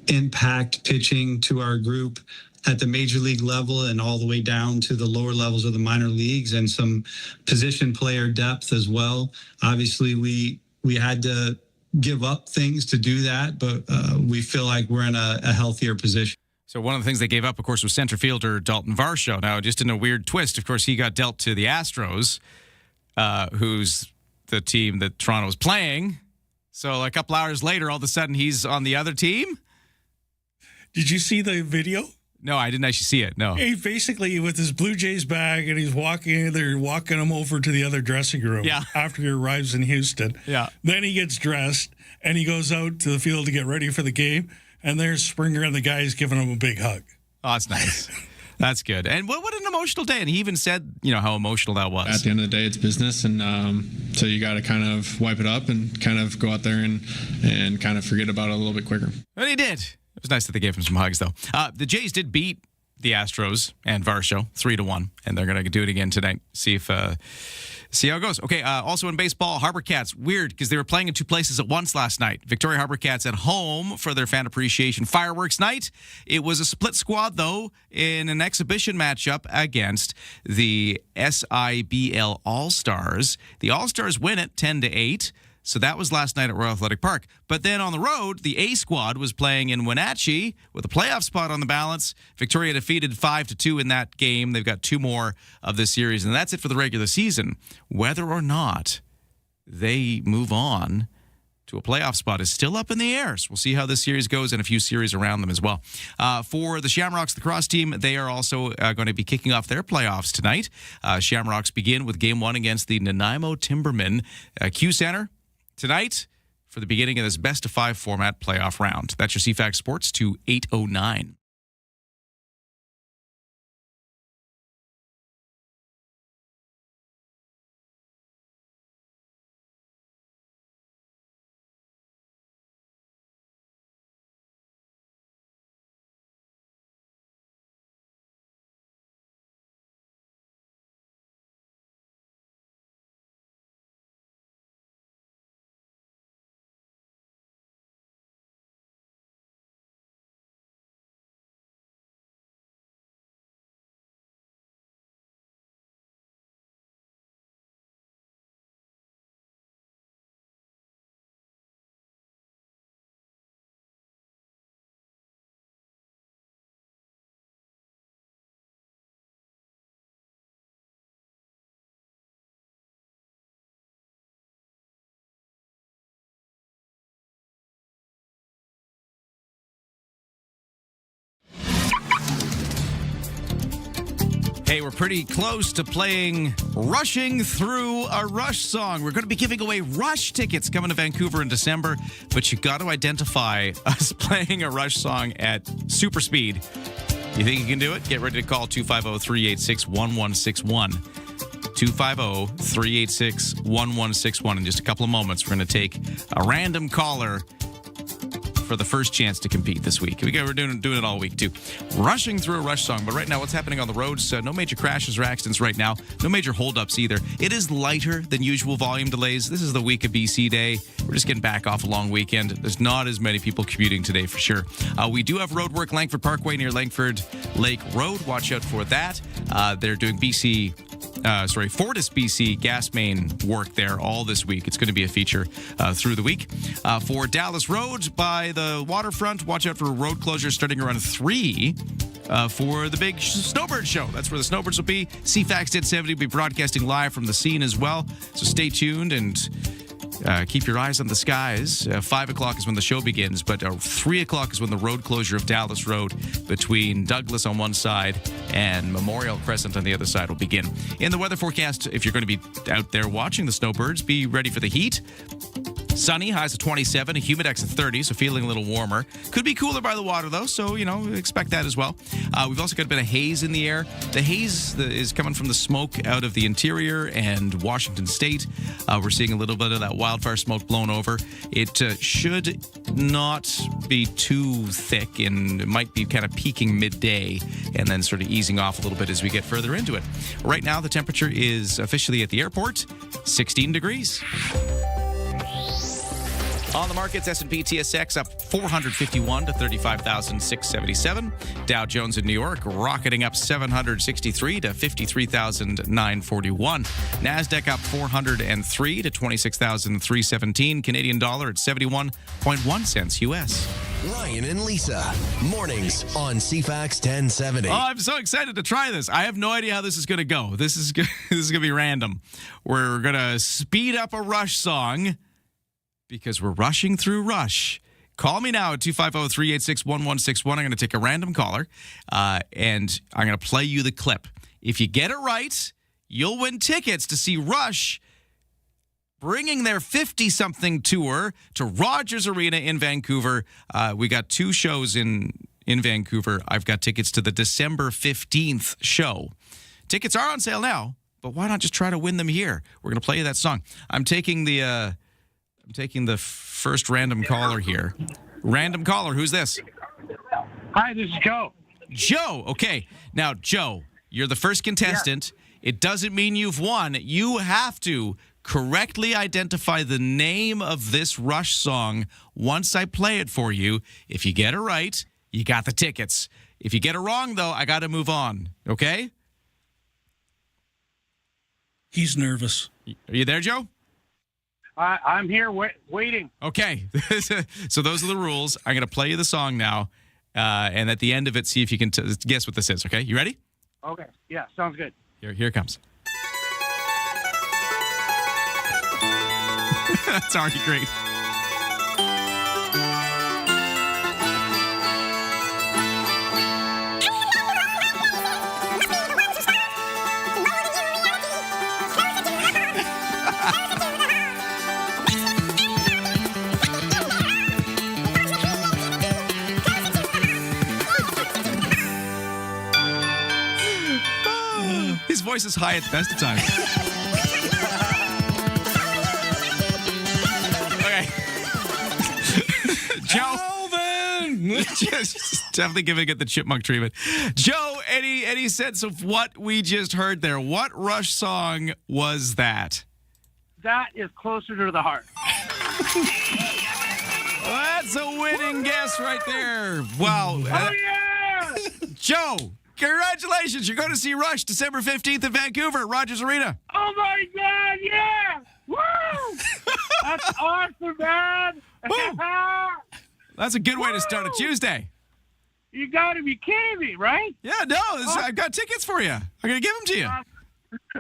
impact pitching to our group at the major league level and all the way down to the lower levels of the minor leagues, and some position player depth as well. Obviously, we had to give up things to do that, but we feel like we're in a healthier position. So one of the things they gave up, of course, was center fielder Dalton Varsho. Now, just in a weird twist, of course, he got dealt to the Astros, who's the team that Toronto was playing. So a couple hours later, all of a sudden, he's on the other team. Did you see the video? No, I didn't actually see it, no. He basically, with his Blue Jays bag, and they're walking him over to the other dressing room after he arrives in Houston. Yeah. Then he gets dressed, and he goes out to the field to get ready for the game. And there's Springer and the guys giving him a big hug. Oh, that's nice. That's good. And what an emotional day. And he even said, how emotional that was. At the end of the day, it's business. And so you got to kind of wipe it up and kind of go out there and kind of forget about it a little bit quicker. And he did. It was nice that they gave him some hugs, though. The Jays did beat the Astros and Varsho 3-1. And they're going to do it again tonight. See how it goes. Okay, also in baseball, Harbor Cats. Weird, because they were playing in two places at once last night. Victoria Harbor Cats at home for their fan appreciation fireworks night. It was a split squad, though, in an exhibition matchup against the SIBL All-Stars. The All-Stars win it 10-8. So that was last night at Royal Athletic Park. But then on the road, the A squad was playing in Wenatchee with a playoff spot on the balance. Victoria defeated 5-2 in that game. They've got two more of this series, and that's it for the regular season. Whether or not they move on to a playoff spot is still up in the air. So we'll see how this series goes and a few series around them as well. For the Shamrocks, the cross team, they are also going to be kicking off their playoffs tonight. Shamrocks begin with Game 1 against the Nanaimo Timbermen. Q Center tonight for the beginning of this best-of-5 format playoff round. That's your CFAX Sports to 8:09. Hey, we're pretty close to playing Rushing Through a Rush song. We're going to be giving away Rush tickets coming to Vancouver in December, but you got to identify us playing a Rush song at super speed. You think you can do it? Get ready to call 250-386-1161. 250-386-1161. In just a couple of moments, we're going to take a random caller for the first chance to compete this week. We're doing it all week, too. Rushing through a Rush song. But right now, what's happening on the roads? No major crashes or accidents right now. No major holdups either. It is lighter than usual volume delays. This is the week of BC Day. We're just getting back off a long weekend. There's not as many people commuting today for sure. We do have road work, Langford Parkway near Langford Lake Road. Watch out for that. They're doing BC Fortis BC gas main work there all this week. It's going to be a feature through the week. For Dallas Road by the waterfront, watch out for road closures starting around 3 for the big Snowbird show. That's where the Snowbirds will be. CFAX 1070 will be broadcasting live from the scene as well. So stay tuned and keep your eyes on the skies. 5 o'clock is when the show begins, but 3 o'clock is when the road closure of Dallas Road between Douglas on one side and Memorial Crescent on the other side will begin. In the weather forecast, if you're going to be out there watching the Snowbirds, be ready for the heat. Sunny, highs of 27, a humidex of 30, so feeling a little warmer. Could be cooler by the water, though, so, expect that as well. We've also got a bit of haze in the air. The haze is coming from the smoke out of the interior and Washington State. We're seeing a little bit of that wildfire smoke blown over. It should not be too thick, and it might be kind of peaking midday and then sort of easing off a little bit as we get further into it. Right now, the temperature is officially at the airport, 16 degrees. On the markets, S&P TSX up 451 to 35,677. Dow Jones in New York rocketing up 763 to 53,941. NASDAQ up 403 to 26,317. Canadian dollar at 71.1 cents U.S. Ryan and Lisa, mornings on CFAX 1070. Oh, I'm so excited to try this. I have no idea how this is going to go. This is going to be random. We're going to speed up a Rush song, because we're rushing through Rush. Call me now at 250-386-1161. I'm going to take a random caller, and I'm going to play you the clip. If you get it right, you'll win tickets to see Rush bringing their 50-something tour to Rogers Arena in Vancouver. We got 2 shows in Vancouver. I've got tickets to the December 15th show. Tickets are on sale now, but why not just try to win them here? We're going to play you that song. I'm taking the first random caller here. Random caller, who's this? Hi, this is Joe. Joe, okay. Now, Joe, you're the first contestant. Yeah. It doesn't mean you've won. You have to correctly identify the name of this Rush song once I play it for you. If you get it right, you got the tickets. If you get it wrong, though, I got to move on, okay? He's nervous. Are you there, Joe? I'm here waiting. Okay. So those are the rules. I'm going to play you the song now. And at the end of it, see if you can guess what this is. Okay. You ready? Okay. Yeah. Sounds good. Here it comes. That's already great. His voice is high at the best of times. Okay. Joe. Alvin! Just definitely giving it the chipmunk treatment. Joe, any sense of what we just heard there? What Rush song was that? That is Closer to the Heart. That's a winning guess right there. Wow. Oh, yeah! Joe, congratulations. You're going to see Rush December 15th in Vancouver, Rogers Arena. Oh, my God, yeah! Woo! That's awesome, man! That's a good way to start a Tuesday. You got to be kidding me, right? Yeah, no, I've got tickets for you. I'm going to give them to you.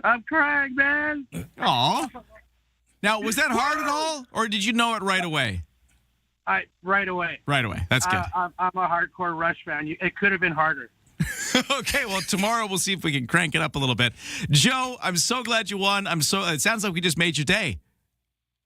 I'm crying, man. Aw. Now, was that hard at all, or did you know it right away? Right away. Right away. That's good. I'm a hardcore Rush fan. It could have been harder. Okay, well, tomorrow we'll see if we can crank it up a little bit. Joe, I'm so glad you won. It sounds like we just made your day.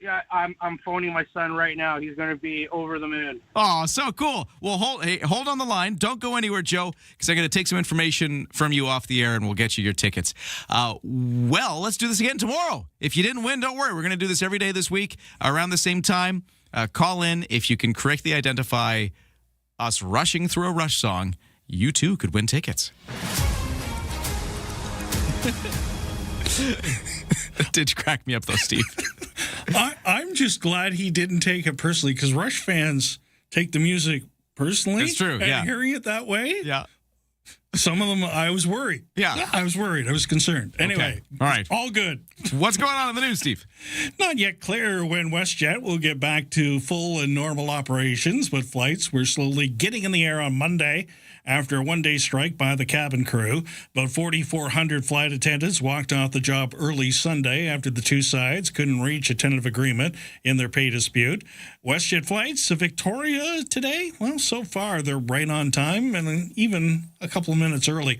Yeah, I'm phoning my son right now. He's going to be over the moon. Oh, so cool. Well, hold on the line. Don't go anywhere, Joe, because I'm going to take some information from you off the air, and we'll get you your tickets. Well, let's do this again tomorrow. If you didn't win, don't worry. We're going to do this every day this week around the same time. Call in. If you can correctly identify us rushing through a Rush song, you too could win tickets. That did crack me up, though, Steve. I'm just glad he didn't take it personally, because Rush fans take the music personally. That's true, and yeah. hearing it that way. Yeah. Some of them, I was worried. Yeah. I was worried. I was concerned. Anyway, all right. All good. What's going on in the news, Steve? Not yet clear when WestJet will get back to full and normal operations, but flights were slowly getting in the air on Monday after a one-day strike by the cabin crew. About 4,400 flight attendants walked off the job early Sunday after the two sides couldn't reach a tentative agreement in their pay dispute. WestJet flights to Victoria today, well, so far they're right on time and even a couple of minutes early.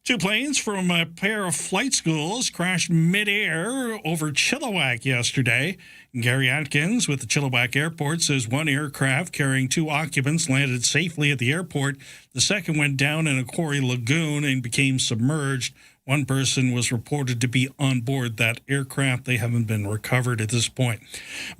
Two planes from a pair of flight schools crashed midair over Chilliwack yesterday. Gary Atkins with the Chilliwack Airport says one aircraft carrying two occupants landed safely at the airport. The second went down in a quarry lagoon and became submerged. One person was reported to be on board that aircraft. They haven't been recovered at this point.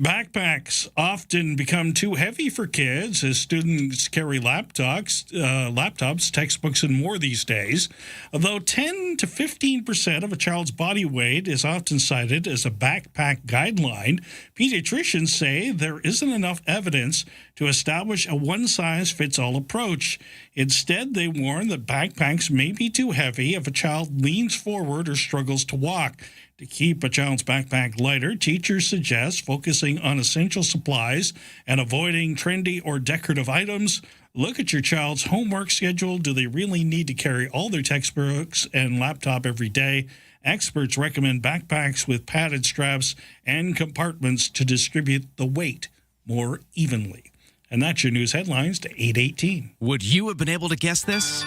Backpacks often become too heavy for kids as students carry laptops, textbooks, and more these days. Although 10 to 15% of a child's body weight is often cited as a backpack guideline, pediatricians say there isn't enough evidence to establish a one-size-fits-all approach. Instead, they warn that backpacks may be too heavy if a child leans forward or struggles to walk. To keep a child's backpack lighter, teachers suggest focusing on essential supplies and avoiding trendy or decorative items. Look at your child's homework schedule. Do they really need to carry all their textbooks and laptop every day? Experts recommend backpacks with padded straps and compartments to distribute the weight more evenly. And that's your news headlines to 8:18. Would you have been able to guess this?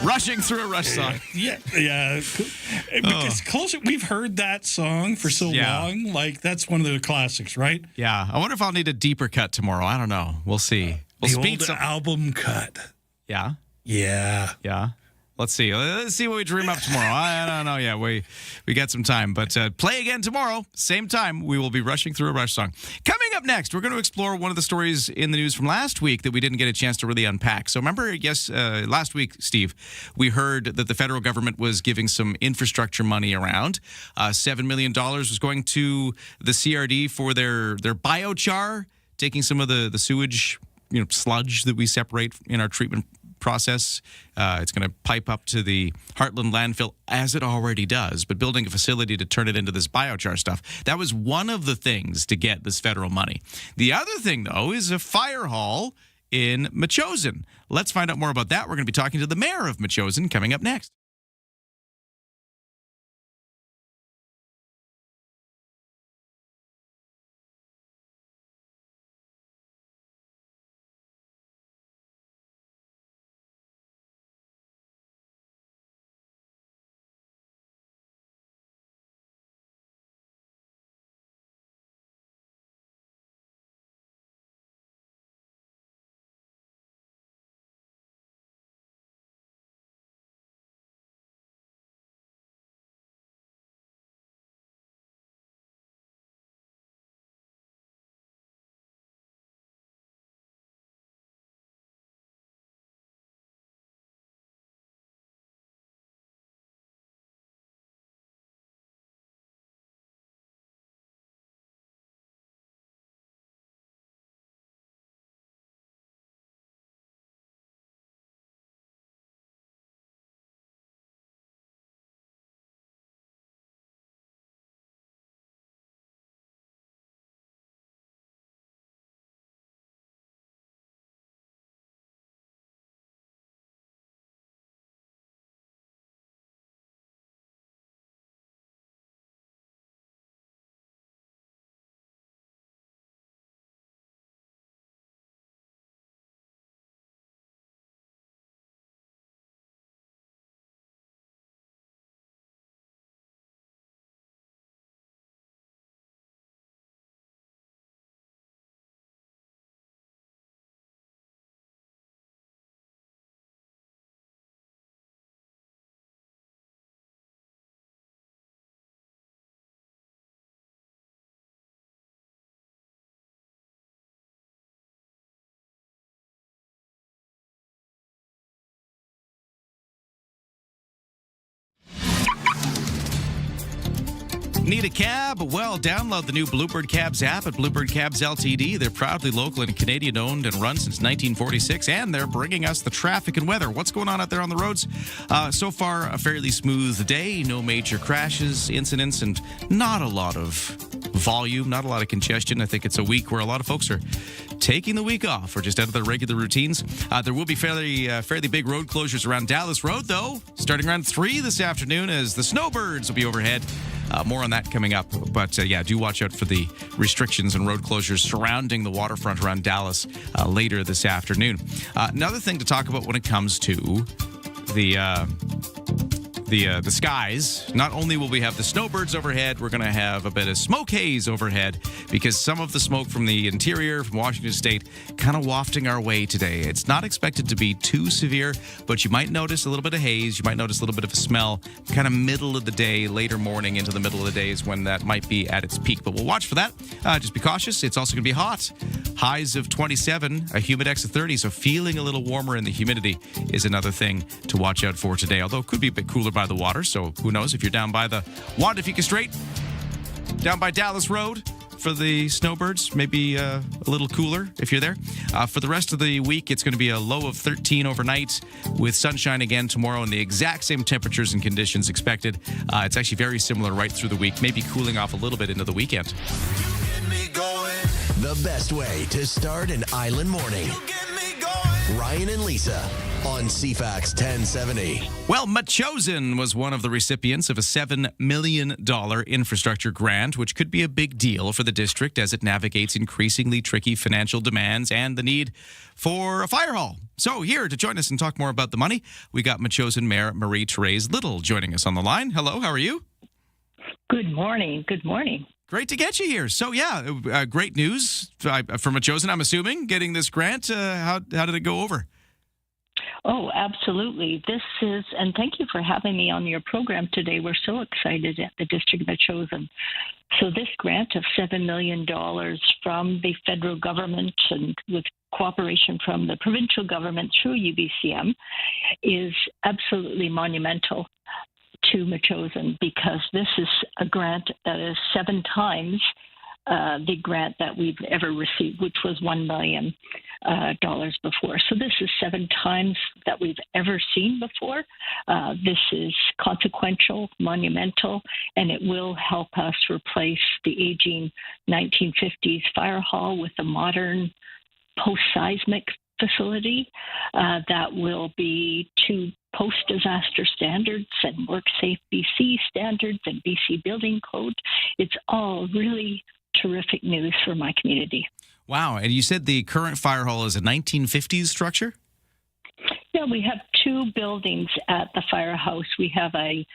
Rushing through a Rush song. Yeah. Because closer, we've heard that song for so long. Like, that's one of the classics, right? Yeah. I wonder if I'll need a deeper cut tomorrow. I don't know. We'll see. We'll the speed old some album cut. Yeah. Yeah. Let's see. Let's see what we dream up tomorrow. I don't know. Yeah, we got some time. But play again tomorrow. Same time, we will be rushing through a Rush song. Coming up next, we're going to explore one of the stories in the news from last week that we didn't get a chance to really unpack. So remember, last week, Steve, we heard that the federal government was giving some infrastructure money around. $7 million was going to the CRD for their biochar, taking some of the sewage, sludge that we separate in our treatment process. It's going to pipe up to the Heartland landfill, as it already does, but building a facility to turn it into this biochar stuff. That was one of the things to get this federal money. The other thing, though, is a fire hall in Metchosin. Let's find out more about that. We're going to be talking to the mayor of Metchosin coming up next. Need a cab? Well, download the new Bluebird Cabs app at Bluebird Cabs Ltd. They're proudly local and Canadian-owned and run since 1946, and they're bringing us the traffic and weather. What's going on out there on the roads? So far, a fairly smooth day. No major crashes, incidents, and not a lot of volume, not a lot of congestion. I think it's a week where a lot of folks are taking the week off or just out of their regular routines. There will be fairly big road closures around Dallas Road, though, starting around 3 this afternoon as the snowbirds will be overhead. More on that coming up. But do watch out for the restrictions and road closures surrounding the waterfront around Dallas later this afternoon. Another thing to talk about when it comes to the skies, not only will we have the snowbirds overhead, we're going to have a bit of smoke haze overhead because some of the smoke from the interior, from Washington State, kind of wafting our way today. It's not expected to be too severe, but you might notice a little bit of haze. You might notice a little bit of a smell kind of middle of the day, later morning into the middle of the day is when that might be at its peak. But we'll watch for that. Just be cautious. It's also going to be hot. Highs of 27, a humidex of 30, so feeling a little warmer in the humidity is another thing to watch out for today, although it could be a bit cooler by the water, so who knows if you're down by the Wandafika Strait, down by Dallas Road for the snowbirds, maybe a little cooler if you're there. For the rest of the week, it's going to be a low of 13 overnight with sunshine again tomorrow and the exact same temperatures and conditions expected. It's actually very similar right through the week, maybe cooling off a little bit into the weekend. The best way to start an island morning. Ryan and Lisa on CFAX 1070. Well, Metchosin was one of the recipients of a $7 million infrastructure grant, which could be a big deal for the district as it navigates increasingly tricky financial demands and the need for a fire hall. So here to join us and talk more about the money, we got Metchosin Mayor Marie-Therese Little joining us on the line. Hello, how are you? Good morning. Good morning. Great to get you here. So, great news for Metchosin, I'm assuming, getting this grant. How did it go over? Oh, absolutely. This is, and thank you for having me on your program today. We're so excited at the District of Metchosin. So this grant of $7 million from the federal government and with cooperation from the provincial government through UBCM is absolutely monumental to Metchosin because this is a grant that is 7 times the grant that we've ever received, which was $1 million before. So this is 7 times that we've ever seen before. This is consequential, monumental, and it will help us replace the aging 1950s fire hall with a modern post-seismic facility that will be to post-disaster standards and WorkSafe BC standards and BC Building Code. It's all really terrific news for my community. Wow. And you said the current fire hall is a 1950s structure? Yeah, we have 2 buildings at the firehouse. We have a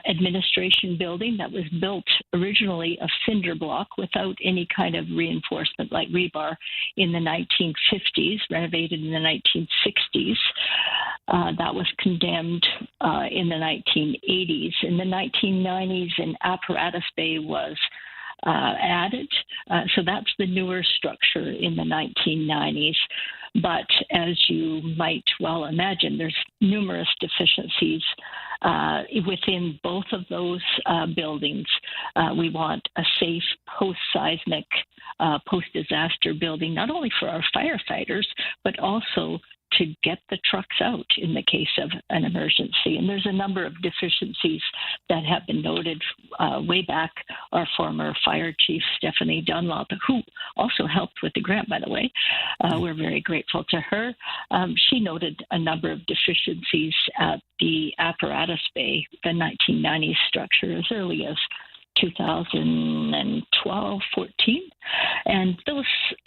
administration building that was built originally of cinder block without any kind of reinforcement like rebar in the 1950s, renovated in the 1960s. That was condemned in the 1980s. In the 1990s, an apparatus bay was added. So that's the newer structure in the 1990s. But as you might well imagine, there's numerous deficiencies within both of those buildings. We want a safe post-seismic, post-disaster building, not only for our firefighters, but also to get the trucks out in the case of an emergency. And there's a number of deficiencies that have been noted way back. Our former fire chief, Stephanie Dunlop, who also helped with the grant, by the way, we're very grateful to her. She noted a number of deficiencies at the apparatus bay, the 1990s structure, as early as 2012, 14. And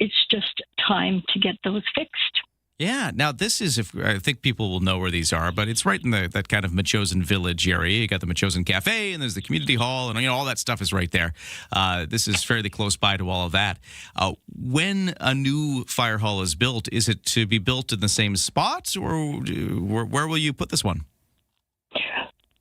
it's just time to get those fixed. Yeah. Now, this is, I think people will know where these are, but it's right in that kind of Metchosin Village area. You got the Metchosin Cafe, and there's the community hall, and all that stuff is right there. This is fairly close by to all of that. When a new fire hall is built, is it to be built in the same spot, or where will you put this one?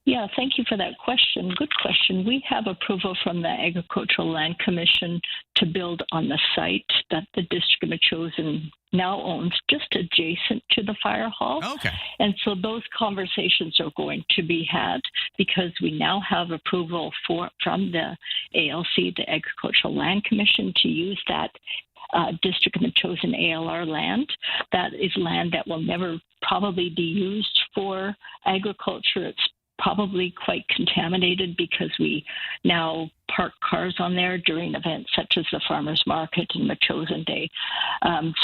Yeah, thank you for that question. Good question. We have approval from the Agricultural Land Commission to build on the site that the District of Metchosin now owns, just adjacent to the fire hall. Okay. And so those conversations are going to be had because we now have approval from the ALC, the Agricultural Land Commission, to use that District of Metchosin ALR land. That is land that will never probably be used for agriculture. It's probably quite contaminated because we now park cars on there during events such as the farmers market and Metchosin Day.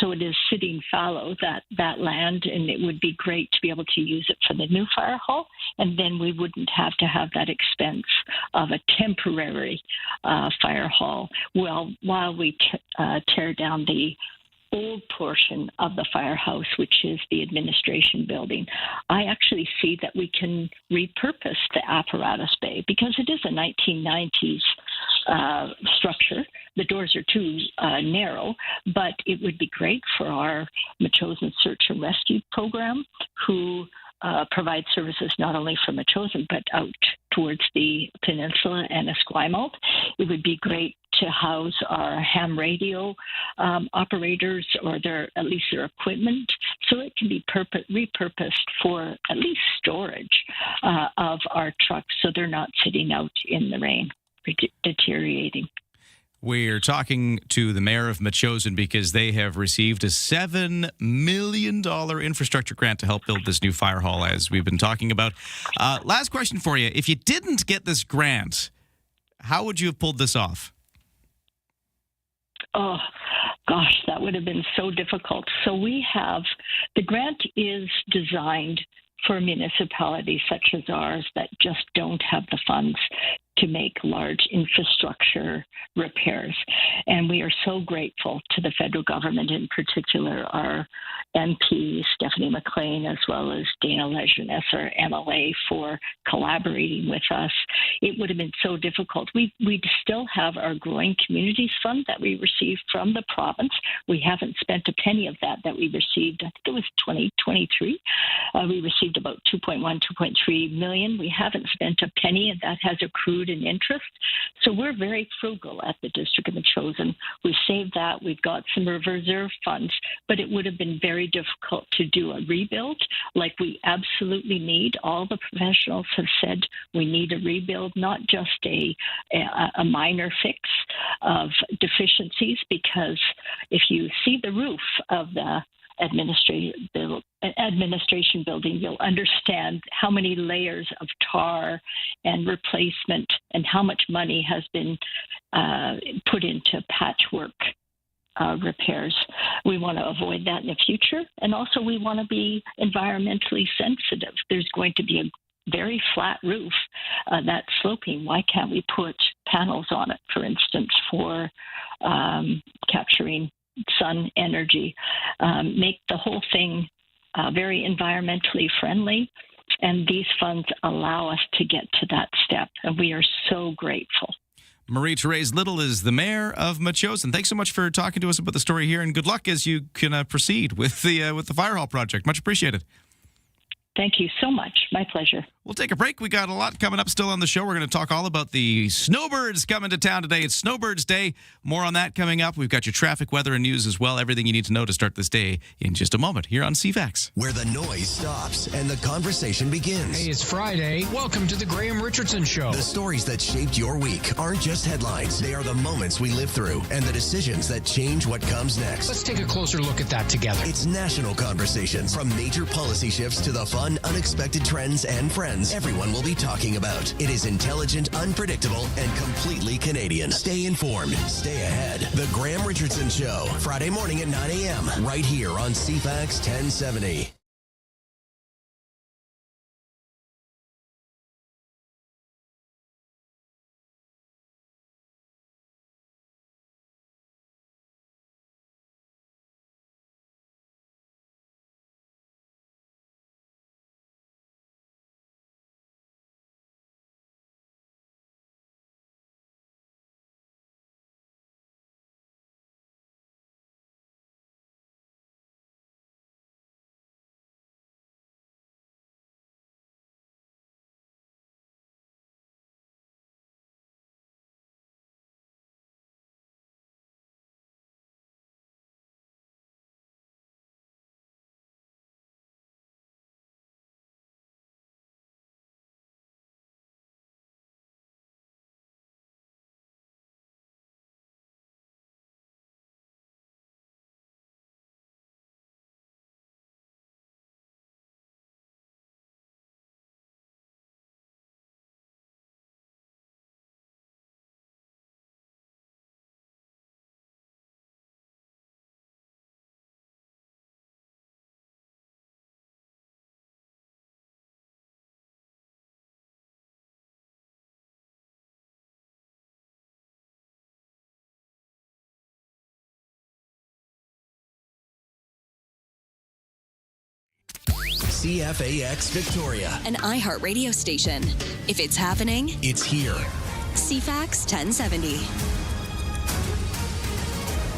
So it is sitting fallow, that land, and it would be great to be able to use it for the new fire hall, and then we wouldn't have to have that expense of a temporary fire hall while we tear down the old portion of the firehouse, which is the administration building. I actually see that we can repurpose the apparatus bay because it is a 1990s structure. The doors are too narrow, but it would be great for our Metchosin Search and Rescue program, who provide services not only for Metchosin but out towards the peninsula and Esquimalt. It would be great to house our ham radio operators, or at least their equipment, so it can be repurposed for at least storage of our trucks, so they're not sitting out in the rain, deteriorating. We're talking to the mayor of Metchosin because they have received a $7 million infrastructure grant to help build this new fire hall, as we've been talking about. Last question for you. If you didn't get this grant, how would you have pulled this off? Oh, gosh, that would have been so difficult. So the grant is designed for municipalities such as ours that just don't have the funds to make large infrastructure repairs. And we are so grateful to the federal government, in particular our MP, Stephanie McLean, as well as Dana Lejeunesse, our MLA, for collaborating with us. It would have been so difficult. We still have our Growing Communities Fund that we received from the province. We haven't spent a penny of that we received. I think it was 2023. We received about 2.3 million. We haven't spent a penny, and that has accrued in interest. So we're very frugal at the District of Metchosin. We've saved that. We've got some reserve funds, but it would have been very difficult to do a rebuild like we absolutely need. All the professionals have said we need a rebuild, not just a minor fix of deficiencies, because if you see the roof of the administration building, you'll understand how many layers of tar and replacement and how much money has been put into patchwork repairs. We want to avoid that in the future. And also we want to be environmentally sensitive. There's going to be a very flat roof that's sloping. Why can't we put panels on it, for instance, for capturing sun energy, make the whole thing very environmentally friendly, and these funds allow us to get to that step, and we are so grateful. Marie-Therese Little is the mayor of Metchosin. Thanks so much for talking to us about the story here, and good luck as you can proceed with the fire hall project. Much appreciated. Thank you so much. My pleasure. We'll take a break. We got a lot coming up still on the show. We're going to talk all about the snowbirds coming to town today. It's Snowbirds Day. More on that coming up. We've got your traffic, weather, and news as well. Everything you need to know to start this day in just a moment here on CFAX. Where the noise stops and the conversation begins. Hey, it's Friday. Welcome to the Graham Richardson Show. The stories that shaped your week aren't just headlines. They are the moments we live through and the decisions that change what comes next. Let's take a closer look at that together. It's national conversations. From major policy shifts to the fun, unexpected trends and friends everyone will be talking about. It is intelligent, unpredictable, and completely Canadian. Stay informed. Stay ahead. The Graham Richardson Show. Friday morning at 9 a.m. right here on CFAX 1070. CFAX Victoria. An iHeart radio station. If it's happening, It's here. CFAX 1070.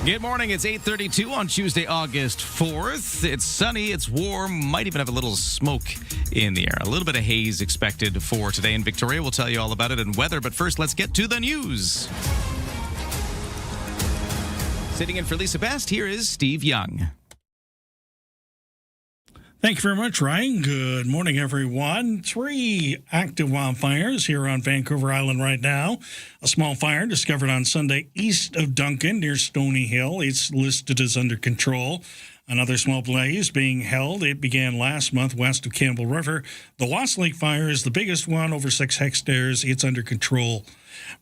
Good morning. It's 8:32 on Tuesday, August 4th. It's sunny. It's warm. Might even have a little smoke in the air. A little bit of haze expected for today in Victoria. We'll tell you all about it and weather. But first, let's get to the news. Sitting in for Lisa Best, here is Steve Young. Thank you very much, Ryan. Good morning, everyone. 3 active wildfires here on Vancouver Island right now. A small fire discovered on Sunday east of Duncan near Stony Hill. It's listed as under control. Another small blaze being held. It began last month west of Campbell River. The Lost Lake fire is the biggest one, over 6 hectares. It's under control.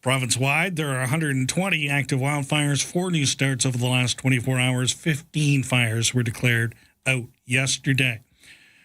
Province-wide, there are 120 active wildfires, 4 new starts over the last 24 hours. 15 fires were declared out yesterday.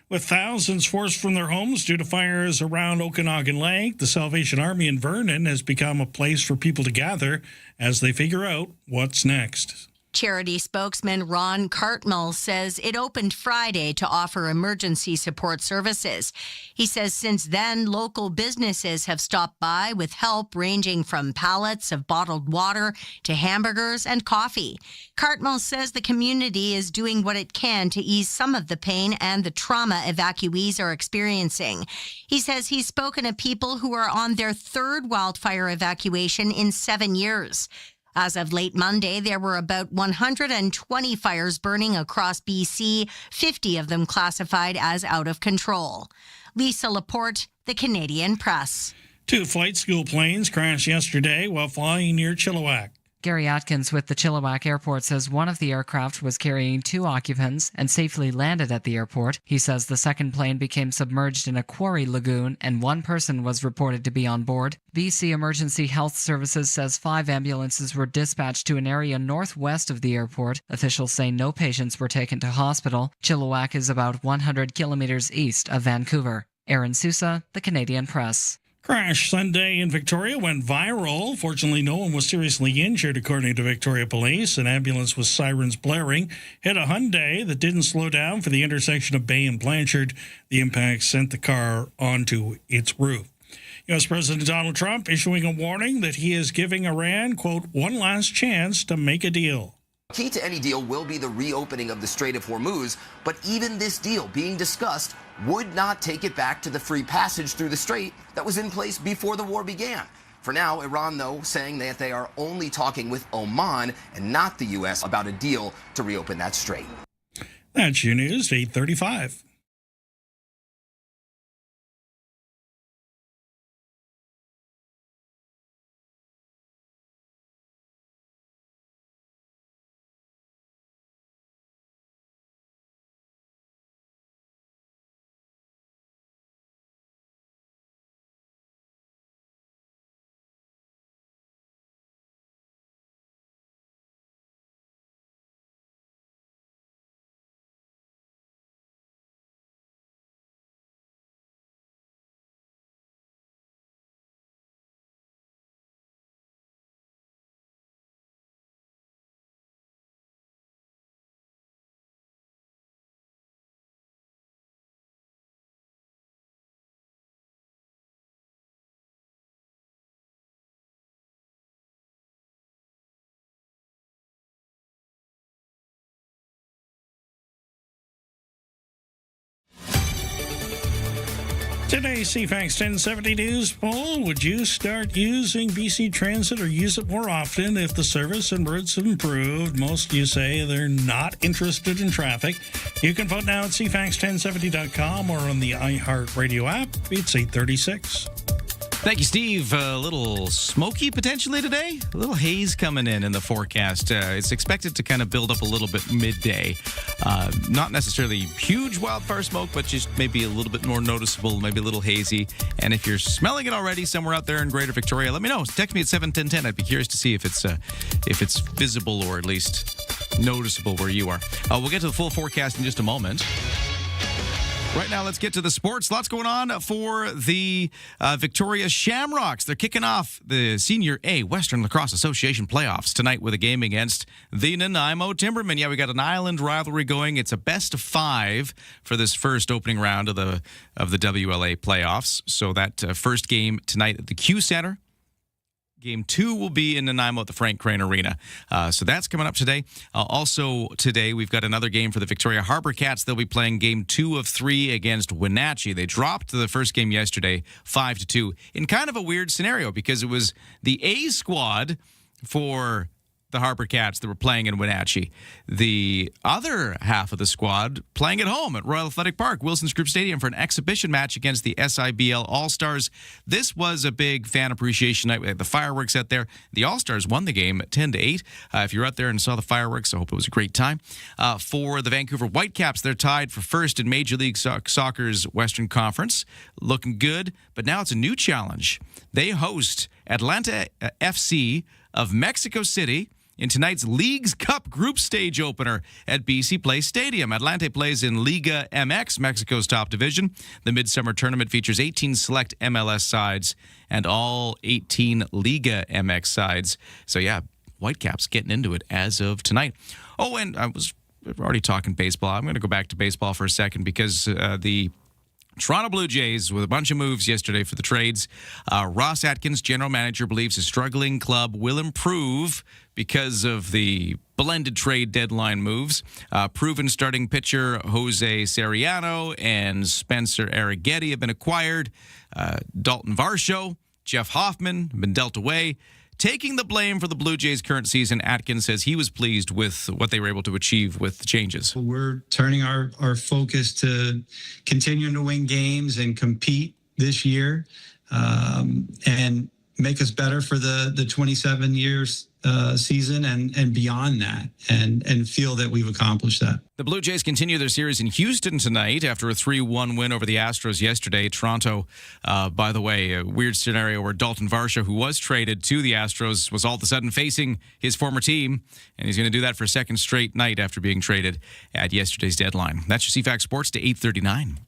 With thousands forced from their homes due to fires around Okanagan Lake, the Salvation Army in Vernon has become a place for people to gather as they figure out what's next. Charity spokesman Ron Cartmell says it opened Friday to offer emergency support services. He says since then, local businesses have stopped by with help ranging from pallets of bottled water to hamburgers and coffee. Cartmell says the community is doing what it can to ease some of the pain and the trauma evacuees are experiencing. He says he's spoken to people who are on their 3rd wildfire evacuation in 7 years. As of late Monday, there were about 120 fires burning across BC, 50 of them classified as out of control. Lisa Laporte, The Canadian Press. 2 flight school planes crashed yesterday while flying near Chilliwack. Gary Atkins with the Chilliwack Airport says one of the aircraft was carrying 2 occupants and safely landed at the airport. He says the second plane became submerged in a quarry lagoon and 1 person was reported to be on board. BC Emergency Health Services says 5 ambulances were dispatched to an area northwest of the airport. Officials say no patients were taken to hospital. Chilliwack is about 100 kilometers east of Vancouver. Aaron Sousa, The Canadian Press. Crash Sunday in Victoria went viral. Fortunately, no one was seriously injured, according to Victoria Police. An ambulance with sirens blaring hit a Hyundai that didn't slow down for the intersection of Bay and Blanchard. The impact sent the car onto its roof. U.S. President Donald Trump issuing a warning that he is giving Iran, quote, one last chance to make a deal. Key to any deal will be the reopening of the Strait of Hormuz, but even this deal being discussed would not take it back to the free passage through the strait that was in place before the war began. For now, Iran, though, saying that they are only talking with Oman and not the U.S. about a deal to reopen that strait. That's your news, 8:35. Today's CFAX 1070 News poll, would you start using BC Transit or use it more often if the service and routes improved? Most of you say they're not interested in traffic. You can vote now at CFAX1070.com or on the iHeart Radio app. It's 8:36. Thank you, Steve. A little smoky potentially today. A little haze coming in the forecast. It's expected to kind of build up a little bit midday. Not necessarily huge wildfire smoke, but just maybe a little bit more noticeable, maybe a little hazy. And if you're smelling it already somewhere out there in Greater Victoria, let me know. Text me at 71010. I'd be curious to see if it's visible or at least noticeable where you are. We'll get to the full forecast in just a moment. Right now, let's get to the sports. Lots going on for the Victoria Shamrocks. They're kicking off the Senior A Western Lacrosse Association playoffs tonight with a game against the Nanaimo Timbermen. Yeah, we got an island rivalry going. It's a best of 5 for this first opening round of the WLA playoffs. So that first game tonight at the Q Center. Game 2 will be in Nanaimo at the Frank Crane Arena. So that's coming up today. Also today, we've got another game for the Victoria Harbour Cats. They'll be playing game 2 of 3 against Wenatchee. They dropped the first game yesterday, 5-2, in kind of a weird scenario because it was the A squad for the Harbour Cats that were playing in Wenatchee. The other half of the squad playing at home at Royal Athletic Park, Wilson's Group Stadium, for an exhibition match against the SIBL All-Stars. This was a big fan appreciation night. We had the fireworks out there. The All-Stars won the game 10-8. If you're out there and saw the fireworks, I hope it was a great time. For the Vancouver Whitecaps, they're tied for first in Major League Soccer's Western Conference. Looking good, but now it's a new challenge. They host Atlanta FC of Mexico City in tonight's Leagues Cup group stage opener at BC Place Stadium. Atlante plays in Liga MX, Mexico's top division. The midsummer tournament features 18 select MLS sides and all 18 Liga MX sides. So yeah, Whitecaps getting into it as of tonight. Oh, and we're already talking baseball. I'm going to go back to baseball for a second because the Toronto Blue Jays with a bunch of moves yesterday for the trades. Ross Atkins, general manager, believes his struggling club will improve because of the blended trade deadline moves. Proven starting pitcher Jose Sariano and Spencer Arrighetti have been acquired. Dalton Varsho, Jeff Hoffman have been dealt away. Taking the blame for the Blue Jays' current season, Atkins says he was pleased with what they were able to achieve with the changes. We're turning our focus to continuing to win games and compete this year and make us better for the 27 years season and beyond that, and feel that we've accomplished that. The Blue Jays continue their series in Houston tonight after a 3-1 win over the Astros yesterday. Toronto, by the way, a weird scenario where Dalton Varsho, who was traded to the Astros, was all of a sudden facing his former team, and he's going to do that for a second straight night after being traded at yesterday's deadline. That's your CFAX Sports to 8:39.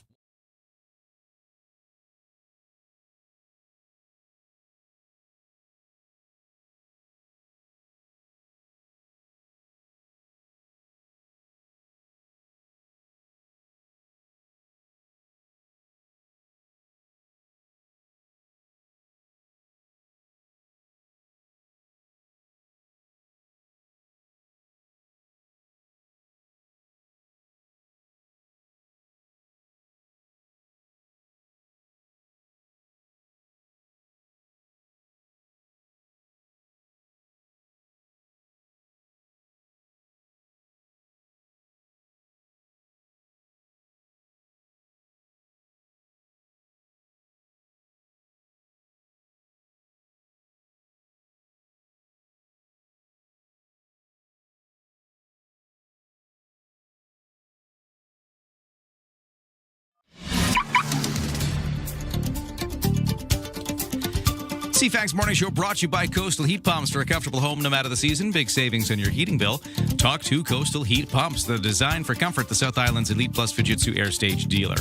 CFAX Morning Show brought to you by Coastal Heat Pumps. For a comfortable home no matter the season, big savings on your heating bill. Talk to Coastal Heat Pumps, the design for comfort, the South Island's Elite Plus Fujitsu Air Stage dealer.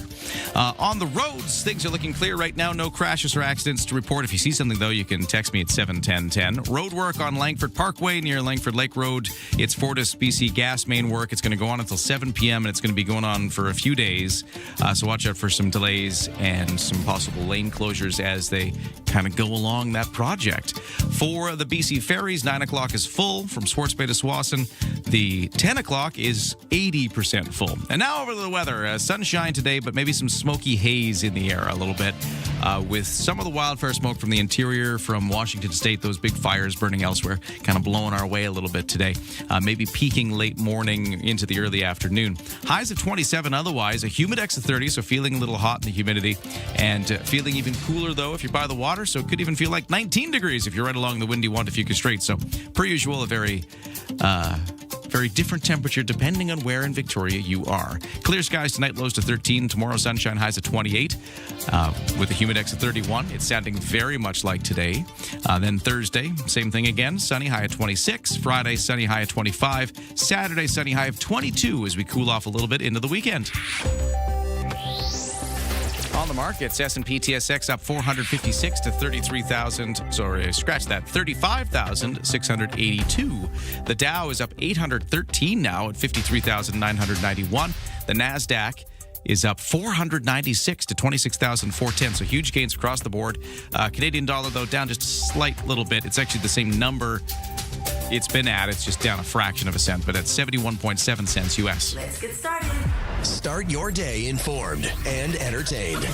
On the roads, things are looking clear right now. No crashes or accidents to report. If you see something, though, you can text me at 71010. Road work on Langford Parkway near Langford Lake Road. It's Fortis BC gas main work. It's going to go on until 7 p.m., and it's going to be going on for a few days. So watch out for some delays and some possible lane closures as they kind of go along that project. For the BC ferries, 9 o'clock is full from Swartz Bay to Swanson. The 10 o'clock is 80% full. And now over to the weather. Sunshine today, but maybe some smoky haze in the air a little bit with some of the wildfire smoke from the interior from Washington State, those big fires burning elsewhere, kind of blowing our way a little bit today. Maybe peaking late morning into the early afternoon. Highs of 27 otherwise, a humidex of 30, so feeling a little hot in the humidity, and feeling even cooler, though, if you're by the water, so it could even feel like 19 degrees if you're right along the windy Wantafuka Strait. So, per usual, a very different temperature depending on where in Victoria you are. Clear skies tonight, lows to 13. Tomorrow, sunshine, highs at 28 with a humidex at 31. It's sounding very much like today. Then Thursday, same thing again. Sunny, high at 26. Friday, sunny, high at 25. Saturday, sunny, high of 22 as we cool off a little bit into the weekend. on the markets, S&P TSX up 456 to 35,682. The Dow is up 813 now at 53,991. The NASDAQ is up 496 to 26,410. So huge gains across the board. Canadian dollar, though, down just a slight little bit. It's actually the same number it's been at. It's just down a fraction of a cent, but at 71.7 cents US. Let's get started. Start your day informed and entertained.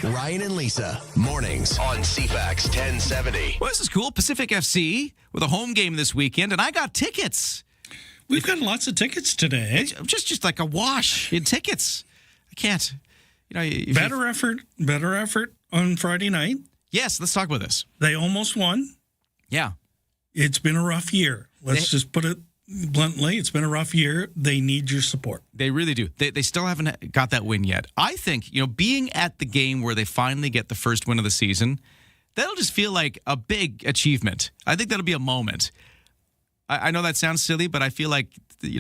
Ryan and Lisa, mornings on CFAX 1070. Well, this is cool. Pacific FC with a home game this weekend, and I got tickets. We've got lots of tickets today. It's just like a wash in tickets. I can't. Better effort on Friday night. Yes, let's talk about this. They almost won. Yeah. It's been a rough year. Let's just put it bluntly. It's been a rough year. They need your support. They really do. They still haven't got that win yet. I think, being at the game where they finally get the first win of the season, that'll just feel like a big achievement. I think that'll be a moment. I know that sounds silly, but I feel like,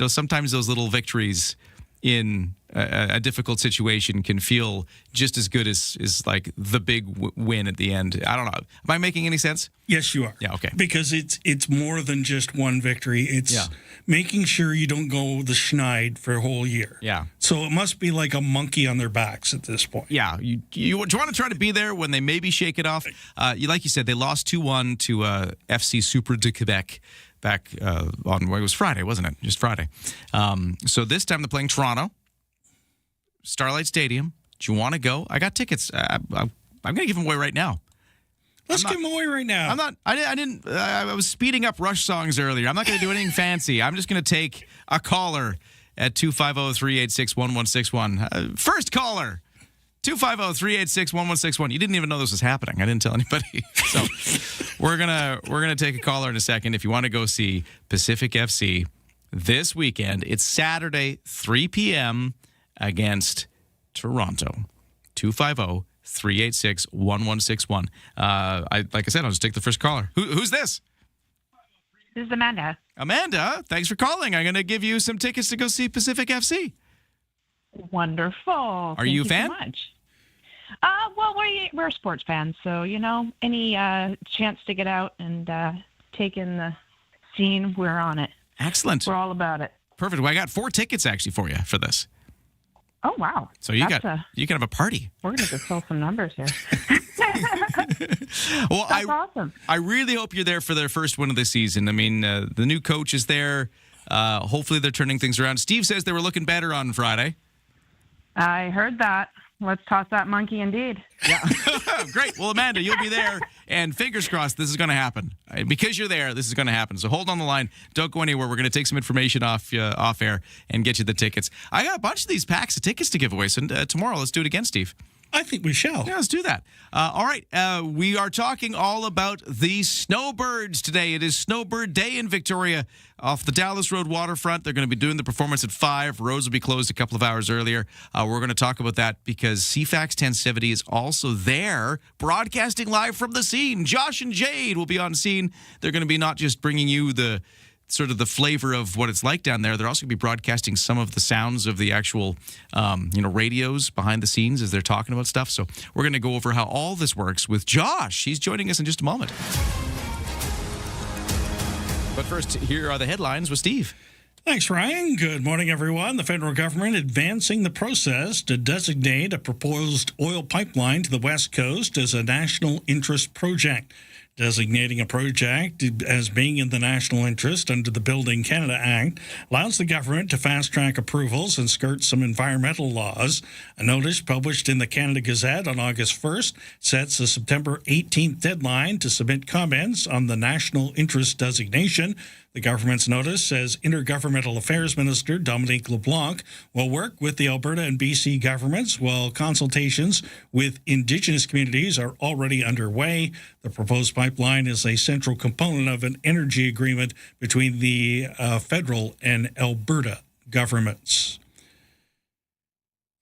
sometimes those little victories in a difficult situation can feel just as good as like the big win at the end. I don't know. Am I making any sense? Yes, you are. Yeah, okay. Because it's more than just one victory. It's making sure you don't go the schneid for a whole year. Yeah. So it must be like a monkey on their backs at this point. Yeah. You want to try to be there when they maybe shake it off. Like you said, they lost 2-1 to FC Super de Quebec back on, it was Friday, wasn't it? Just Friday. So this time they're playing Toronto, Starlight Stadium. Do you want to go? I got tickets. I'm going to give them away right now. Let's give them away right now. I was speeding up Rush songs earlier. I'm not going to do anything fancy. I'm just going to take a caller at 250-386-1161. First caller. 250-386-1161. You didn't even know this was happening. I didn't tell anybody. So we're gonna take a caller in a second. If you want to go see Pacific FC this weekend, it's Saturday, 3 p.m. against Toronto. 250-386-1161. Like I said, I'll just take the first caller. Who's this? This is Amanda. Amanda, thanks for calling. I'm going to give you some tickets to go see Pacific FC. Wonderful. Are Thank you a fan? So much. Well, we're sports fans, so any chance to get out and take in the scene, we're on it. Excellent. We're all about it. Perfect. Well, I got 4 tickets actually for you for this. Oh wow! So you can have a party. We're gonna just sell some numbers here. Well, that's awesome. I really hope you're there for their first win of the season. I mean, the new coach is there. Hopefully, they're turning things around. Steve says they were looking better on Friday. I heard that. Let's toss that monkey indeed. Yeah. Great. Well, Amanda, you'll be there. And fingers crossed this is going to happen. Because you're there, this is going to happen. So hold on the line. Don't go anywhere. We're going to take some information off air and get you the tickets. I got a bunch of these packs of tickets to give away. So tomorrow, let's do it again, Steve. I think we shall. Yeah, let's do that. All right. We are talking all about the snowbirds today. It is Snowbird Day in Victoria off the Dallas Road waterfront. They're going to be doing the performance at 5. Roads will be closed a couple of hours earlier. We're going to talk about that because CFAX 1070 is also there broadcasting live from the scene. Josh and Jade will be on scene. They're going to be not just bringing you the sort of the flavor of what it's like down there. They're also going to be broadcasting some of the sounds of the actual, radios behind the scenes as they're talking about stuff. So we're going to go over how all this works with Josh. He's joining us in just a moment. But first, here are the headlines with Steve. Thanks, Ryan. Good morning, everyone. The federal government advancing the process to designate a proposed oil pipeline to the West Coast as a national interest project. Designating a project as being in the national interest under the Building Canada Act allows the government to fast-track approvals and skirt some environmental laws. A notice published in the Canada Gazette on August 1st sets a September 18th deadline to submit comments on the national interest designation. The government's notice says Intergovernmental Affairs Minister Dominique LeBlanc will work with the Alberta and BC governments while consultations with Indigenous communities are already underway. The proposed pipeline is a central component of an energy agreement between the federal and Alberta governments.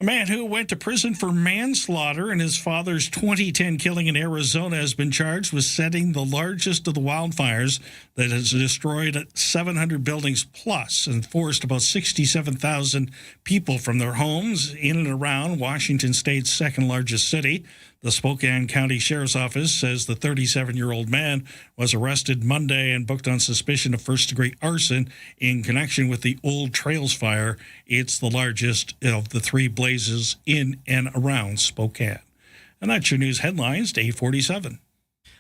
A man who went to prison for manslaughter in his father's 2010 killing in Arizona has been charged with setting the largest of the wildfires that has destroyed 700 buildings plus and forced about 67,000 people from their homes in and around Washington State's second largest city. The Spokane County Sheriff's Office says the 37-year-old man was arrested Monday and booked on suspicion of first-degree arson in connection with the Old Trails fire. It's the largest of the three blazes in and around Spokane. And that's your news headlines to 8:47.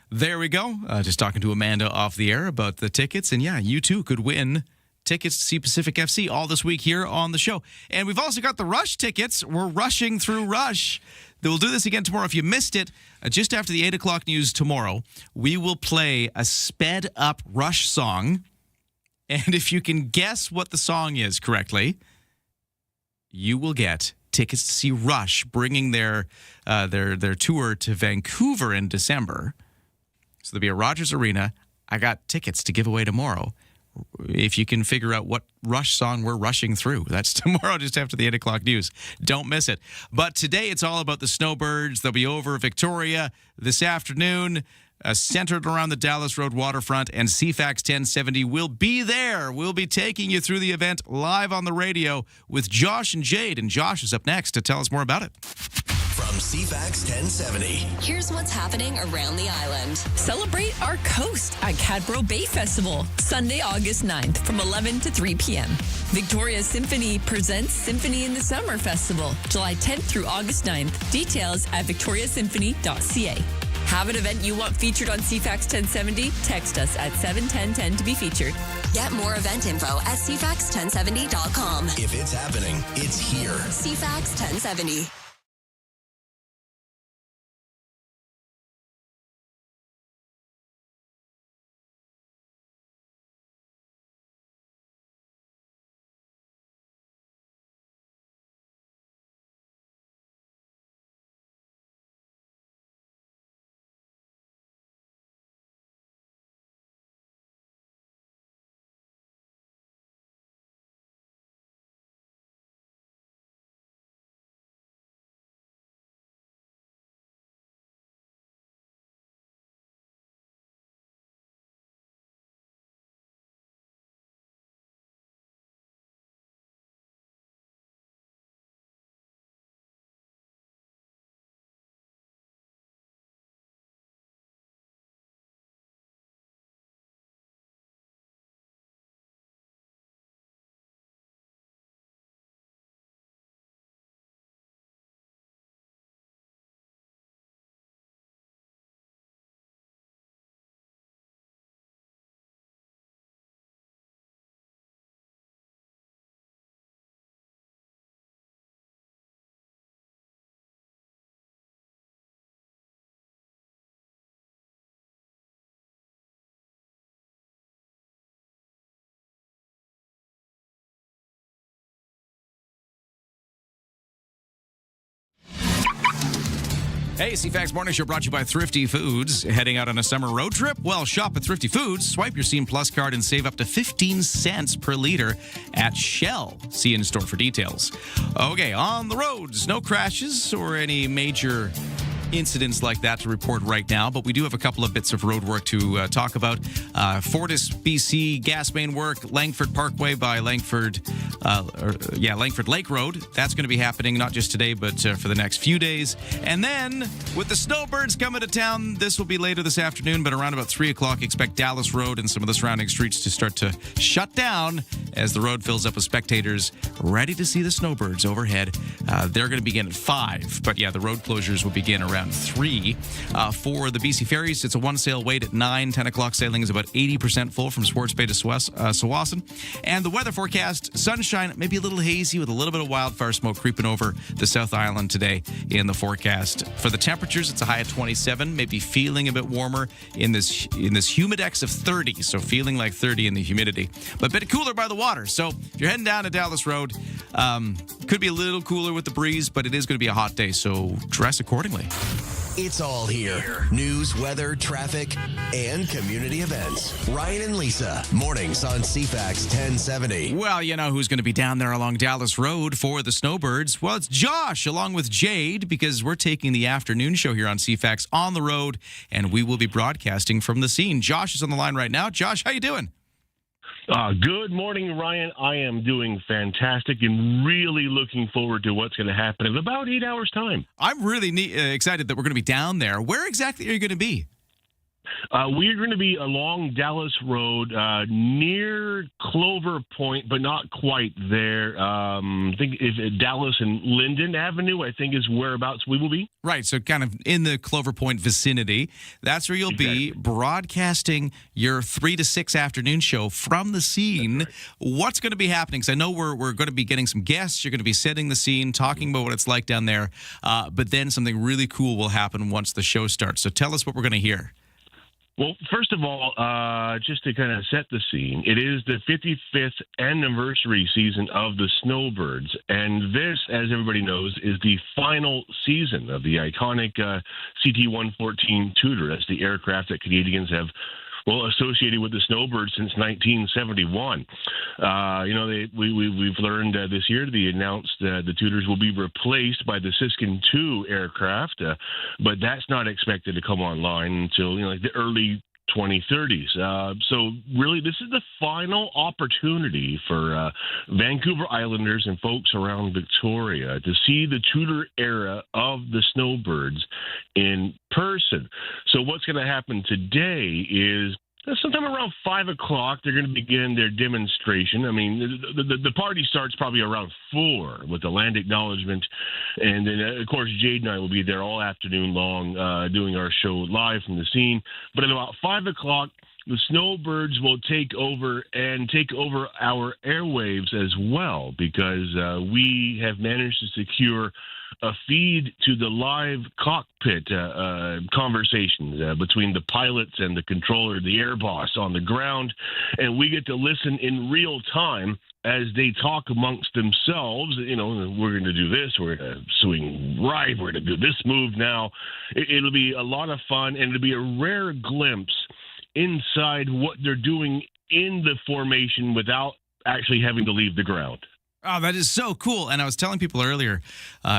There we go. Just talking to Amanda off the air about the tickets. And yeah, you too could win tickets to see Pacific FC all this week here on the show. And we've also got the Rush tickets. We're rushing through Rush. We'll do this again tomorrow. If you missed it, just after the 8 o'clock news tomorrow, we will play a sped-up Rush song. And if you can guess what the song is correctly, you will get tickets to see Rush bringing their tour to Vancouver in December. So there'll be a Rogers Arena. I got tickets to give away tomorrow. If you can figure out what Rush song we're rushing through. That's tomorrow just after the 8 o'clock news. Don't miss it. But today it's all about the snowbirds. They'll be over Victoria this afternoon, centered around the Dallas Road waterfront, and CFAX 1070 will be there. We'll be taking you through the event live on the radio with Josh and Jade. And Josh is up next to tell us more about it. From CFAX 1070. Here's what's happening around the island. Celebrate our coast at Cadboro Bay Festival, Sunday, August 9th from 11 to 3 p.m. Victoria Symphony presents Symphony in the Summer Festival, July 10th through August 9th. Details at victoriasymphony.ca. Have an event you want featured on CFAX 1070? Text us at 71010 to be featured. Get more event info at CFAX1070.com. If it's happening, it's here. CFAX 1070. Hey, CFAX Morning Show brought to you by Thrifty Foods. Heading out on a summer road trip? Well, shop at Thrifty Foods. Swipe your Scene Plus card and save up to 15 cents per liter at Shell. See you in store for details. Okay, on the roads, no crashes or any major incidents like that to report right now, but we do have a couple of bits of road work to talk about. Fortis BC gas main work, Langford Parkway by Langford Lake Road. That's going to be happening not just today, but for the next few days. And then with the snowbirds coming to town, this will be later this afternoon, but around about 3 o'clock, expect Dallas Road and some of the surrounding streets to start to shut down as the road fills up with spectators ready to see the snowbirds overhead. They're going to begin at 5, but yeah, the road closures will begin around 3. For the BC Ferries, it's a one-sail wait at 9. 10 o'clock sailing is about 80% full from Swartz Bay to Tsawwassen. And the weather forecast, sunshine, maybe a little hazy with a little bit of wildfire smoke creeping over the South Island today in the forecast. For the temperatures, it's a high of 27, maybe feeling a bit warmer in this humidex of 30, so feeling like 30 in the humidity. But a bit cooler by the water. So if you're heading down to Dallas Road, could be a little cooler with the breeze, but it is going to be a hot day, so dress accordingly. It's all here. News, weather, traffic, and community events. Ryan and Lisa, mornings on CFAX 1070. Well, you know who's going to be down there along Dallas Road for the Snowbirds? Well, it's Josh along with Jade, because we're taking the afternoon show here on CFAX on the road, and we will be broadcasting from the scene. Josh is on the line right now. Josh, how you doing? Good morning, Ryan. I am doing fantastic and really looking forward to what's going to happen in about 8 hours' time. I'm really excited that we're going to be down there. Where exactly are you going to be? We're going to be along Dallas Road near Clover Point, but not quite there. I think it's Dallas and Linden Avenue, I think, is whereabouts we will be. Right, so kind of in the Clover Point vicinity. That's where you'll be broadcasting your 3 to 6 afternoon show from the scene. What's going to be happening? Because I know we're going to be getting some guests. You're going to be setting the scene, talking about what it's like down there. But then something really cool will happen once the show starts. So tell us what we're going to hear. Well, first of all, just to kind of set the scene, it is the 55th anniversary season of the Snowbirds, and this, as everybody knows, is the final season of the iconic CT-114 Tudor. That's the aircraft that Canadians have associated with the Snowbirds since 1971. We've learned this year they announced the Tudors will be replaced by the Siskin II aircraft, but that's not expected to come online until the early 2030s. So really, this is the final opportunity for Vancouver Islanders and folks around Victoria to see the Tudor era of the Snowbirds in person. So what's going to happen today is sometime around 5 o'clock, they're going to begin their demonstration. I mean, the party starts probably around 4 with the land acknowledgement. And then, of course, Jade and I will be there all afternoon long doing our show live from the scene. But at about 5 o'clock, the Snowbirds will take over our airwaves as well, because we have managed to secure a feed to the live cockpit conversations between the pilots and the controller, the air boss on the ground, and we get to listen in real time as they talk amongst themselves. We're going to do this, we're going to swing right, we're going to do this move now. It'll be a lot of fun, and it'll be a rare glimpse inside what they're doing in the formation without actually having to leave the ground. Oh, that is so cool. And I was telling people earlier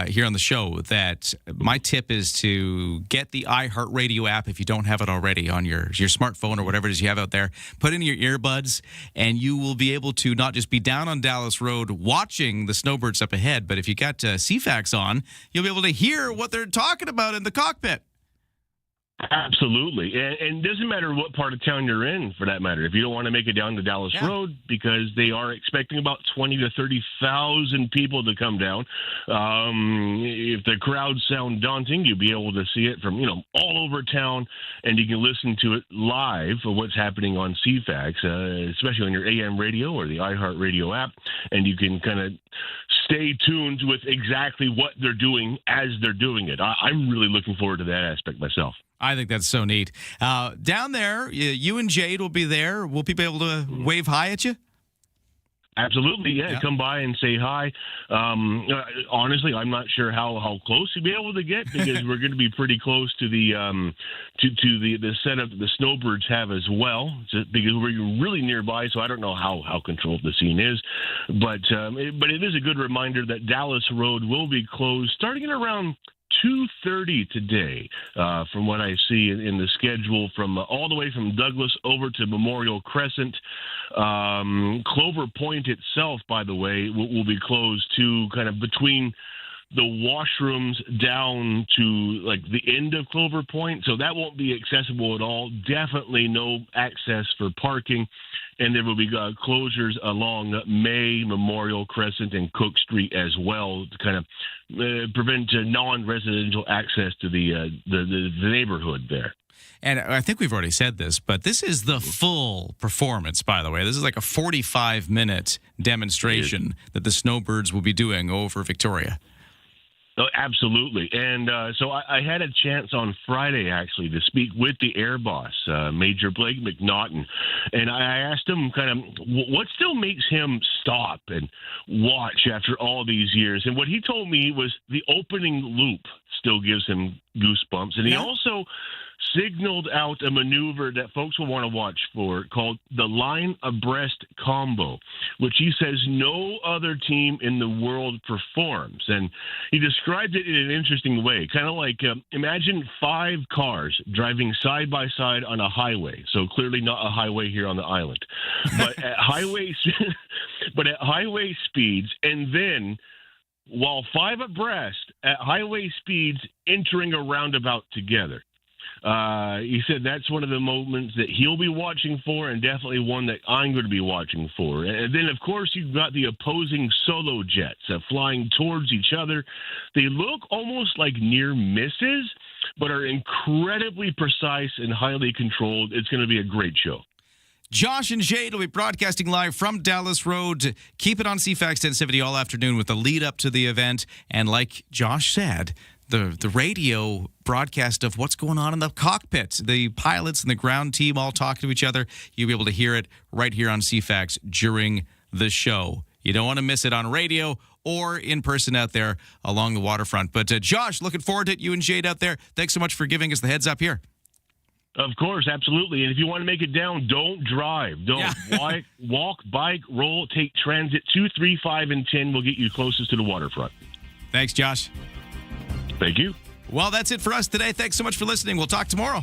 here on the show that my tip is to get the iHeartRadio app if you don't have it already on your smartphone or whatever it is you have out there. Put in your earbuds, and you will be able to not just be down on Dallas Road watching the Snowbirds up ahead, but if you got CFAX on, you'll be able to hear what they're talking about in the cockpit. Absolutely. And it doesn't matter what part of town you're in, for that matter. If you don't want to make it down to Dallas Road, because they are expecting about 20 to 30,000 people to come down. If the crowds sound daunting, you'll be able to see it from, all over town, and you can listen to it live of what's happening on CFAX, especially on your AM radio or the iHeartRadio app, and you can kind of stay tuned with exactly what they're doing as they're doing it. I'm really looking forward to that aspect myself. I think that's so neat. Down there, you and Jade will be there. Will people be able to wave hi at you? Absolutely, yeah. Come by and say hi. Honestly, I'm not sure how close you'll be able to get, because we're going to be pretty close to the the setup that the Snowbirds have as well, because we're really nearby. So I don't know how controlled the scene is, but it is a good reminder that Dallas Road will be closed starting at around 2:30 today, from what I see in the schedule, from all the way from Douglas over to Memorial Crescent. Clover Point itself, by the way, will be closed too, kind of between the washrooms down to like the end of Clover Point. So that won't be accessible at all. Definitely no access for parking. And there will be closures along May, Memorial Crescent, and Cook Street as well to kind of prevent non-residential access to the neighborhood there. And I think we've already said this, but this is the full performance, by the way. This is like a 45-minute demonstration that the Snowbirds will be doing over Victoria. Oh, absolutely. And so I had a chance on Friday, actually, to speak with the Air Boss, Major Blake McNaughton. And I asked him kind of what still makes him stop and watch after all these years. And what he told me was the opening loop still gives him goosebumps. And he also signaled out a maneuver that folks will want to watch for called the line abreast combo, which he says no other team in the world performs. And he described it in an interesting way, kind of like imagine 5 cars driving side by side on a highway. So clearly not a highway here on the island, but at highway speeds, and then while 5 abreast at highway speeds entering a roundabout together. He said that's one of the moments that he'll be watching for, and definitely one that I'm going to be watching for. And then, of course, you've got the opposing solo jets flying towards each other. They look almost like near misses, but are incredibly precise and highly controlled. It's going to be a great show. Josh and Jade will be broadcasting live from Dallas Road. Keep it on CFAX 1070 all afternoon with the lead up to the event. And like Josh said, the radio broadcast of what's going on in the cockpit, the pilots and the ground team all talking to each other. You'll be able to hear it right here on CFAX during the show. You don't want to miss it on radio or in person out there along the waterfront. But Josh, looking forward to it. You and Jade out there, thanks so much for giving us the heads up here. Of course, absolutely. And if you want to make it down, don't drive. Don't walk, bike, roll, take transit 2, 3, 5, and 10 will get you closest to the waterfront. Thanks, Josh. Thank you. Well, that's it for us today. Thanks so much for listening. We'll talk tomorrow.